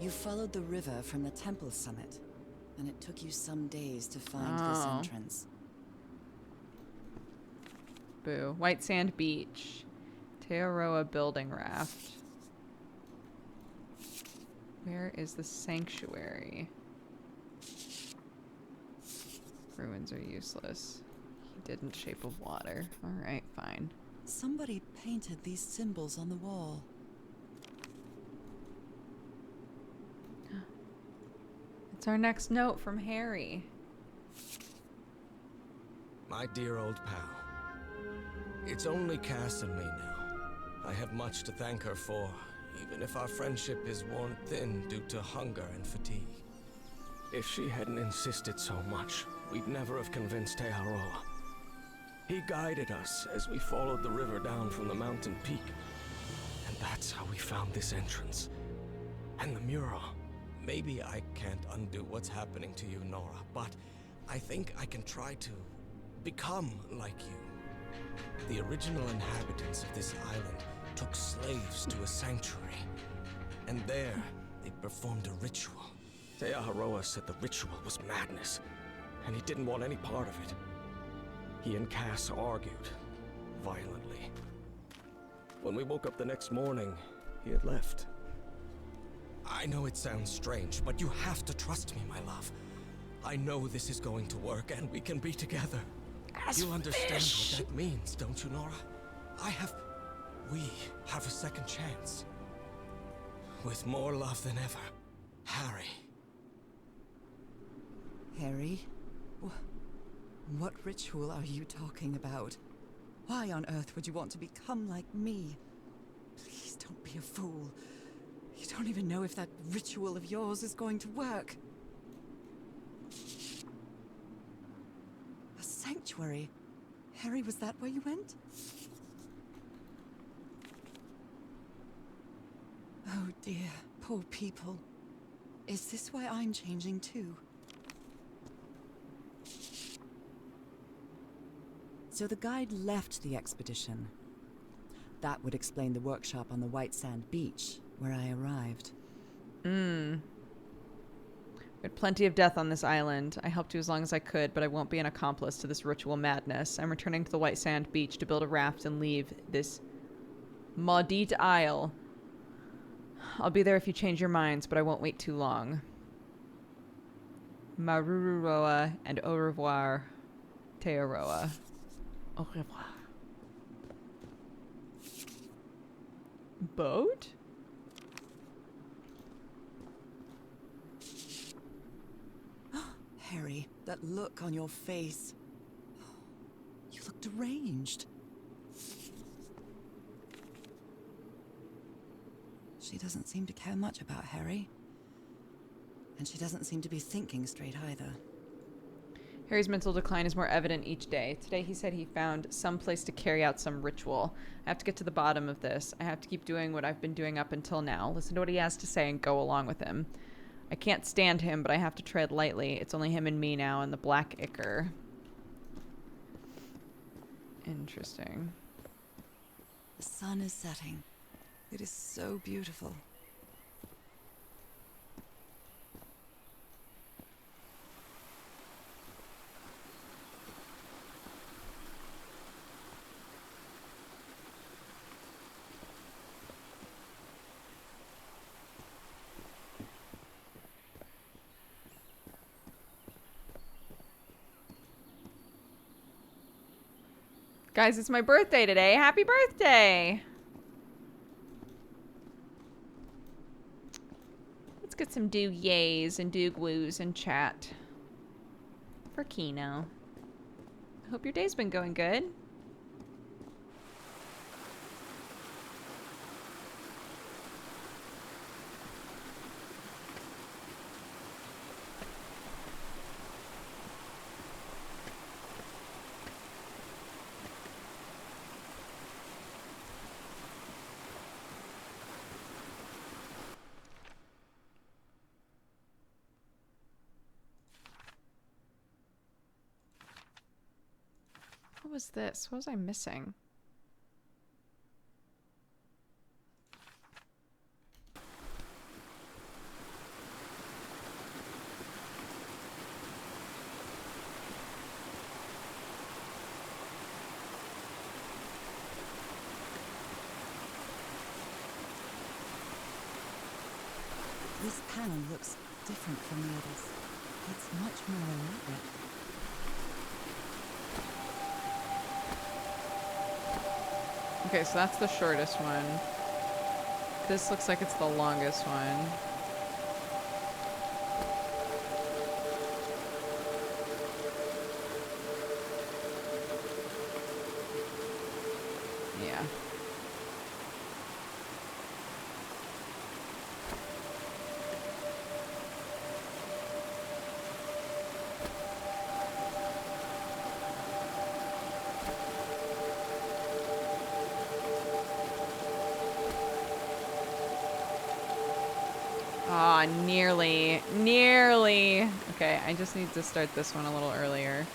Speaker 4: You followed the river from the temple summit, and it took you some days to find this
Speaker 1: Oh.
Speaker 4: entrance.
Speaker 1: Boo. White Sand Beach. Tearoa Building Raft. Where is the sanctuary? Ruins are useless. He didn't Shape of Water. Alright, fine.
Speaker 4: Somebody painted these symbols on the wall.
Speaker 1: It's our next note from Harry.
Speaker 3: My dear old pal. It's only Cass and me now. I have much to thank her for, even if our friendship is worn thin due to hunger and fatigue. If she hadn't insisted so much, we'd never have convinced Tearoa. He guided us as we followed the river down from the mountain peak. And that's how we found this entrance. And the mural. Maybe I can't undo what's happening to you, Nora, but I think I can try to become like you. The original inhabitants of this island took slaves to a sanctuary. And there, they performed a ritual. Tearoa said the ritual was madness, and he didn't want any part of it. He and Cass argued, violently. When we woke up the next morning, he had left. I know it sounds strange, but you have to trust me, my love. I know this is going to work, and we can be together. You understand what that means, don't you, Nora? We have a second chance. With more love than ever, Harry.
Speaker 4: Harry? What ritual are you talking about? Why on earth would you want to become like me? Please don't be a fool. You don't even know if that ritual of yours is going to work. A sanctuary? Harry, was that where you went? Oh dear, poor people. Is this why I'm changing too? So the guide left the expedition. That would explain the workshop on the white sand beach, where I arrived.
Speaker 1: We had plenty of death on this island. I helped you as long as I could, but I won't be an accomplice to this ritual madness. I'm returning to the white sand beach to build a raft and leave this maudite isle. I'll be there if you change your minds, but I won't wait too long. Marururoa and au revoir, Tearoa. Au revoir. Boat?
Speaker 4: Harry, that look on your face. You look deranged. She doesn't seem to care much about Harry. And she doesn't seem to be thinking straight either.
Speaker 1: Harry's mental decline is more evident each day. Today he said he found some place to carry out some ritual. I have to get to the bottom of this. I have to keep doing what I've been doing up until now. Listen to what he has to say and go along with him. I can't stand him, but I have to tread lightly. It's only him and me now and the black ichor. Interesting.
Speaker 4: The sun is setting. It is so beautiful.
Speaker 1: Guys, it's my birthday today. Happy birthday! Let's get some do yays and do woos in chat. For Kino. I hope your day's been going good. What was this? What was I missing?
Speaker 4: This panel looks different from the others. It's much more elaborate.
Speaker 1: Okay, so that's the shortest one. This looks like it's the longest one. Yeah. Ah, nearly. Nearly. Okay, I just need to start this one a little earlier.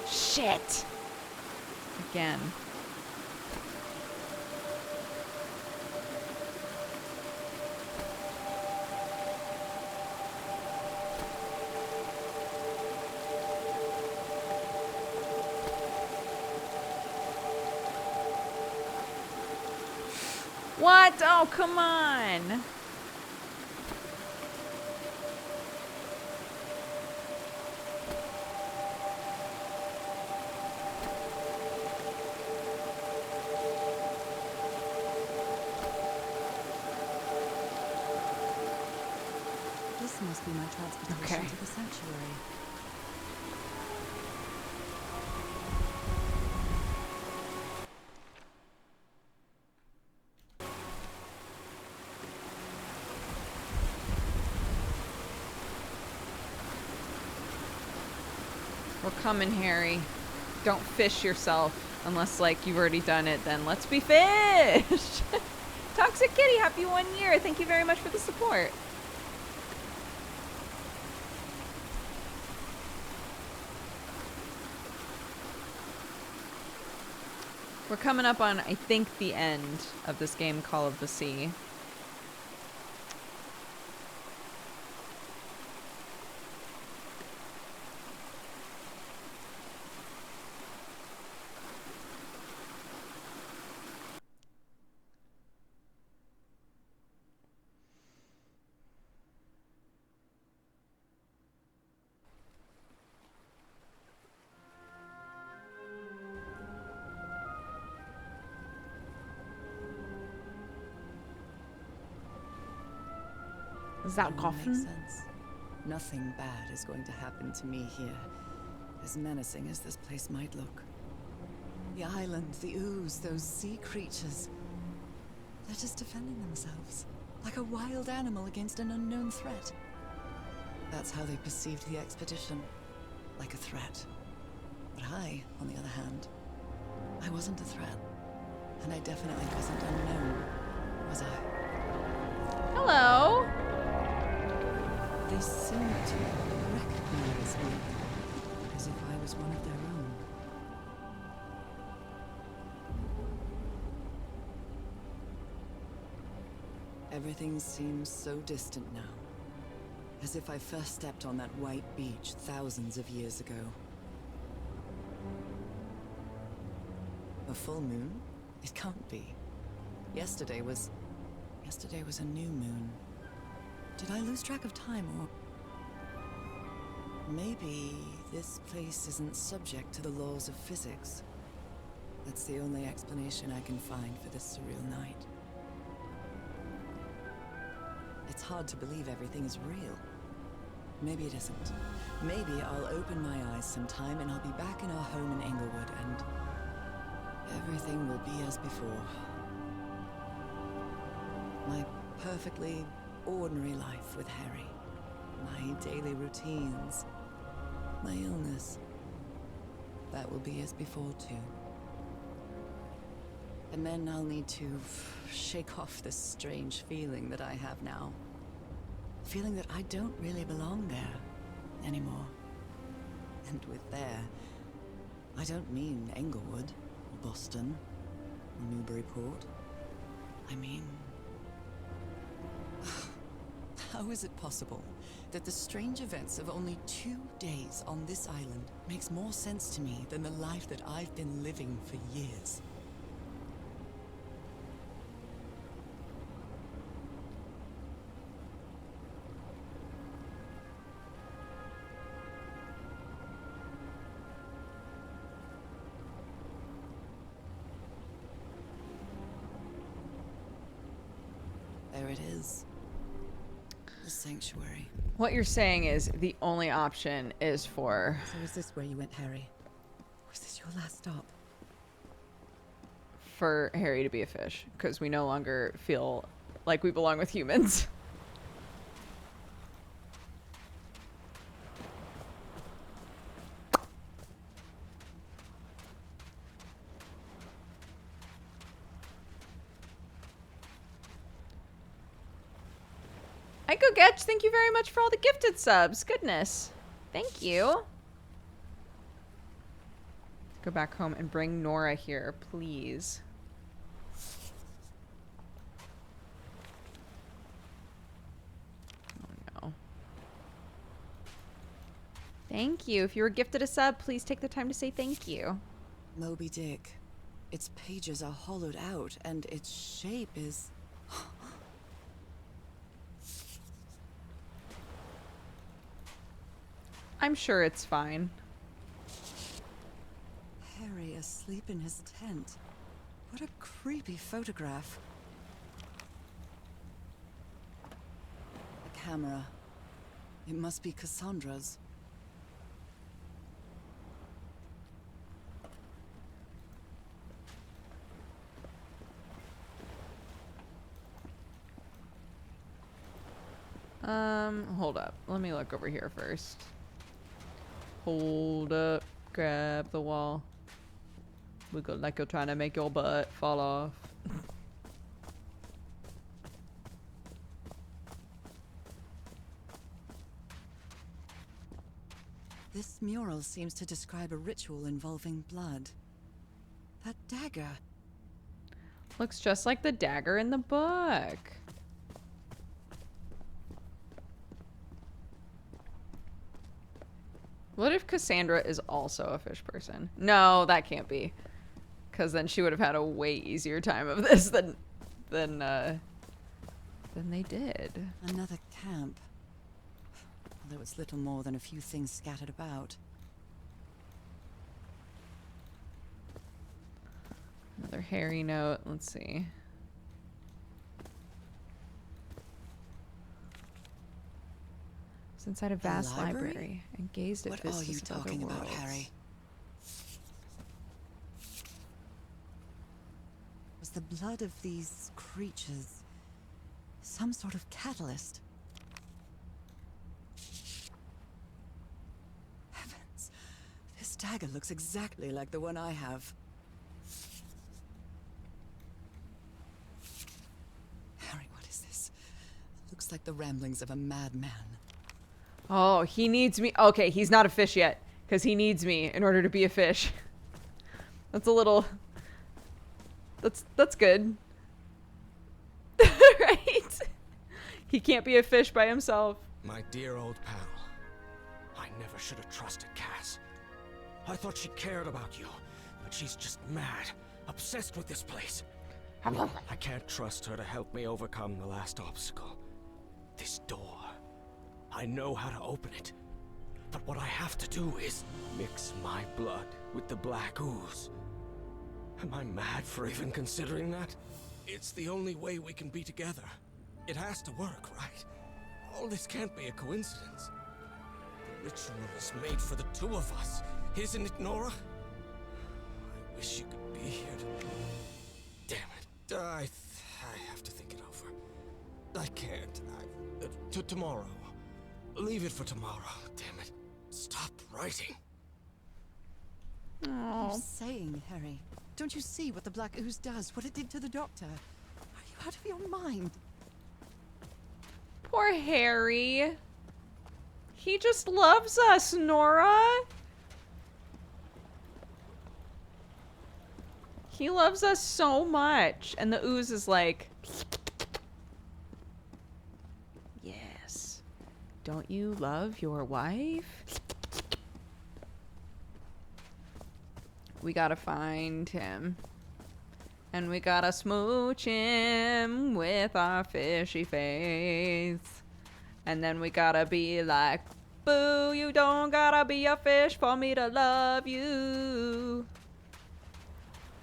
Speaker 1: Shit. Again. What? Oh, come on.
Speaker 4: This must be my transportation
Speaker 1: Okay.
Speaker 4: to the sanctuary.
Speaker 1: We're coming, Harry. Don't fish yourself. Unless, like, you've already done it, then let's be fished. Toxic Kitty, happy 1 year. Thank you very much for the support. We're coming up on, I think, the end of this game, Call of the Sea. Is that
Speaker 4: It all makes
Speaker 1: coffin?
Speaker 4: sense. Nothing bad is going to happen to me here, as menacing as this place might look. The island, the ooze, those sea creatures. They're just defending themselves, like a wild animal against an unknown threat. That's how they perceived the expedition, like a threat. But I, on the other hand, I wasn't a threat. And I definitely wasn't unknown, was I?
Speaker 1: Hello.
Speaker 4: They seemed to recognize me, as if I was one of their own. Everything seems so distant now, as if I first stepped on that white beach thousands of years ago. A full moon? It can't be. Yesterday was a new moon. Did I lose track of time, or... Maybe this place isn't subject to the laws of physics. That's the only explanation I can find for this surreal night. It's hard to believe everything is real. Maybe it isn't. Maybe I'll open my eyes sometime and I'll be back in our home in Englewood and... everything will be as before. My perfectly ordinary life with Harry. My daily routines. My illness. That will be as before too. And then I'll need to shake off this strange feeling that I have now. Feeling that I don't really belong there anymore. And with there, I don't mean Englewood, or Boston, or Newburyport. I mean... How is it possible that the strange events of only 2 days on this island makes more sense to me than the life that I've been living for years? There it is. The sanctuary.
Speaker 1: What you're saying is the only option is for...
Speaker 4: So is this where you went, Harry? Was this your last stop?
Speaker 1: for Harry to be a fish, because we no longer feel like we belong with humans. Iko Getch, thank you very much for all the gifted subs. Goodness. Thank you. Go back home and bring Nora here, please. Oh no. Thank you. If you were gifted a sub, please take the time to say thank you.
Speaker 4: Moby Dick. Its pages are hollowed out, and its shape is...
Speaker 1: I'm sure it's fine.
Speaker 4: Harry asleep in his tent. What a creepy photograph. A camera. It must be Cassandra's.
Speaker 1: Hold up. Let me look over here first. Hold up. Grab the wall. We go like you're trying to make your butt fall off.
Speaker 4: This mural seems to describe a ritual involving blood. That dagger.
Speaker 1: Looks just like the dagger in the book. What if Cassandra is also a fish person? No, that can't be. Because then she would have had a way easier time of this than they did.
Speaker 4: Another camp. Although it's little more than a few things scattered about.
Speaker 1: Another hairy note. Let's see. Inside a vast library and gazed at
Speaker 4: vistas. What are you talking about, Harry? Was the blood of these creatures some sort of catalyst? Heavens, this dagger looks exactly like the one I have. Harry, what is this? It looks like the ramblings of a madman.
Speaker 1: Oh, he needs me. Okay, he's not a fish yet, because he needs me in order to be a fish. That's a little... That's good. Right? He can't be a fish by himself.
Speaker 3: My dear old pal. I never should have trusted Cass. I thought she cared about you, but she's just mad, obsessed with this place. I can't trust her to help me overcome the last obstacle. This door. I know how to open it, but what I have to do is mix my blood with the black ooze. Am I mad for even considering that? It's the only way we can be together. It has to work, right? All this can't be a coincidence. The ritual is made for the two of us, isn't it, Nora? I wish you could be here to... Damn it. I have to think it over. I can't. Tomorrow. Leave it for tomorrow, damn it. Stop writing.
Speaker 4: What are you saying, Harry? Don't you see what the black ooze does? What it did to the doctor? Are you out of your mind?
Speaker 1: Poor Harry. He just loves us, Nora. He loves us so much. And the ooze is like... Yes. Don't you love your wife? We gotta find him. And we gotta smooch him with our fishy face. And then we gotta be like, boo, you don't gotta be a fish for me to love you.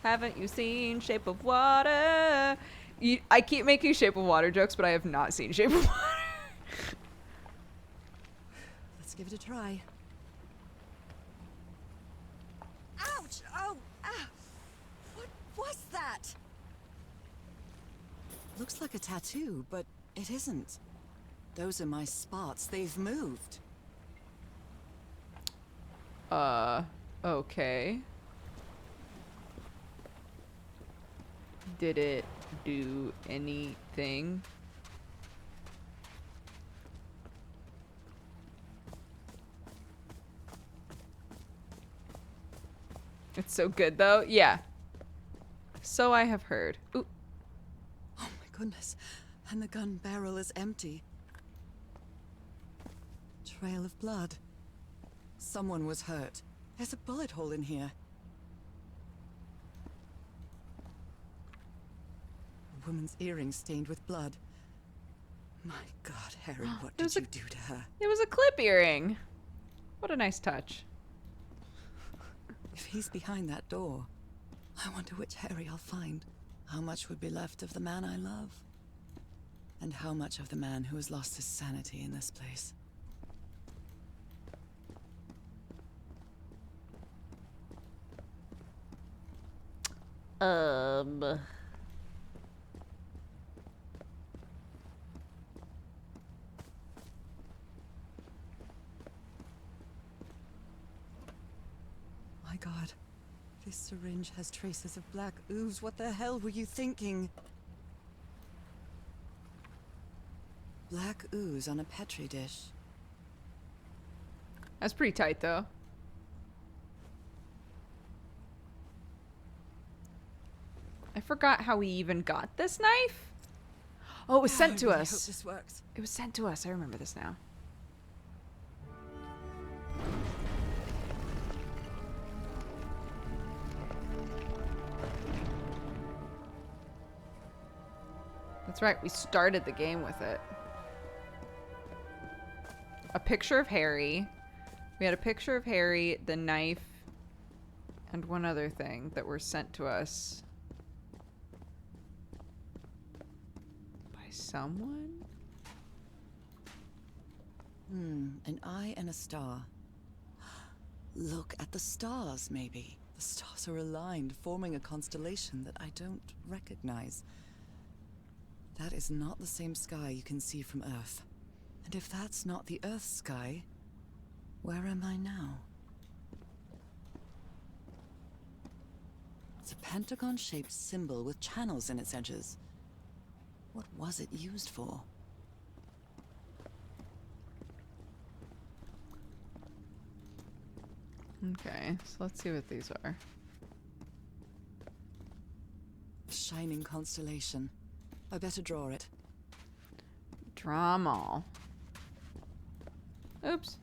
Speaker 1: Haven't you seen Shape of Water? I keep making Shape of Water jokes, but I have not seen Shape of Water.
Speaker 4: Let's give it a try. Ouch! Oh! Ah! What was that? Looks like a tattoo, but it isn't. Those are my spots. They've moved.
Speaker 1: Okay. Did it do anything? It's so good though. Yeah. So I have heard. Ooh.
Speaker 4: Oh my goodness. And the gun barrel is empty. Trail of blood. Someone was hurt. There's a bullet hole in here. A woman's earring stained with blood. My God, Harry, what did you do to her?
Speaker 1: It was a clip earring. What a nice touch.
Speaker 4: If he's behind that door, I wonder which Harry I'll find. How much would be left of the man I love? And how much of the man who has lost his sanity in this place?
Speaker 5: Um.
Speaker 4: My God. This syringe has traces of black ooze. What the hell were you thinking? Black ooze on a petri dish.
Speaker 1: That's pretty tight, though. I forgot how we even got this knife. Oh, it was sent to
Speaker 4: I really
Speaker 1: us.
Speaker 4: hope this works.
Speaker 1: It was sent to us. I remember this now. That's right. We started the game with it. A picture of Harry. We had a picture of Harry, the knife, and one other thing that were sent to us by someone.
Speaker 4: An eye and a star. Look at the stars, maybe. The stars are aligned, forming a constellation that I don't recognize. That is not the same sky you can see from Earth. And if that's not the Earth's sky, where am I now? It's a pentagon-shaped symbol with channels in its edges. What was it used for?
Speaker 1: Okay, so let's see what these are.
Speaker 4: Shining constellation. I better draw it.
Speaker 1: Draw 'em all. Oops.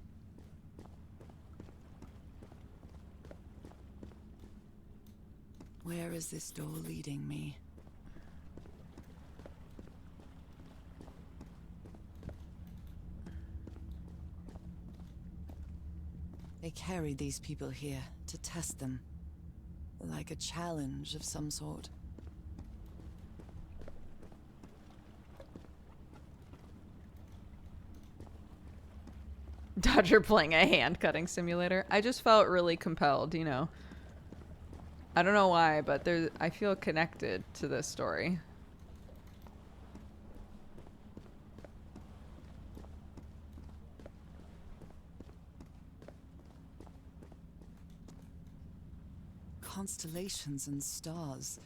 Speaker 4: Where is this door leading me? They carried these people here to test them. Like a challenge of some sort.
Speaker 1: Dodger playing a hand cutting simulator. I just felt really compelled, you know. I don't know why, but I feel connected to this story.
Speaker 4: Constellations and stars.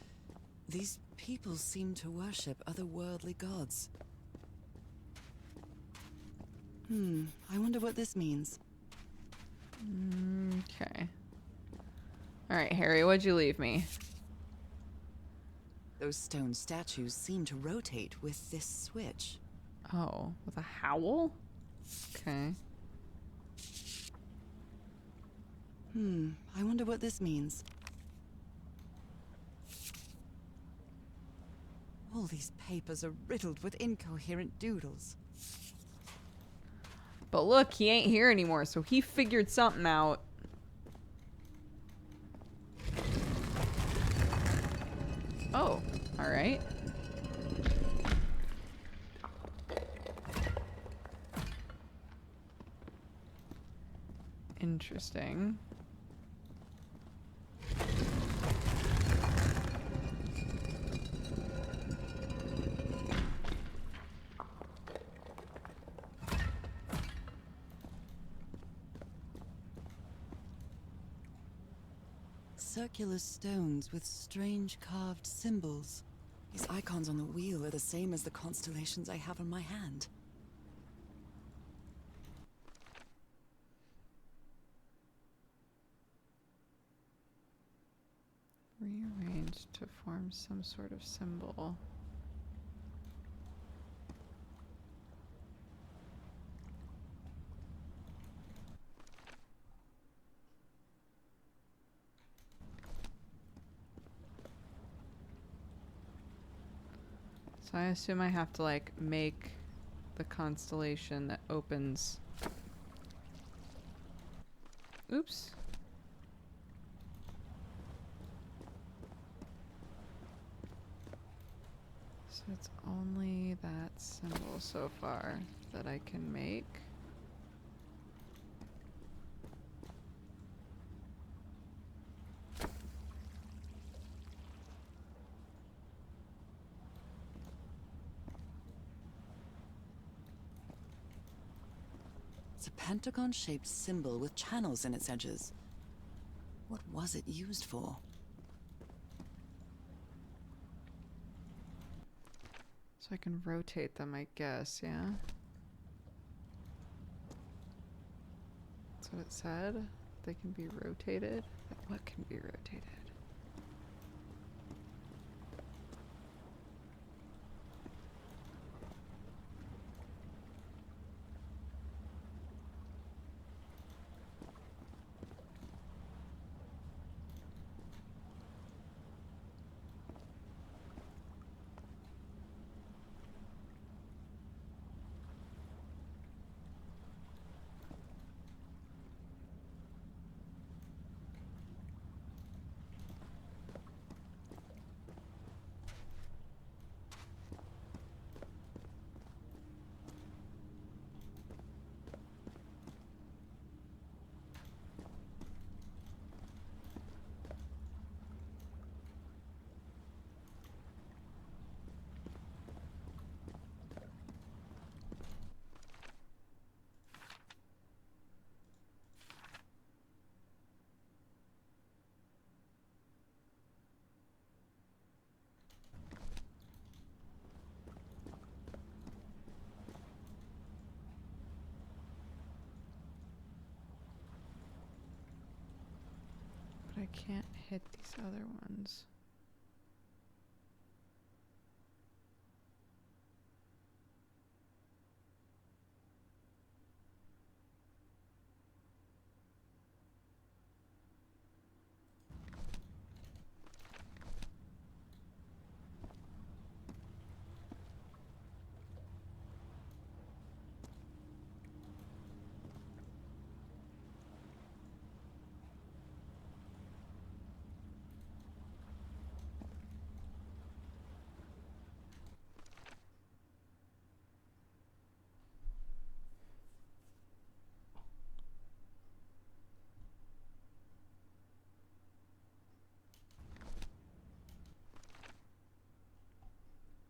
Speaker 4: These people seem to worship otherworldly gods. I wonder what this means.
Speaker 1: Okay. All right, Harry, what'd you leave me?
Speaker 4: Those stone statues seem to rotate with this switch.
Speaker 1: Oh, with a howl? Okay.
Speaker 4: I wonder what this means. All these papers are riddled with incoherent doodles.
Speaker 1: But look, he ain't here anymore, so he figured something out. Oh, all right. Interesting.
Speaker 4: Circular stones with strange carved symbols. These icons on the wheel are the same as the constellations I have on my hand.
Speaker 1: Rearranged to form some sort of symbol. So I assume I have to like make the constellation that opens. Oops. So it's only that symbol so far that I can make.
Speaker 4: It's a pentagon-shaped symbol with channels in its edges. What was it used for?
Speaker 1: So I can rotate them, I guess, yeah? That's what it said. They can be rotated. But what can be rotated? But I can't hit these other ones.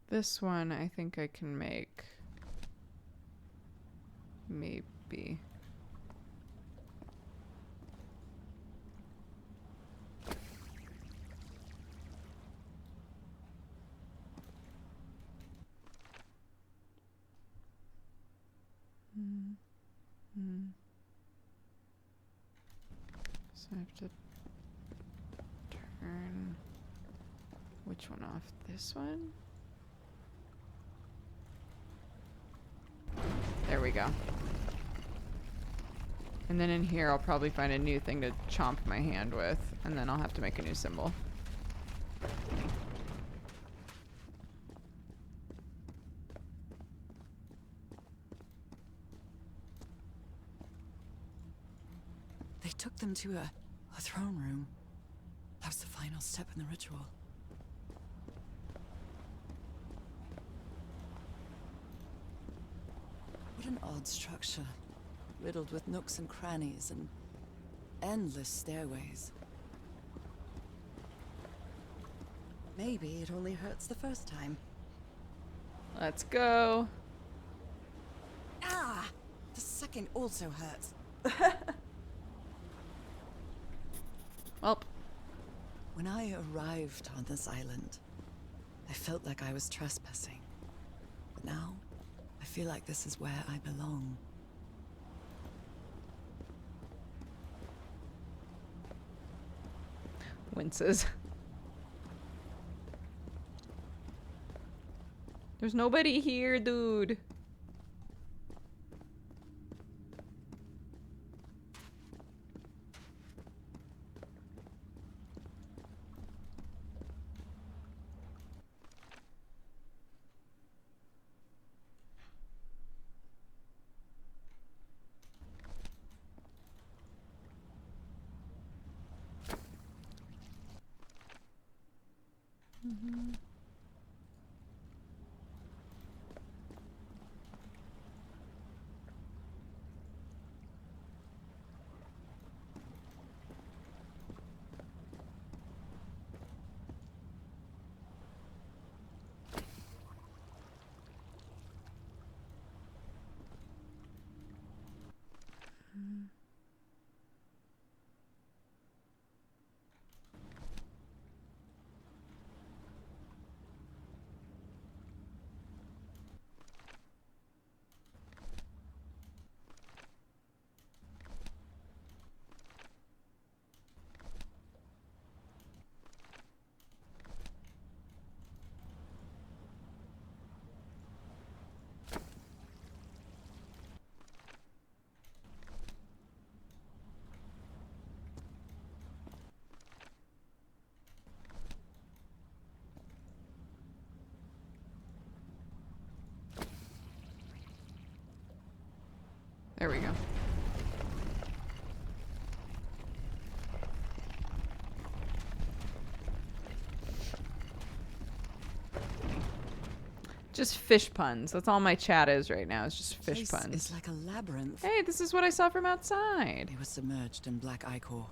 Speaker 1: This one I think I can make. Maybe. So I have to turn which one off? This one? There we go. And then in here I'll probably find a new thing to chomp my hand with, and then I'll have to make a new symbol.
Speaker 4: They took them to a throne room. That was the final step in the ritual. What an odd structure, riddled with nooks and crannies and endless stairways. Maybe it only hurts the first time.
Speaker 1: Let's go.
Speaker 4: Ah! The second also hurts.
Speaker 1: Well,
Speaker 4: When I arrived on this island, I felt like I was trespassing. But now, I feel like this is where I belong.
Speaker 1: winces. There's nobody here, dude. There we go. Just fish puns. That's all my chat is right now. It's just fish
Speaker 4: Place
Speaker 1: puns.
Speaker 4: is like a labyrinth.
Speaker 1: Hey, this is what I saw from outside.
Speaker 4: They were submerged in black ichor.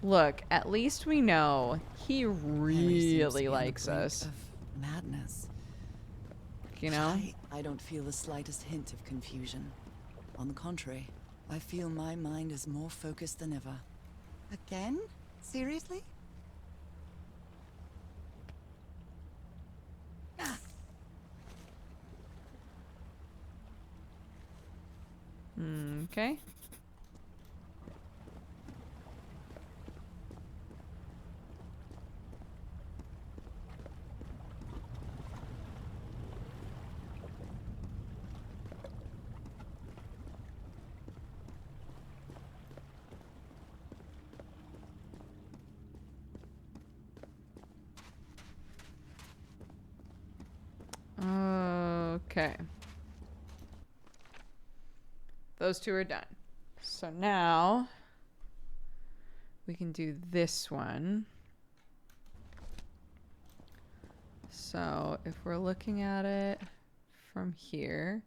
Speaker 1: Look, at least we know he
Speaker 4: Harry seems to
Speaker 1: really
Speaker 4: be on the
Speaker 1: likes
Speaker 4: brink
Speaker 1: us.
Speaker 4: of madness.
Speaker 1: You know?
Speaker 4: I don't feel the slightest hint of confusion. On the contrary, I feel my mind is more focused than ever. Again? Seriously? Ah.
Speaker 1: Okay. Okay. Those two are done. So now we can do this one. So if we're looking at it from here,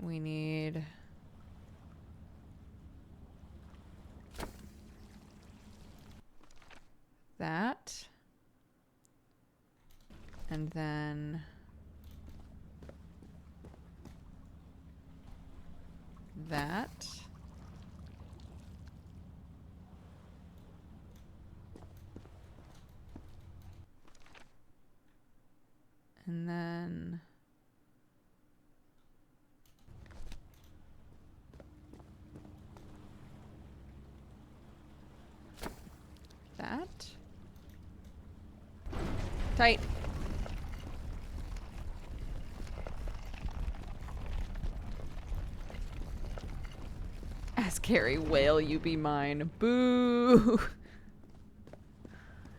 Speaker 1: we need that. And then that. And then that. Tight. Ask Harry, whale, you be mine. Boo.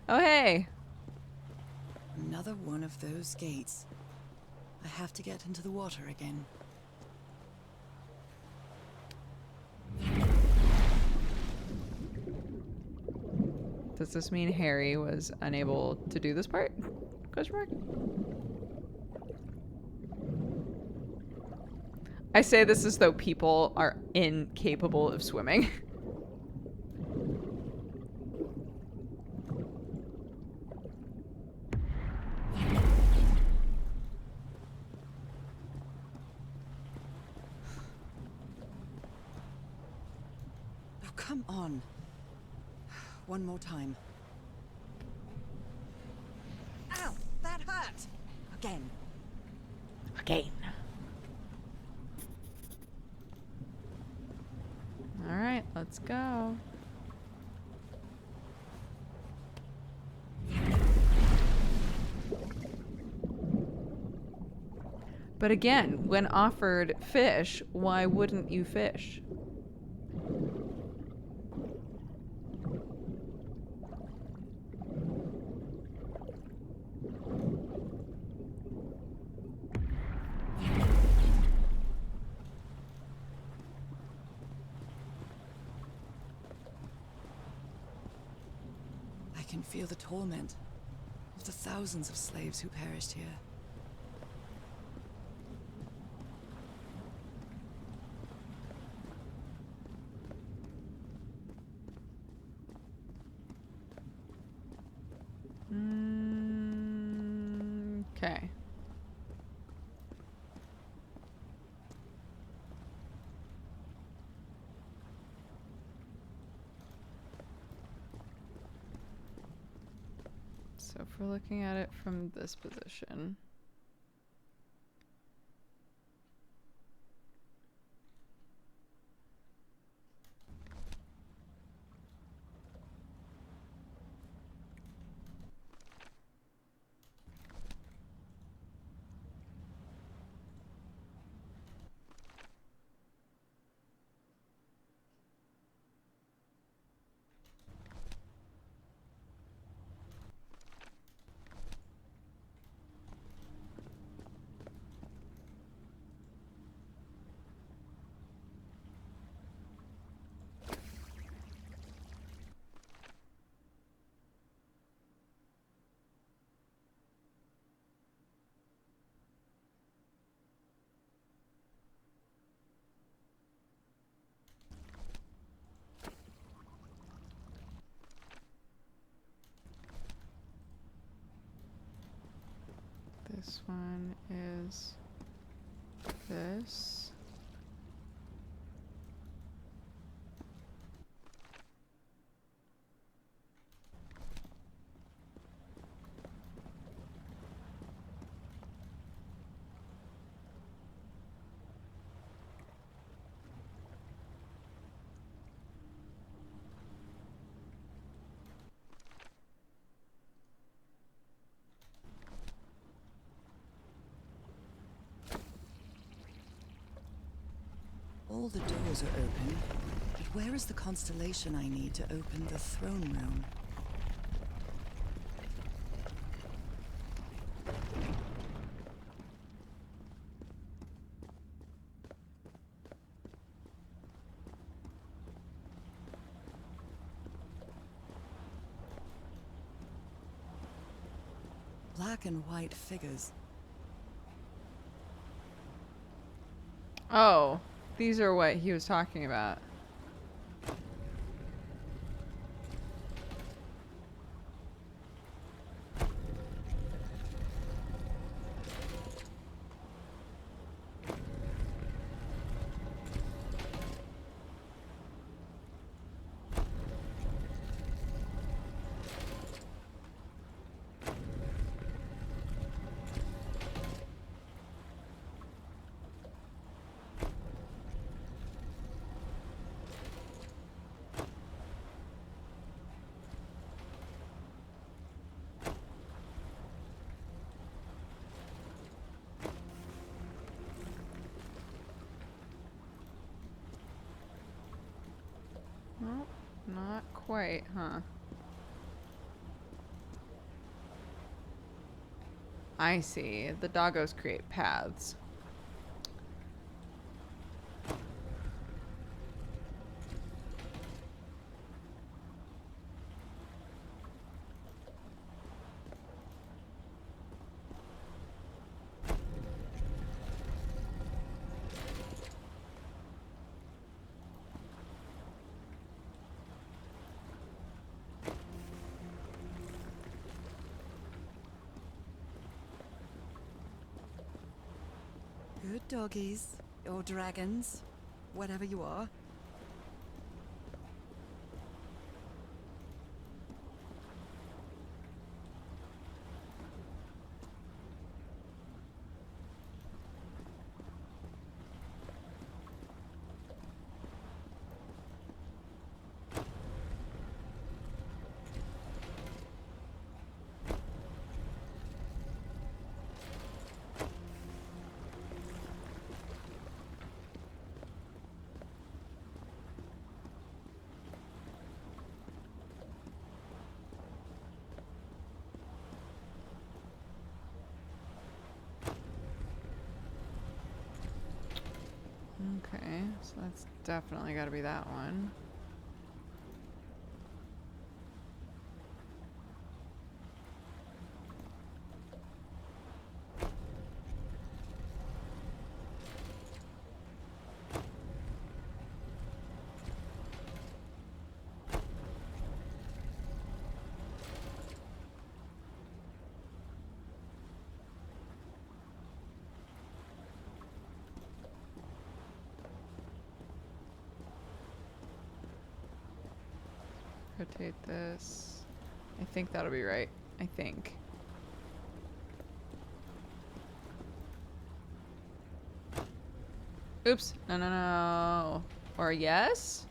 Speaker 1: Oh, hey.
Speaker 4: Another one of those gates. I have to get into the water again.
Speaker 1: Does this mean Harry was unable to do this part? Question mark. I say this as though people are incapable of swimming.
Speaker 4: Oh, come on. One more time. Ow! That hurt! Again.
Speaker 1: Again. All right, let's go. But again, when offered fish, why wouldn't you fish?
Speaker 4: I can feel the torment of the thousands of slaves who perished here.
Speaker 1: Okay. So if we're looking at it from this position. This one is this.
Speaker 4: All the doors are open, but where is the constellation I need to open the throne room? Black and white figures.
Speaker 1: Oh, these are what he was talking about. Nope, not quite, huh? I see. The doggos create paths.
Speaker 4: Good doggies, or dragons, whatever you are.
Speaker 1: Okay, so that's definitely got to be that one. Rotate this. I think that'll be right. I think. Oops. No, no, no. Or yes?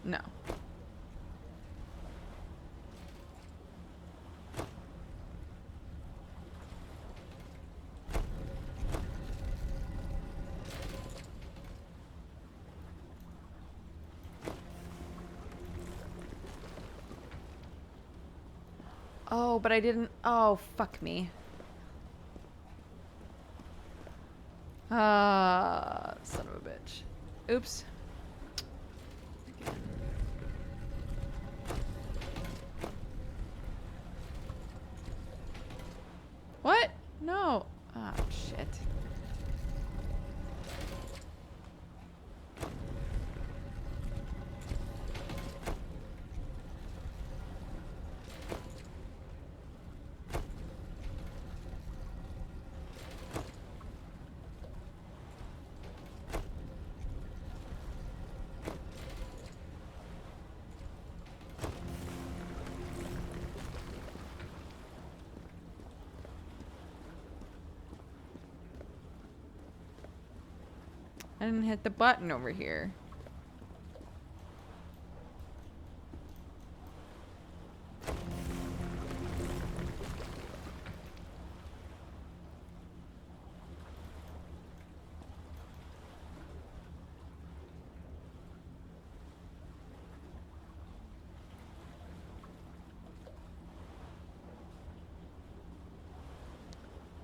Speaker 1: No. Oh, but I didn't. Oh, fuck me. Ah, son of a bitch. Oops. What? No. Ah, shit. I didn't hit the button over here.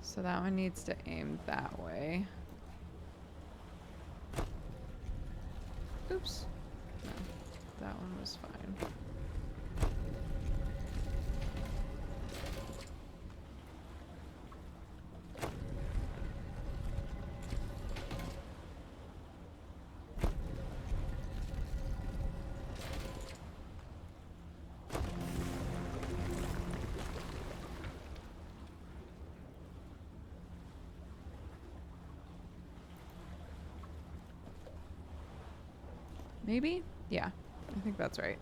Speaker 1: So that one needs to aim that way. Oops. No, that one was fine. Maybe? Yeah, I think that's right.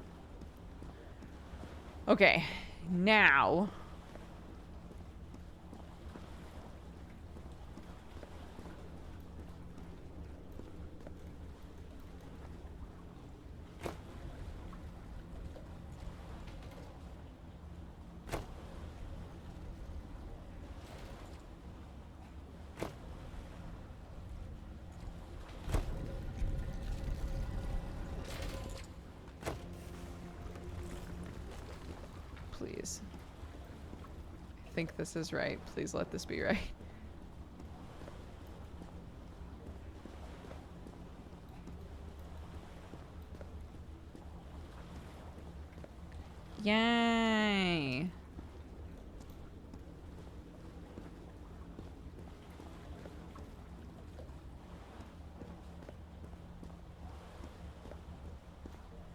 Speaker 1: Okay, now. Please. I think this is right. Please let this be right. Yay!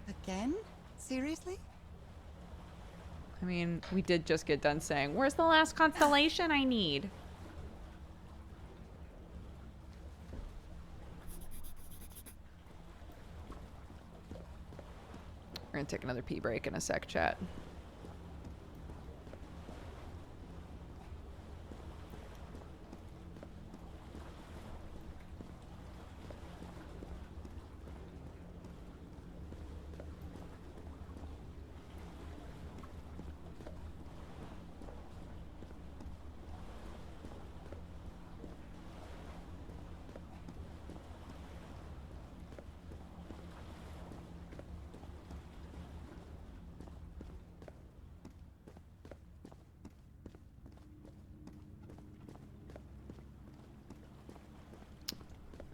Speaker 4: Again? Seriously?
Speaker 1: I mean, we did just get done saying, where's the last constellation I need? We're gonna take another pee break in a sec, chat.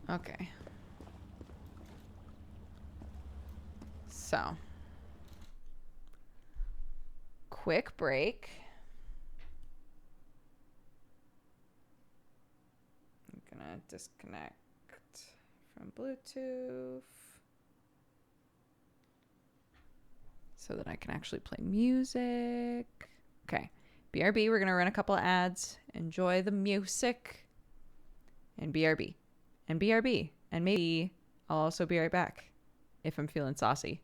Speaker 1: Okay. So. Quick break. I'm gonna disconnect from Bluetooth so that I can actually play music. Okay. BRB, we're gonna run a couple of ads. Enjoy the music. And BRB. And BRB. And maybe I'll also be right back if I'm feeling saucy.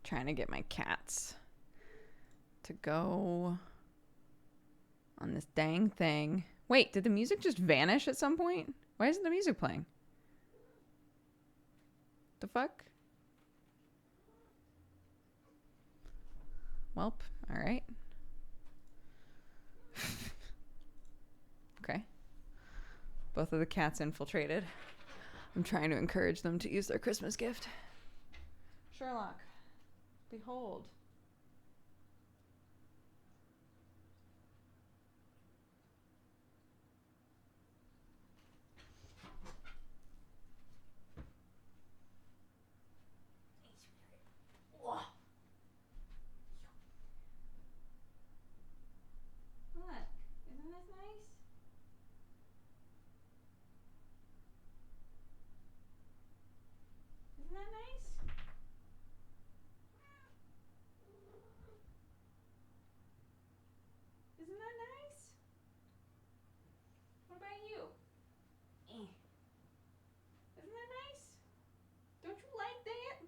Speaker 1: Trying to get my cats to go on this dang thing. Wait, did the music just vanish at some point? Why isn't the music playing? The fuck? Welp, alright. Okay. Both of the cats infiltrated. I'm trying to encourage them to use their Christmas gift. Sherlock, behold. Look, isn't this nice? Isn't that nice? Isn't that nice? What about you? Isn't that nice? Don't you like that?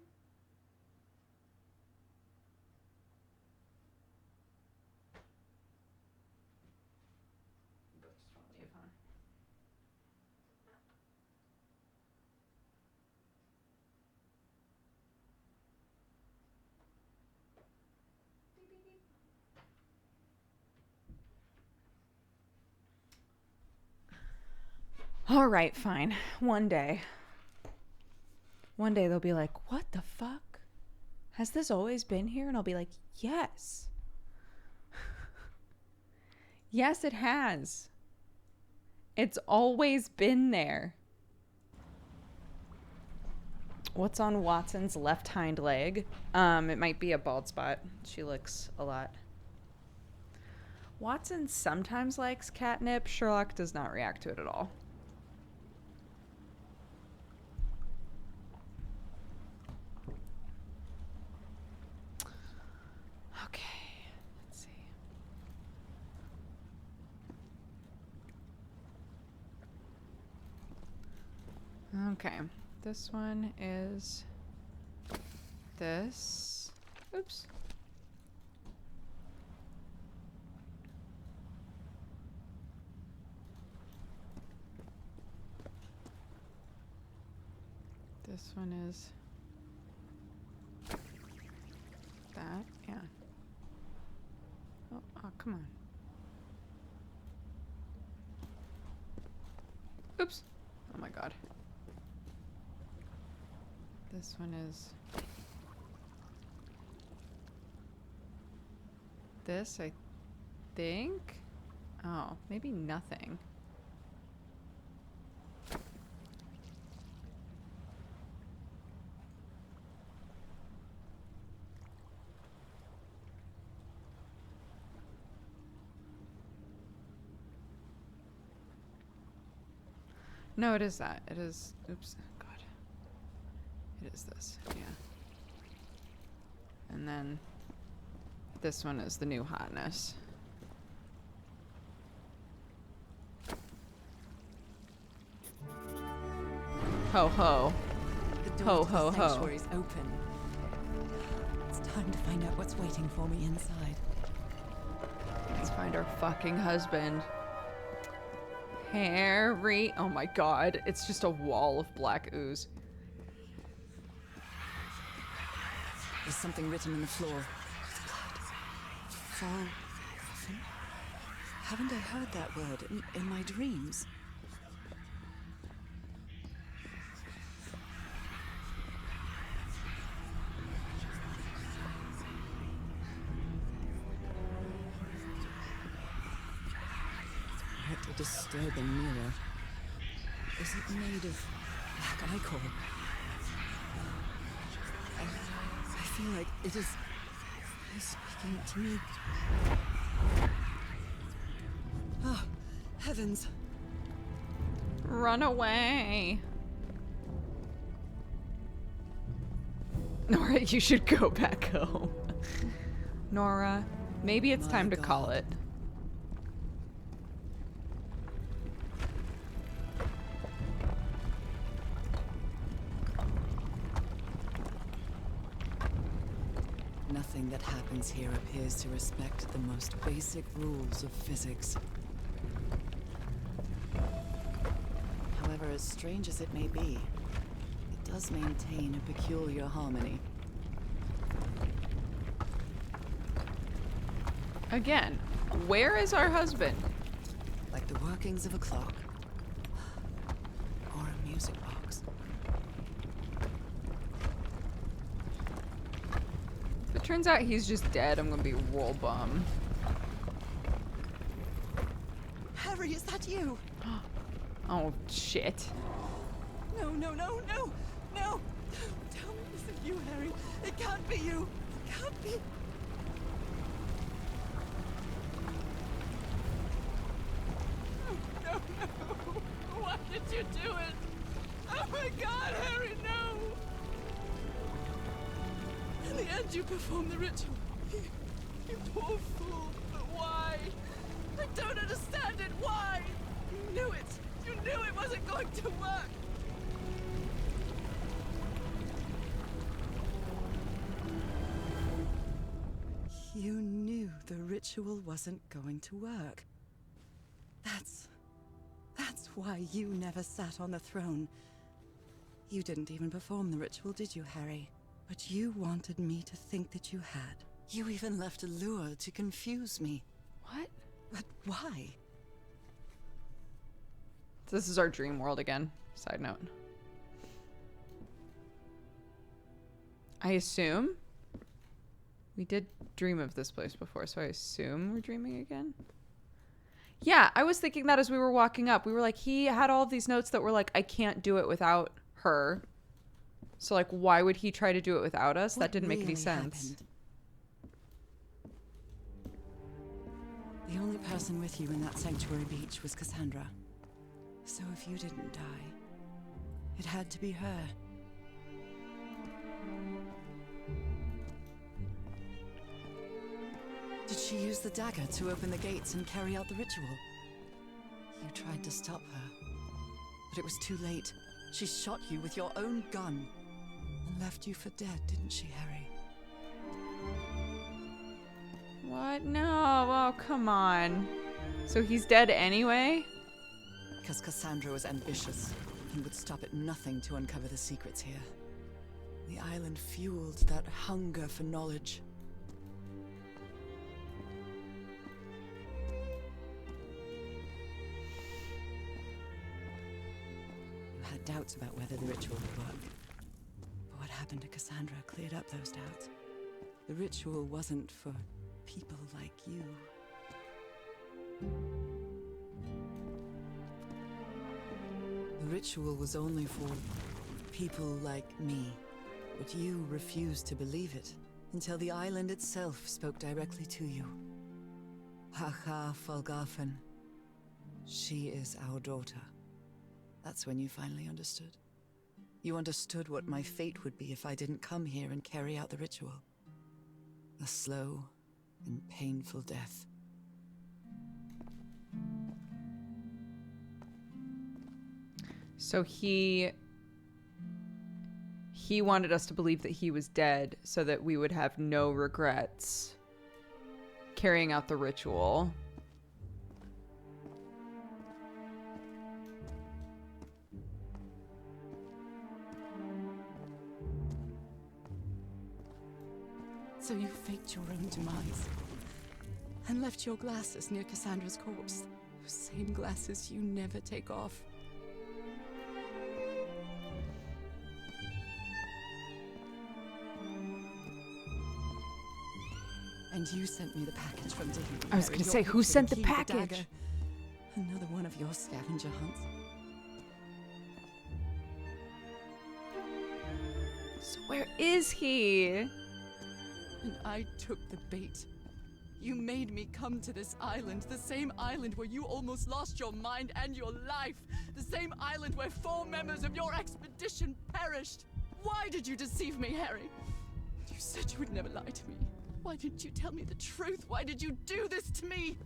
Speaker 1: But just want to leave, huh? Beep, beep, beep. All right, fine. One day they'll be like, what the fuck? Has this always been here? And I'll be like, yes. Yes, it has. It's always been there. What's on Watson's left hind leg? It might be a bald spot. She licks a lot. Watson sometimes likes catnip. Sherlock does not react to it at all. Okay, let's see. Okay, this one is this. Oops. This one is that, yeah. Oh, come on. Oops. Oh my god. This one is this, I think. Oh, maybe nothing. No, it is that. It is. Oops. God. It is this. Yeah. And then this one is the new hotness. Ho ho.
Speaker 4: The
Speaker 1: Ho,
Speaker 4: door to
Speaker 1: ho,
Speaker 4: the
Speaker 1: ho.
Speaker 4: sanctuary's open. It's time to find out what's waiting for me inside.
Speaker 1: Let's find our fucking husband. Harry. Oh my god. It's just a wall of black ooze.
Speaker 4: There's something written on the floor. Fall. Often? Haven't I heard that word in my dreams? What a disturbing mirror. Is it made of black ichor? I feel like it is speaking to me. Oh, heavens.
Speaker 1: Run away. Nora, you should go back home. Nora, maybe it's
Speaker 4: My
Speaker 1: time to call
Speaker 4: God.
Speaker 1: it.
Speaker 4: Nothing that happens here appears to respect the most basic rules of physics. However, as strange as it may be, it does maintain a peculiar harmony.
Speaker 1: Again, where is our husband?
Speaker 4: Like the workings of a clock. Or a music box.
Speaker 1: If it turns out he's just dead, I'm gonna be real bummed.
Speaker 4: Harry, is that you?
Speaker 1: Oh, shit.
Speaker 4: No, no, no, no, no! Tell me this isn't you, Harry. It can't be you. It can't be. No, no. Why did you do it? Oh my God, Harry, no! In the end, you performed the ritual. You poor fool. But why? I don't understand it. Why? You knew it. You knew it wasn't going to work. You knew the ritual wasn't going to work. That's why you never sat on the throne. You didn't even perform the ritual, did you, Harry? But you wanted me to think that you had. You even left a lure to confuse me.
Speaker 1: What?
Speaker 4: But why?
Speaker 1: This is our dream world again. Side note. I assume we did dream of this place before, so I assume we're dreaming again. Yeah, I was thinking that as we were walking up. We were like, he had all of these notes that were like, I can't do it without her. So, like, why would he try to do it without us? That didn't make any sense.
Speaker 4: The only person with you in that sanctuary beach was Cassandra. So if you didn't die, it had to be her. Did she use the dagger to open the gates and carry out the ritual? You tried to stop her, but it was too late. She shot you with your own gun and left you for dead, didn't she, Harry?
Speaker 1: What? No. Oh, come on. So he's dead anyway?
Speaker 4: Because Cassandra was ambitious and would stop at nothing to uncover the secrets here. The island fueled that hunger for knowledge. You had doubts about whether the ritual would work. But what happened to Cassandra cleared up those doubts. The ritual wasn't for people like you. The ritual was only for people like me. But you refused to believe it until the island itself spoke directly to you. Haha Falgafen. She is our daughter. That's when you finally understood. You understood what my fate would be if I didn't come here and carry out the ritual. A slow and painful death.
Speaker 1: So he wanted us to believe that he was dead so that we would have no regrets carrying out the ritual.
Speaker 4: So you faked your own demise and left your glasses near Cassandra's corpse. Those same glasses you never take off. And you sent me the package from Digging.
Speaker 1: I was going to say, who sent the package?
Speaker 4: Another one of your scavenger hunts.
Speaker 1: So where is he?
Speaker 4: And I took the bait. You made me come to this island, the same island where you almost lost your mind and your life, the same island where 4 members of your expedition perished. Why did you deceive me, Harry? You said you would never lie to me. Why didn't you tell me the truth? Why did you do this to me?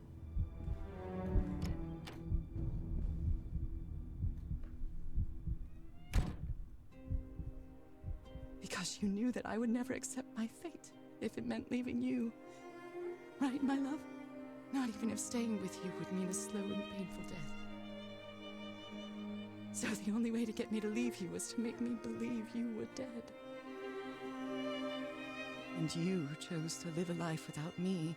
Speaker 4: Because you knew that I would never accept my fate. if it meant leaving you. Right, my love? Not even if staying with you would mean a slow and painful death. So the only way to get me to leave you was to make me believe you were dead. And you chose to live a life without me,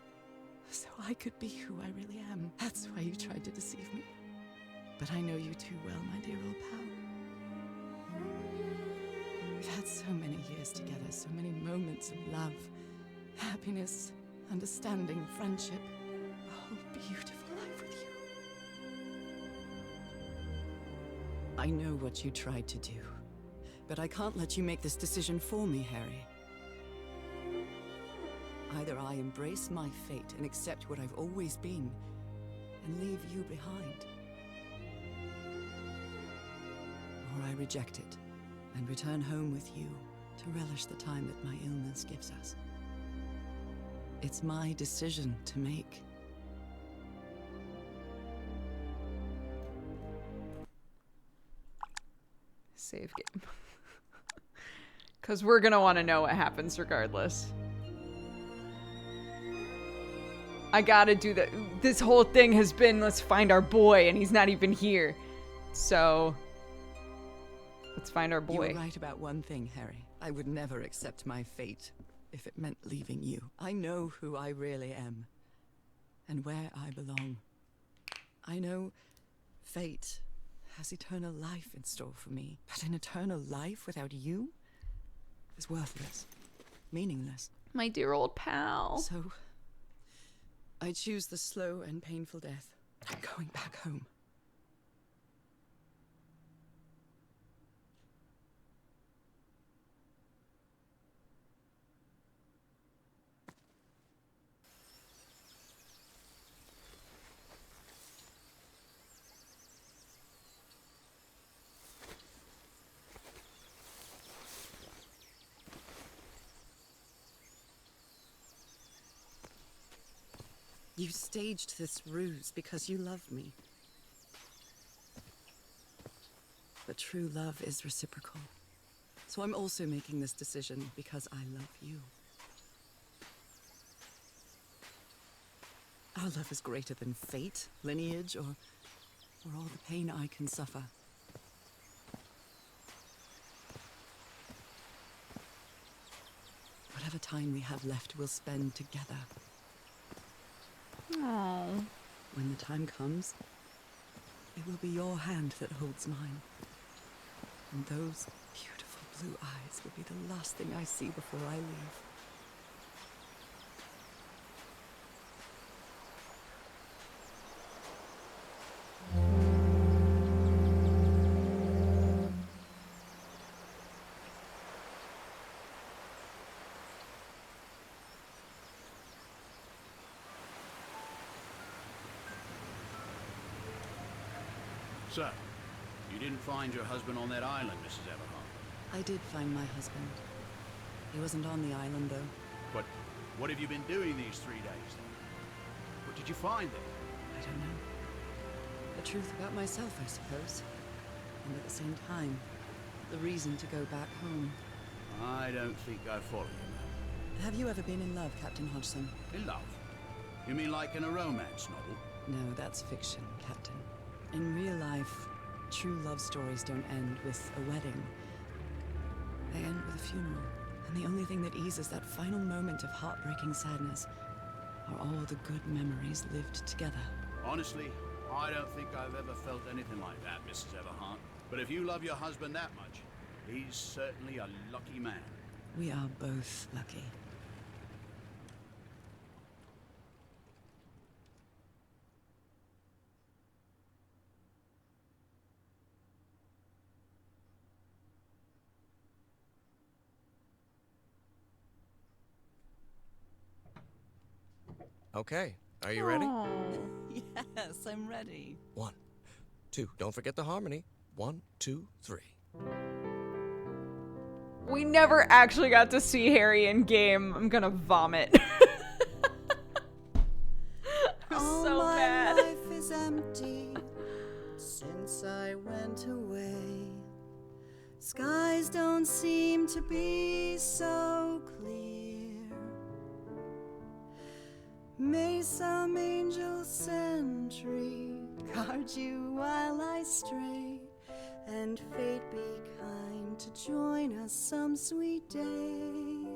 Speaker 4: so I could be who I really am. That's why you tried to deceive me. But I know you too well, my dear old pal. We've had so many years together, so many moments of love, happiness, understanding, friendship. A whole beautiful life with you. I know what you tried to do, but I can't let you make this decision for me, Harry. Either I embrace my fate and accept what I've always been, and leave you behind. Or I reject it, and return home with you, to relish the time that my illness gives us. It's my decision to make.
Speaker 1: Save game. Because we're gonna want to know what happens regardless. I gotta do that. This whole thing has been, let's find our boy, and he's not even here. So, let's find our boy.
Speaker 4: You were right about one thing, Harry. I would never accept my fate if it meant leaving you. I know who I really am, and where I belong. I know fate has eternal life in store for me, but an eternal life without you is worthless, meaningless.
Speaker 1: My dear old pal.
Speaker 4: So, I choose the slow and painful death. I'm going back home. You staged this ruse because you love me. But true love is reciprocal. So I'm also making this decision because I love you. Our love is greater than fate, lineage, or all the pain I can suffer. Whatever time we have left, we'll spend together.
Speaker 1: Aww.
Speaker 4: When the time comes, it will be your hand that holds mine. And those beautiful blue eyes will be the last thing I see before I leave.
Speaker 5: So, you didn't find your husband on that island, Mrs. Everhart?
Speaker 4: I did find my husband. He wasn't on the island, though.
Speaker 5: But what have you been doing these 3 days, then? What did you find there?
Speaker 4: I don't know. The truth about myself, I suppose. And at the same time, the reason to go back home.
Speaker 5: I don't think I follow you, ma'am.
Speaker 4: Have you ever been in love, Captain Hodgson?
Speaker 5: In love? You mean like in a romance novel?
Speaker 4: No, that's fiction, Captain. In real life, true love stories don't end with a wedding. They end with a funeral. And the only thing that eases that final moment of heartbreaking sadness are all the good memories lived together.
Speaker 5: Honestly, I don't think I've ever felt anything like that, Mrs. Everhart. But if you love your husband that much, he's certainly a lucky man.
Speaker 4: We are both lucky.
Speaker 3: Okay, are you ready?
Speaker 1: Aw.
Speaker 4: Yes, I'm ready.
Speaker 3: 1, 2. Don't forget the harmony. 1, 2, 3.
Speaker 1: We never actually got to see Harry in game. I'm gonna vomit. It was so bad.
Speaker 4: All my life is empty since I went away. Skies don't seem to be so clear. May some angel sentry guard you while I stray, and fate be kind to join us some sweet day.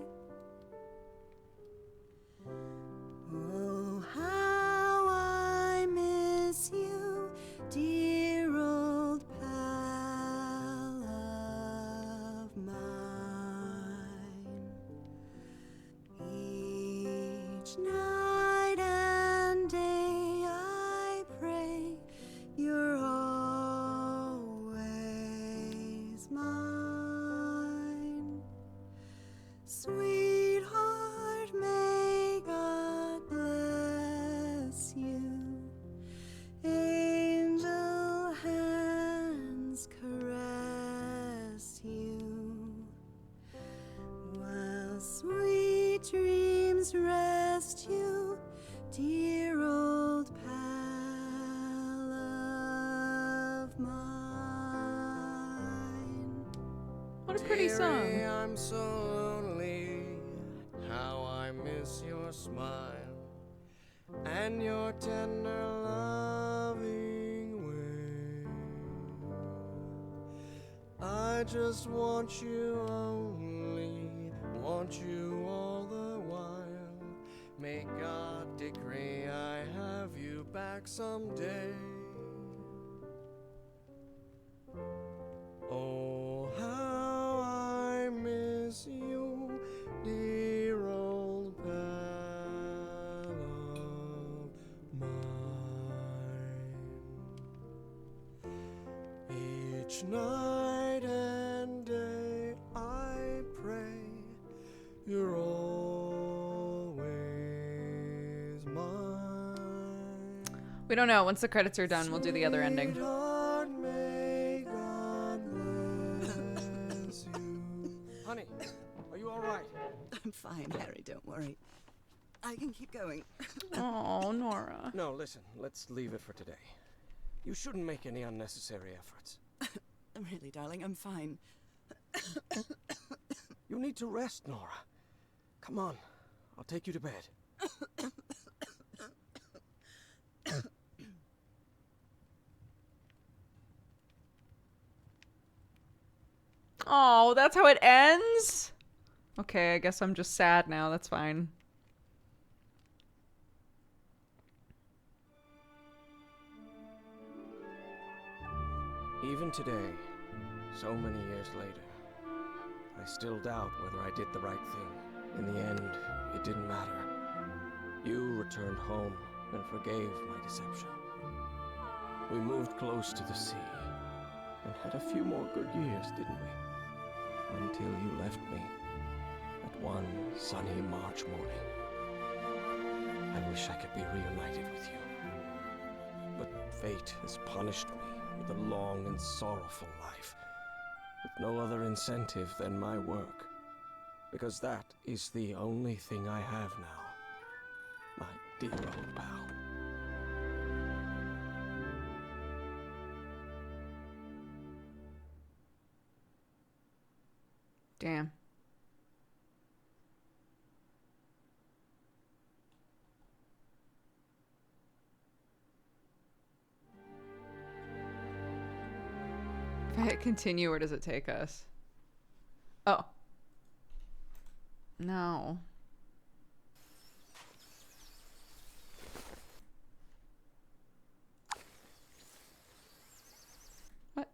Speaker 4: Oh, how I miss you, dear old pal of mine. Each night and day I pray you're always mine. Sweetheart, may God bless you. Angel hands caress you, while sweet dreams rest you, dear old pal of mine.
Speaker 1: What a pretty song.
Speaker 3: Dearie, I'm so lonely. How I miss your smile and your tender loving way. I just want you only, want you all the while. May God decree I have you back someday. Oh, how I miss you, dear old pal of mine. Each night and day I pray you're always mine.
Speaker 1: We don't know. Once the credits are done, we'll do the other ending.
Speaker 3: Sweetheart, may God bless you. Honey, are you all right?
Speaker 4: I'm fine, Harry, don't worry. I can keep going.
Speaker 1: Oh, Nora.
Speaker 3: No, listen, let's leave it for today. You shouldn't make any unnecessary efforts.
Speaker 4: Really, darling, I'm fine.
Speaker 3: You need to rest, Nora. Come on, I'll take you to bed.
Speaker 1: Oh, that's how it ends? Okay, I guess I'm just sad now. That's fine.
Speaker 3: Even today, so many years later, I still doubt whether I did the right thing. In the end, it didn't matter. You returned home and forgave my deception. We moved close to the sea and had a few more good years, didn't we? Until you left me at one sunny March morning. I wish I could be reunited with you. But fate has punished me with a long and sorrowful life, with no other incentive than my work, because that is the only thing I have now, my dear old pal.
Speaker 1: Damn. If I hit continue, where does it take us? Oh. No. What?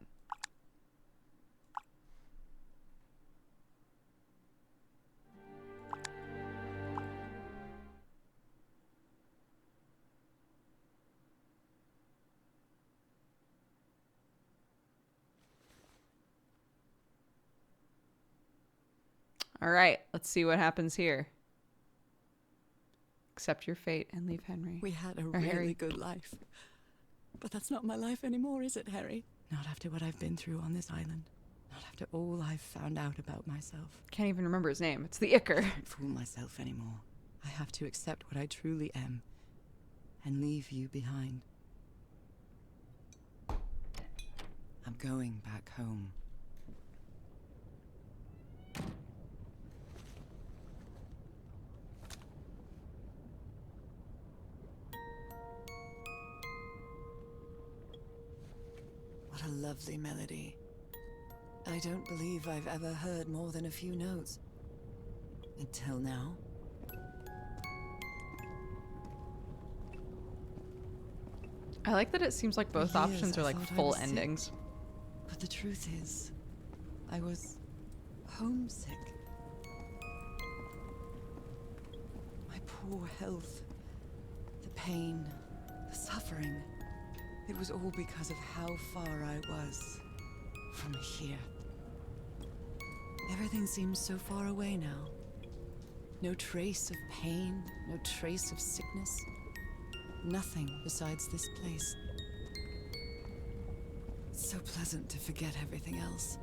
Speaker 1: All right, let's see what happens here. Accept your fate and leave Henry.
Speaker 4: We had a
Speaker 1: Or
Speaker 4: really
Speaker 1: Harry.
Speaker 4: good life. But that's not my life anymore, is it, Harry? Not after what I've been through on this island. Not after all I've found out about myself.
Speaker 1: Can't even remember his name. It's the Icker.
Speaker 4: I can't fool myself anymore. I have to accept what I truly am and leave you behind. I'm going back home. What a lovely melody. I don't believe I've ever heard more than a few notes. Until now.
Speaker 1: I like that it seems like both
Speaker 4: For years,
Speaker 1: options
Speaker 4: I
Speaker 1: are like
Speaker 4: thought I
Speaker 1: full
Speaker 4: was sick.
Speaker 1: endings.
Speaker 4: But the truth is, I was homesick. My poor health, the pain, the suffering. It was all because of how far I was from here. Everything seems so far away now. No trace of pain, no trace of sickness. Nothing besides this place. It's so pleasant to forget everything else.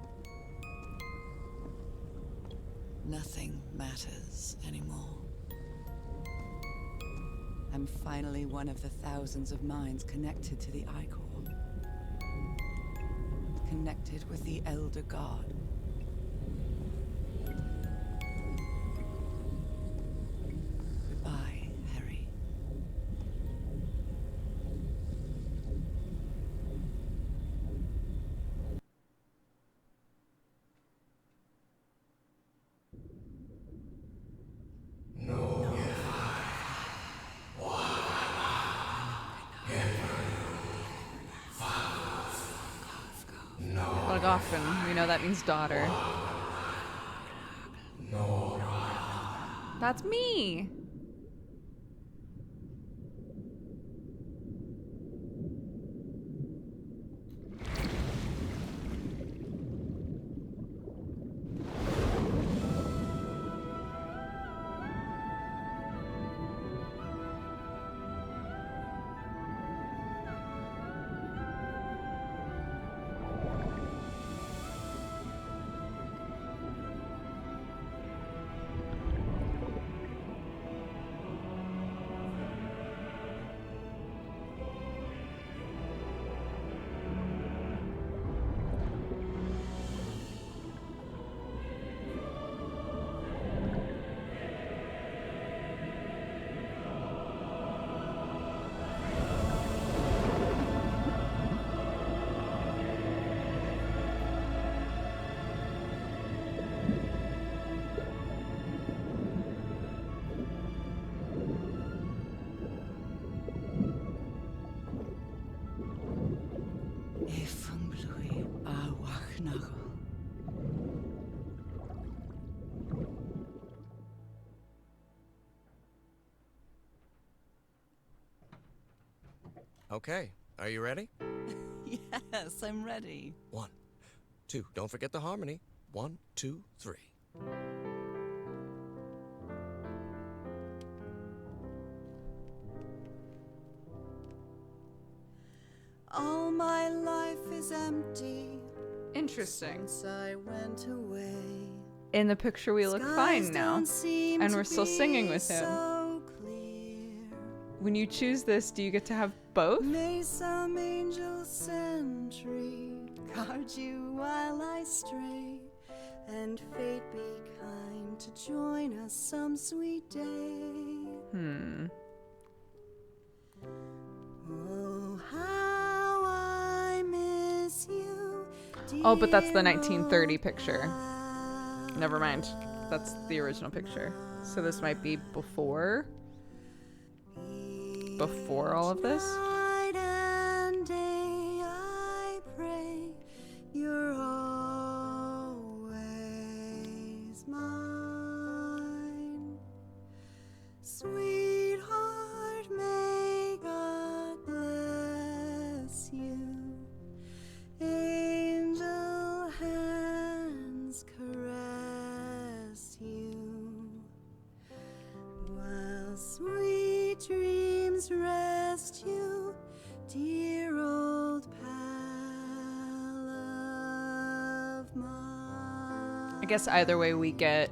Speaker 4: Nothing matters anymore. I'm finally one of the thousands of minds connected to the Ichor. Connected with the Elder God. Goodbye, Harry.
Speaker 1: Often, we know that means daughter. That's me.
Speaker 3: Okay, are you ready?
Speaker 4: Yes, I'm ready.
Speaker 3: 1, 2, don't forget the harmony. 1, 2, 3.
Speaker 4: All my life is empty
Speaker 1: Interesting.
Speaker 4: since I went away.
Speaker 1: In the picture, we look fine now, and we're still singing with him.
Speaker 4: So clear.
Speaker 1: When you choose this, do you get to have both?
Speaker 4: May some angel sentry guard you while I stray, and fate be kind to join us some sweet day. Oh, how I miss you.
Speaker 1: Oh, but that's the 1930 picture. Never mind. That's the original picture. So this might be before all of this?
Speaker 4: Night and day I pray you're always mine. Sweetheart, may God bless you. Angel hands caress you, while sweet dreams rest you, dear old pal of mine.
Speaker 1: I guess either way we get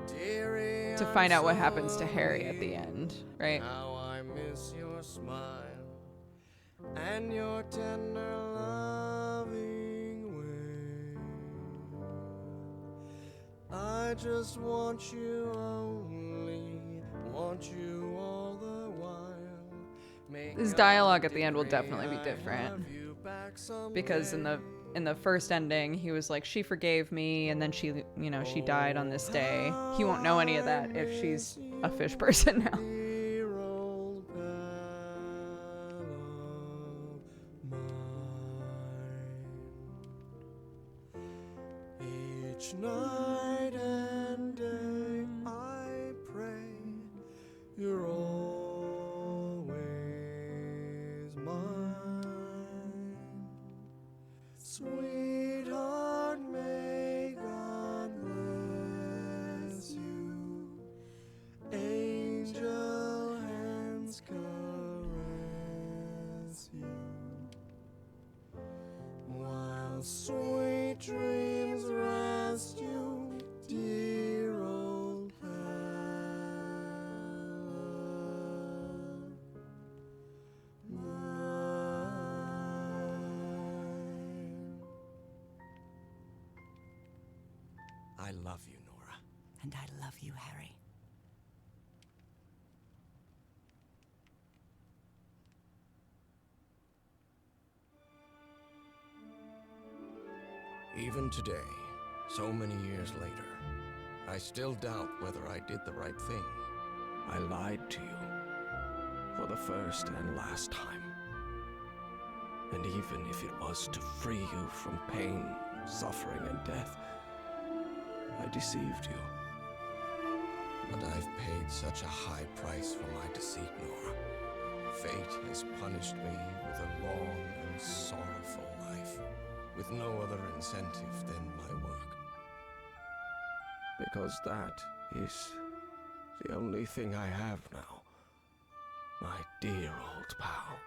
Speaker 1: to find out what happens to Harry at the end, right?
Speaker 3: How I miss your smile and your tender loving way. I just want you only, want you all the while. Make
Speaker 1: His dialogue at the end will definitely be different. Because in the first ending, he was like, she forgave me, and then she, you know, she died on this day. He won't know any of that if she's a fish person now.
Speaker 3: Each night and day I pray you're always mine. Sweetheart, may God bless you. Angel hands caress you. While sweet dreams rest you, dear old pal of mine. I love you, Nora.
Speaker 4: And I love you, Harry.
Speaker 3: Even today, so many years later, I still doubt whether I did the right thing. I lied to you for the first and last time. And even if it was to free you from pain, suffering, and death, I deceived you. But I've paid such a high price for my deceit, Nora. Fate has punished me with a long and sorrowful life, with no other incentive than my work. Because that is the only thing I have now. My dear old pal.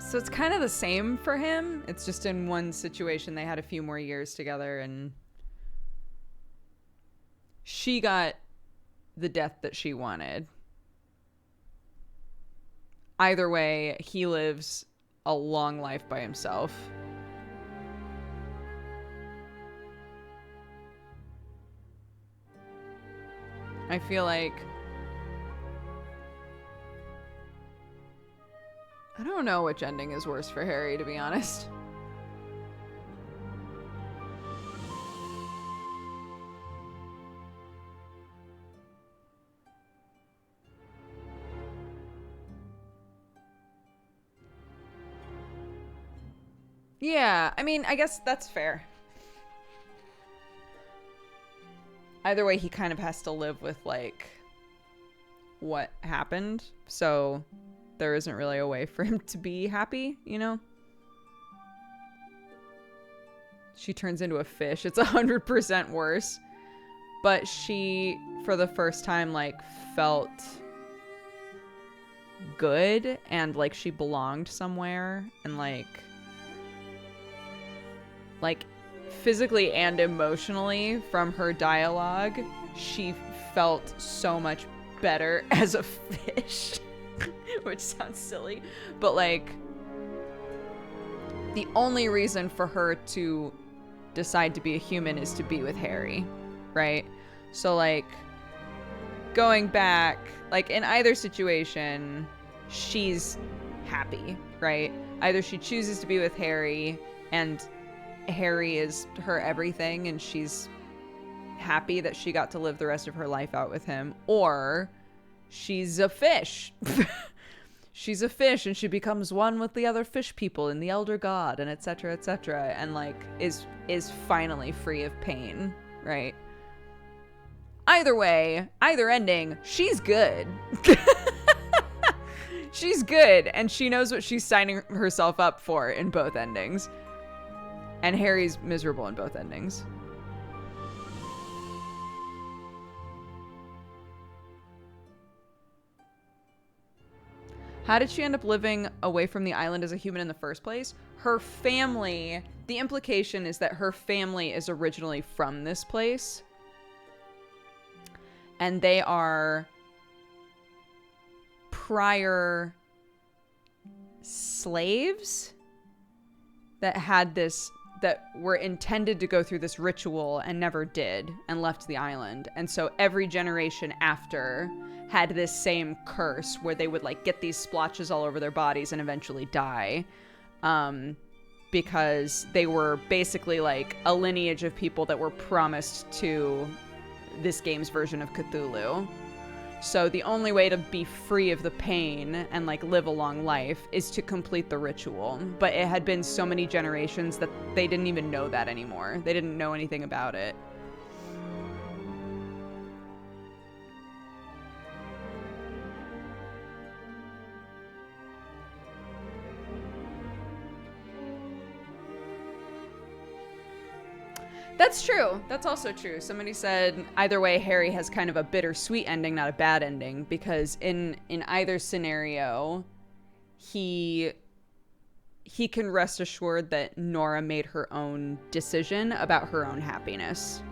Speaker 1: So it's kind of the same for him. It's just in one situation they had a few more years together, and she got the death that she wanted. Either way, he lives a long life by himself. I feel like I don't know which ending is worse for Harry, to be honest. Yeah, I mean, I guess that's fair. Either way, he kind of has to live with, like, what happened. So there isn't really a way for him to be happy, you know? She turns into a fish. It's 100% worse. But she, for the first time, like, felt good and, like, she belonged somewhere. And, like physically and emotionally, from her dialogue, she felt so much better as a fish. Which sounds silly, but like the only reason for her to decide to be a human is to be with Harry, right? So like going back, like in either situation, she's happy, right? Either she chooses to be with Harry and Harry is her everything and she's happy that she got to live the rest of her life out with him, or she's a fish. She's a fish and she becomes one with the other fish people in the Elder God and etc., and like is finally free of pain, right? Either way, either ending, she's good. She's good and she knows what she's signing herself up for in both endings. And Harry's miserable in both endings. How did she end up living away from the island as a human in the first place? Her family, the implication is that her family is originally from this place. And they are prior slaves that had this that were intended to go through this ritual and never did and left the island. And so every generation after had this same curse where they would like get these splotches all over their bodies and eventually die. Because they were basically like a lineage of people that were promised to this game's version of Cthulhu. So the only way to be free of the pain and like live a long life is to complete the ritual. But it had been so many generations that they didn't even know that anymore. They didn't know anything about it. That's true. That's also true. Somebody said either way, Harry has kind of a bittersweet ending, not a bad ending, because in either scenario, he can rest assured that Nora made her own decision about her own happiness.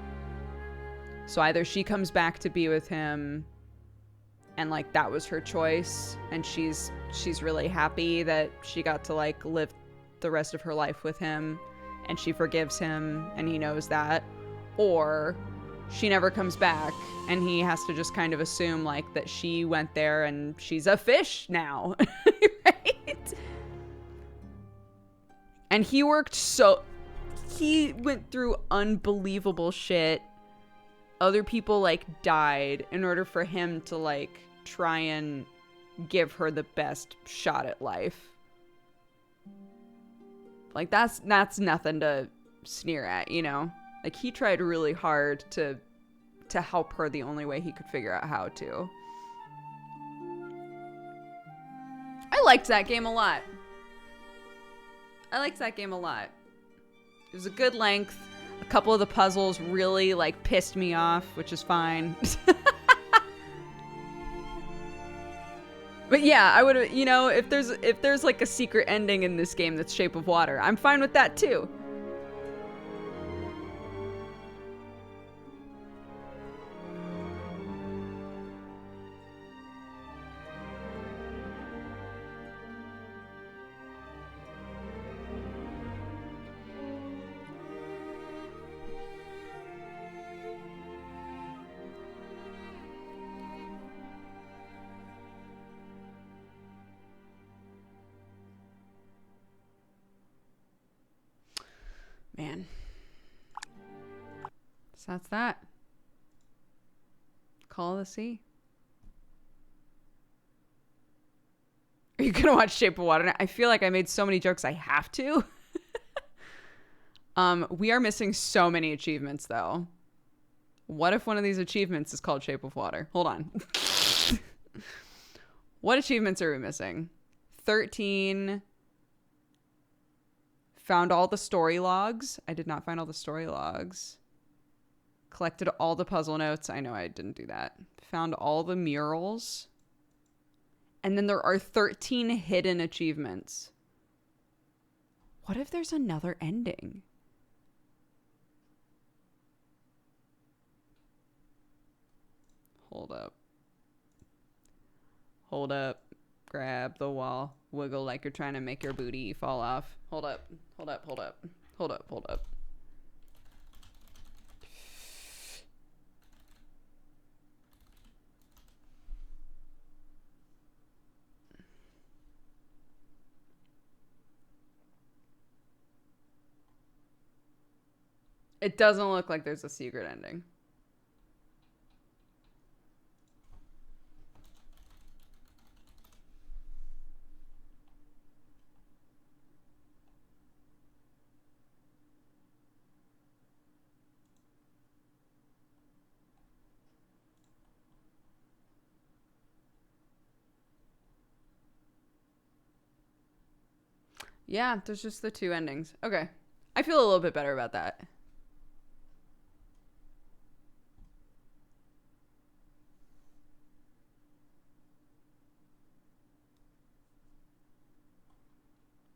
Speaker 1: So either she comes back to be with him and like that was her choice and she's really happy that she got to like live the rest of her life with him. And she forgives him, and he knows that. Or she never comes back, and he has to just kind of assume, like, that she went there and she's a fish now. Right? And he went through unbelievable shit. Other people, like, died in order for him to, like, try and give her the best shot at life. Like, that's nothing to sneer at, you know? Like, he tried really hard to help her the only way he could figure out how to. I liked that game a lot. It was a good length. A couple of the puzzles really, like, pissed me off, which is fine. But yeah, I would, you know, if there's like a secret ending in this game that's Shape of Water, I'm fine with that too. Man. So that's that. Call of the Sea. Are you gonna watch Shape of Water? I feel like I made so many jokes I have to. We are missing so many achievements though. What if one of these achievements is called Shape of Water? Hold on. What achievements are we missing? 13. Found all the story logs. I did not find all the story logs. Collected all the puzzle notes. I know I didn't do that. Found all the murals. And then there are 13 hidden achievements. What if there's another ending? Hold up. Hold up. Grab the wall. Wiggle like you're trying to make your booty fall off. Hold up. Hold up. Hold up. Hold up. Hold up. It doesn't look like there's a secret ending. Yeah, there's just the two endings. Okay. I feel a little bit better about that.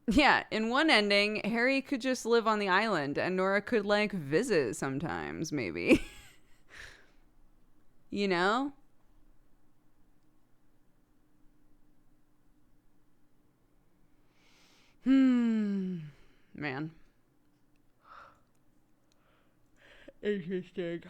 Speaker 1: Yeah, in one ending, Harry could just live on the island and Nora could, like, visit sometimes, maybe. You know? Man. Interesting.